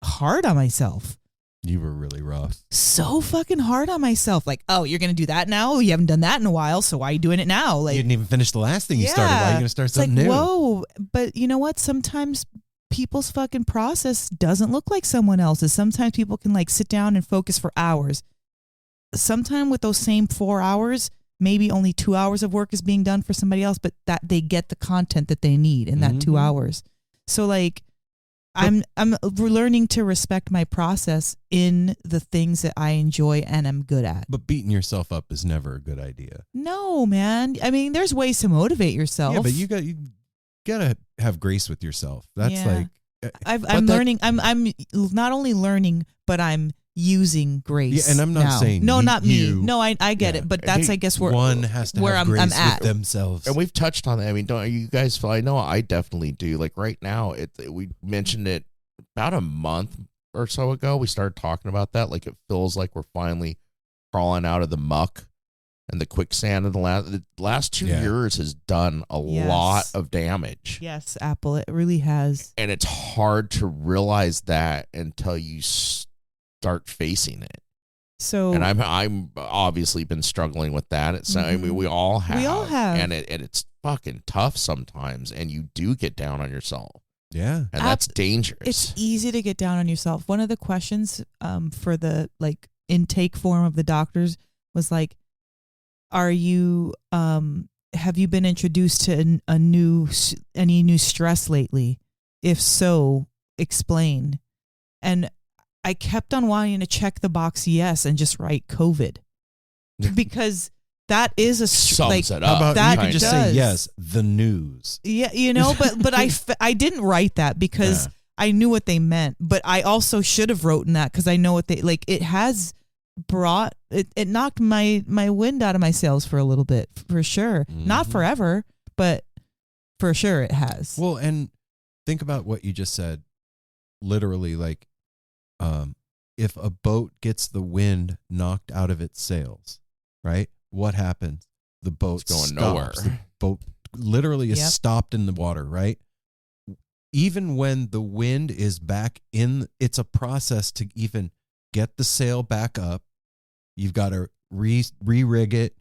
C: hard on myself.
A: You were really rough.
C: So fucking hard on myself. Like, oh, you're going to do that now? You haven't done that in a while, so why are you doing it now? Like,
A: you didn't even finish the last thing you started. Why are you going to start something new?
C: Whoa. But you know what? Sometimes people's fucking process doesn't look like someone else's. Sometimes people can like sit down and focus for hours. Sometimes with those same 4 hours, maybe only 2 hours of work is being done for somebody else, but that they get the content that they need in that 2 hours. So like, I'm learning to respect my process in the things that I enjoy and I'm good at.
A: But beating yourself up is never a good idea.
C: No, man. I mean, there's ways to motivate yourself.
A: Yeah, but you gotta have grace with yourself. That's like
C: I'm learning. I'm not only learning, but I'm using grace.
A: Yeah, and I'm not saying
C: not me. No, I get it. But that's I guess where
A: one has to
C: where
A: have grace
C: I'm at
A: with themselves.
B: And we've touched on that. I mean, don't you guys? I know I definitely do. Like right now, we mentioned it about a month or so ago. We started talking about that. Like it feels like we're finally crawling out of the muck and the quicksand of the last 2 years has done a lot of damage.
C: Yes, Apple, it really has.
B: And it's hard to realize that until you start facing it.
C: So,
B: and I'm obviously been struggling with that. It's I mean, we all have. And it's fucking tough sometimes, and you do get down on yourself.
A: Yeah.
B: And that's dangerous.
C: It's easy to get down on yourself. One of the questions for the like intake form of the doctors was like, have you been introduced to any new stress lately? If so, explain. And I kept on wanting to check the box yes and just write COVID, because that is a
B: sums it up.
A: How about
C: that
A: you can just say yes, the news.
C: Yeah, you know, but I didn't write that because I knew what they meant, but I also should have written that because I know what they like. It has brought it knocked my wind out of my sails for a little bit, for sure. Not forever, but for sure it has.
A: Well, and think about what you just said. Literally, like, if a boat gets the wind knocked out of its sails, right? What happens? The boat's
B: going
A: nowhere. The boat literally is stopped in the water, right? Even when the wind is back in, it's a process to even get the sail back up. You've got to re-rig it,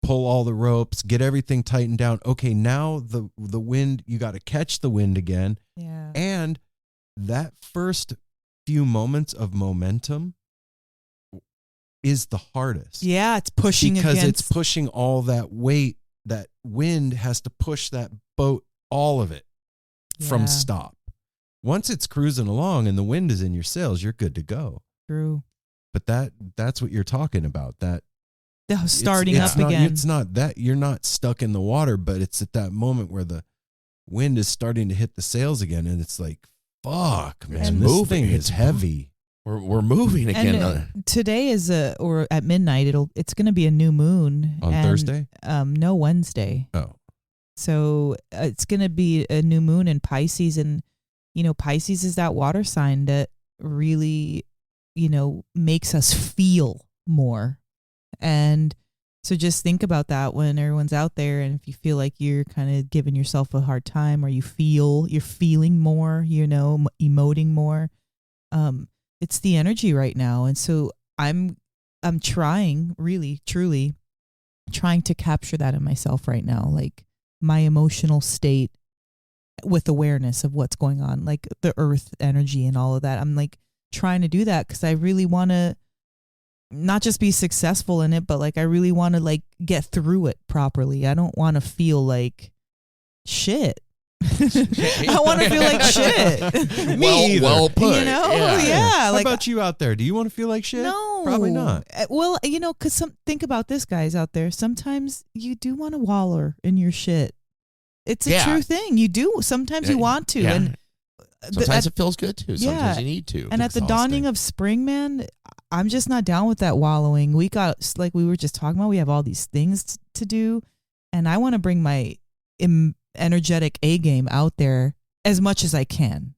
A: pull all the ropes, get everything tightened down. Okay, now the wind, you got to catch the wind again.
C: Yeah.
A: And that first few moments of momentum is the hardest.
C: Yeah, it's pushing
A: because it's pushing all that weight. That wind has to push that boat, all of it, from stop. Once it's cruising along and the wind is in your sails, you're good to go.
C: True.
A: But that's what you're talking about. That
C: starting up again.
A: It's not that you're not stuck in the water, but it's at that moment where the wind is starting to hit the sails again, and it's like, fuck, man, this thing is heavy.
B: We're moving again.
C: And today is or at midnight it's going to be a new moon
A: on Thursday.
C: No, Wednesday.
A: Oh,
C: so it's going to be a new moon in Pisces, and Pisces is that water sign that really makes us feel more. And so just think about that when everyone's out there, and if you feel like you're kind of giving yourself a hard time, or you're feeling more, emoting more. It's the energy right now. And so I'm trying, really, truly trying to capture that in myself right now, like my emotional state with awareness of what's going on, like the earth energy and all of that. I'm like trying to do that because I really want to not just be successful in it, but like I really want to like get through it properly. I don't want to feel like shit. I want to feel like shit.
A: Me either.
B: Well put.
C: Yeah.
A: How
C: Like,
A: about you out there? Do you want to feel like shit?
C: No,
A: Probably not.
C: Well, because think about this, guys out there. Sometimes you do want to waller in your shit. It's a true thing. You do. Sometimes you want to, and
B: sometimes it feels good to. Sometimes you need to.
C: And at the dawning of spring, man, I'm just not down with that wallowing. We got, like we were just talking about, we have all these things to do, and I want to bring my energetic A game out there as much as I can.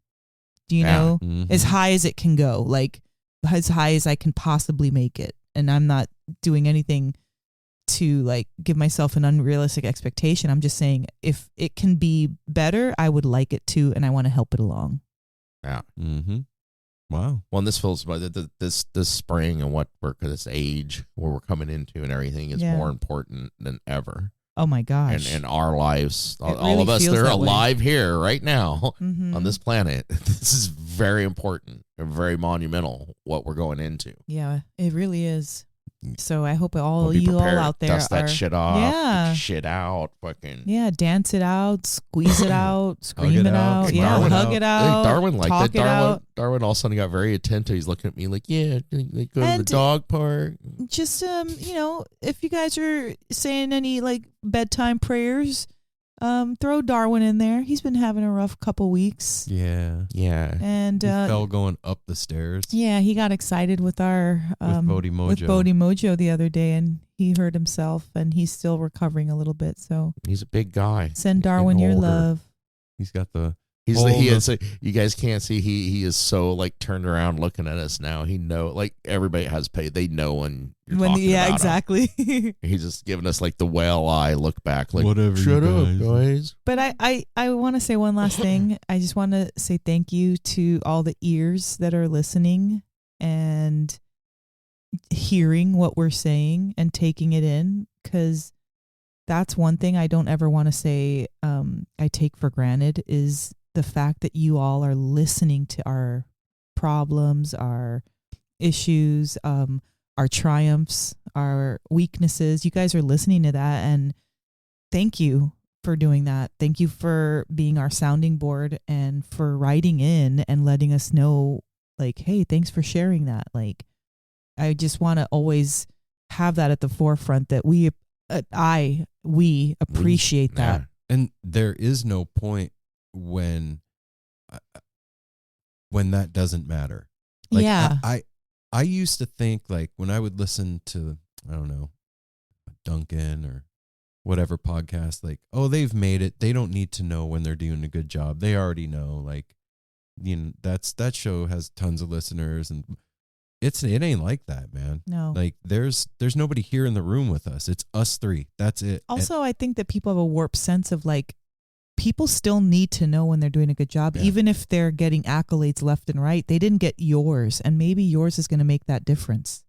C: Do you know?
A: Mm-hmm.
C: As high as it can go, like as high as I can possibly make it. And I'm not doing anything to like give myself an unrealistic expectation. I'm just saying if it can be better, I would like it to, and I want to help it along.
B: Yeah.
A: Mm-hmm. Wow.
B: Well, and this feels this spring and this age where we're coming into and everything is more important than ever.
C: Oh my gosh.
B: And our lives, all
C: really
B: of us that are alive here right now
C: Mm-hmm.
B: on this planet, this is very important and very monumental what we're going into.
C: Yeah, it really is. So I hope all
B: We'll be
C: you
B: prepared.
C: all out there
B: dust that
C: are,
B: shit off,
C: yeah,
B: shit out, fucking
C: dance it out, squeeze it out, scream it out,
B: Hey, Darwin
C: hug it out.
B: Hey, Darwin liked
C: talk
B: it.
C: it out.
B: Darwin all of a sudden got very attentive. He's looking at me like, yeah, they go to the dog park.
C: Just if you guys are saying any like bedtime prayers, throw Darwin in there. He's been having a rough couple weeks.
A: Yeah.
C: And
A: he fell going up the stairs.
C: Yeah, he got excited with our
A: with Bodhi Mojo.
C: with Bodhi Mojo the other day, and he hurt himself, and he's still recovering a little bit. So
B: he's a big guy.
C: Send Darwin your love.
A: He's got the.
B: You guys can't see. He is so like turned around looking at us now. He know like everybody has paid. They know when you're talking about him.
C: Exactly.
B: He's just giving us like the whale eye look back, like
A: whatever.
B: Shut up, guys.
C: But I want to say one last thing. I just want to say thank you to all the ears that are listening and hearing what we're saying and taking it in, because that's one thing I don't ever want to say I take for granted is the fact that you all are listening to our problems, our issues, our triumphs, our weaknesses. You guys are listening to that, and thank you for doing that. Thank you for being our sounding board and for writing in and letting us know, like, hey, thanks for sharing that. Like, I just want to always have that at the forefront that we appreciate that.
A: Yeah. And there is no point when that doesn't matter. Like,
C: yeah.
A: I used to think, like, when I would listen to, I don't know, Duncan or whatever podcast, like, oh, they've made it. They don't need to know when they're doing a good job. They already know. Like, that show has tons of listeners, and it ain't like that, man.
C: No.
A: Like there's nobody here in the room with us. It's us three. That's it.
C: Also, I think that people have a warped sense of like, people still need to know when they're doing a good job, even if they're getting accolades left and right. They didn't get yours, and maybe yours is going to make that difference.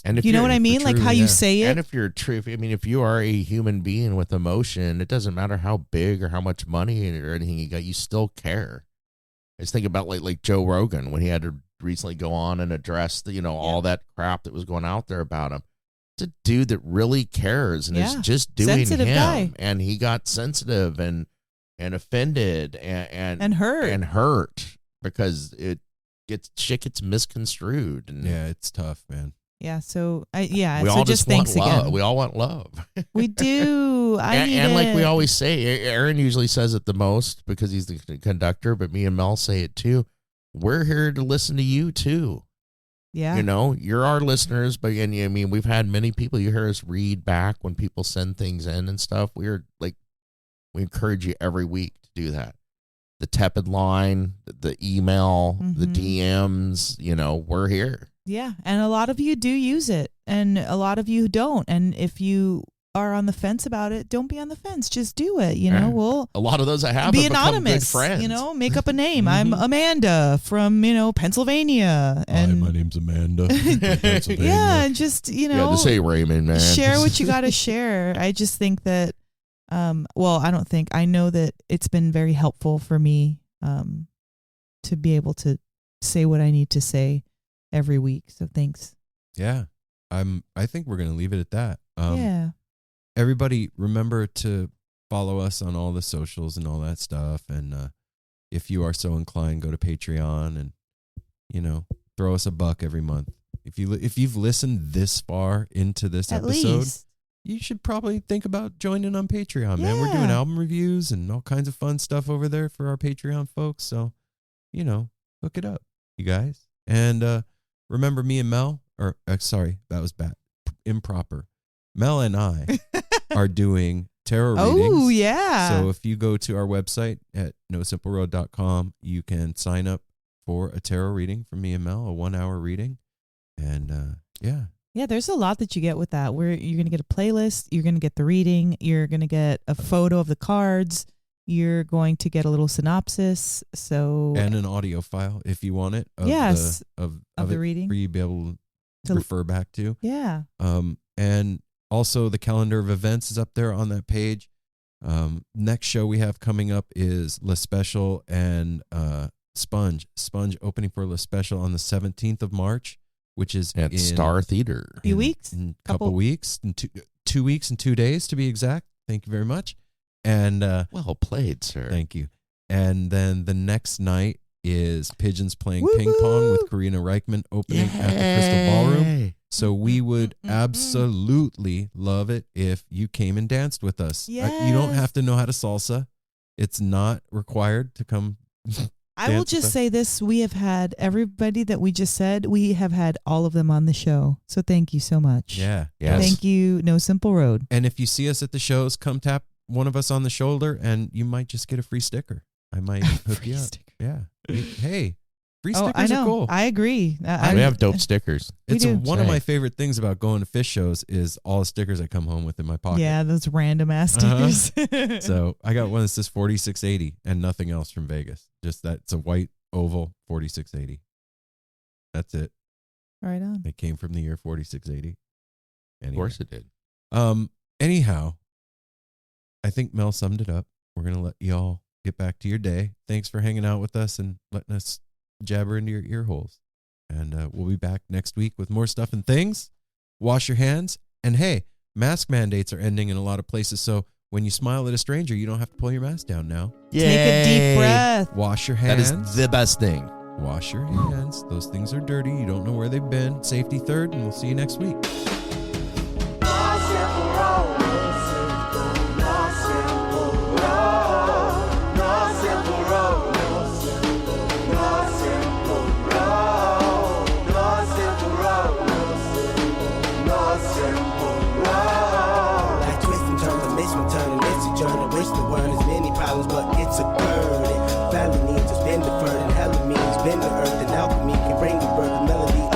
B: And if
C: you know what I mean? Like how you say it.
B: And if you're true, I mean, if you are a human being with emotion, it doesn't matter how big or how much money or anything you got, you still care. I just think about like Joe Rogan when he had to recently go on and address all that crap that was going out there about him. It's a dude that really cares and is just doing
C: sensitive
B: him.
C: Guy.
B: And he got sensitive and offended and hurt because shit gets misconstrued. And
A: yeah, it's tough, man.
C: Yeah. So
B: we
C: so
B: all
C: just
B: want
C: thanks
B: love.
C: again.
B: We all want love.
C: We do.
B: And like we always say, Aaron usually says it the most because he's the conductor, but me and Mel say it too. We're here to listen to you too.
C: Yeah.
B: You're our listeners, but I mean, we've had many people. You hear us read back when people send things in and stuff. We encourage you every week to do that. The tepid line, the email, the DMs, we're here.
C: Yeah. And a lot of you do use it and a lot of you don't. And if you are on the fence about it, don't be on the fence. Just do it. We'll
B: a lot of those I have
C: be
B: have
C: anonymous.
B: Become good friends.
C: Make up a name. I'm Amanda from Pennsylvania. And
A: hi, my name's Amanda. From Pennsylvania.
C: yeah, and just
B: just say Raymond, man.
C: Share what you got to share. I just think that, I know that it's been very helpful for me to be able to say what I need to say every week. So thanks.
A: Yeah, I think we're gonna leave it at that.
C: Yeah.
A: Everybody, remember to follow us on all the socials and all that stuff. And if you are so inclined, go to Patreon and throw us $1 every month. If you've listened this far into this episode, you should probably think about joining on Patreon, man. We're doing album reviews and all kinds of fun stuff over there for our Patreon folks. So, hook it up, you guys. And remember me and Mel, sorry, that was bad. Improper. Mel and I are doing tarot readings.
C: Oh, yeah.
A: So if you go to our website at nosimpleroad.com, you can sign up for a tarot reading from me and Mel, a 1-hour reading. And
C: Yeah, there's a lot that you get with that. Where you're going to get a playlist, you're going to get the reading, you're going to get a photo of the cards, you're going to get a little synopsis. And
A: an audio file if you want it. Of
C: the reading
A: for you to be able to refer back to.
C: Yeah.
A: And also the calendar of events is up there on that page. Next show we have coming up is La Special and Sponge opening for La Special on the 17th of March, which is
B: at
A: in
B: Star Theater.
C: A few weeks?
A: In a couple weeks, in 2 weeks and 2 days to be exact. Thank you very much. And
B: well played, sir.
A: Thank you. And then the next night is Pigeons playing ping pong with Karina Reichman opening at the Crystal Ballroom. So we would absolutely love it if you came and danced with us.
C: Yes.
A: You don't have to know how to salsa. It's not required to come.
C: I will just say this. We have had everybody that we just said, we have had all of them on the show. So thank you so much.
A: Yeah.
B: Yes.
C: Thank you, No Simple Road.
A: And if you see us at the shows, come tap one of us on the shoulder and you might just get a free sticker. I might hook you up.
C: Sticker.
A: Yeah. Hey, free
C: Oh,
A: stickers
C: I know.
A: are cool.
C: I agree.
B: We have dope stickers.
A: It's
C: do.
A: one of my favorite things about going to fish shows is all the stickers I come home with in my pocket.
C: Yeah, those random ass stickers.
A: So I got one that says 4680 and nothing else from Vegas. Just that it's a white oval 4680. That's it.
C: Right on.
A: It came from the year 4680. Anyway.
B: Of course it did.
A: Anyhow, I think Mel summed it up. We're going to let y'all get back to your day. Thanks for hanging out with us and letting us jabber into your ear holes. And we'll be back next week with more stuff and things. Wash your hands. And hey, mask mandates are ending in a lot of places. So when you smile at a stranger, you don't have to pull your mask down now.
C: Take a deep breath.
A: Wash your hands.
B: That is the best thing.
A: Wash your hands. Those things are dirty. You don't know where they've been. Safety third, and we'll see you next week.
I: But it's a burden. Family needs has been deferred, and hell means been the earth, and alchemy can bring the birth, the melody.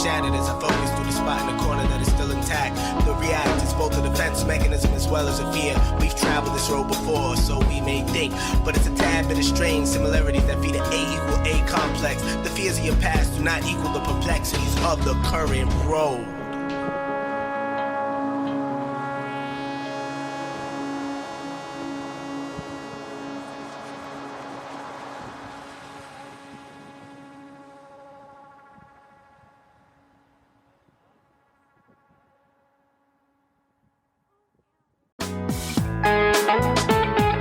I: shattered as I focus through the spot in the corner that is still intact. The react is both a defense mechanism as well as a fear. We've traveled this road before, so we may think, but it's a tad bit of strange similarities that feed an A=A complex. The fears of your past do not equal the perplexities of the current road.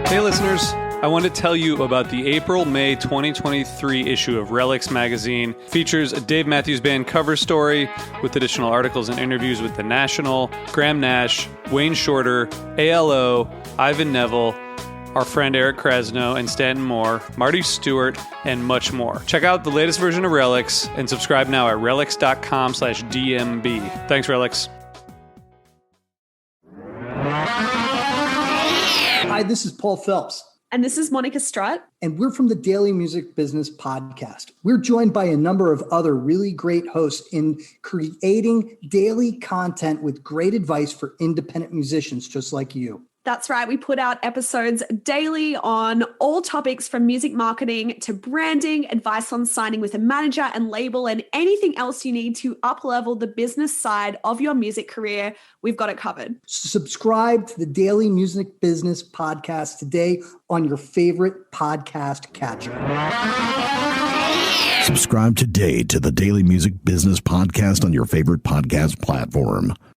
J: Hey listeners, I want to tell you about the April-May 2023 issue of Relics magazine. Features a Dave Matthews Band cover story with additional articles and interviews with The National, Graham Nash, Wayne Shorter, ALO, Ivan Neville, our friend Eric Krasno and Stanton Moore, Marty Stewart, and much more. Check out the latest version of Relics and subscribe now at relics.com/DMB. Thanks, Relics.
K: Hi, this is Paul Phelps.
L: And this is Monica Strutt.
K: And we're from the Daily Music Business Podcast. We're joined by a number of other really great hosts in creating daily content with great advice for independent musicians just like you.
L: That's right. We put out episodes daily on all topics from music marketing to branding, advice on signing with a manager and label, and anything else you need to up-level the business side of your music career. We've got it covered.
K: Subscribe to the Daily Music Business Podcast today on your favorite podcast catcher.
M: Subscribe today to the Daily Music Business Podcast on your favorite podcast platform.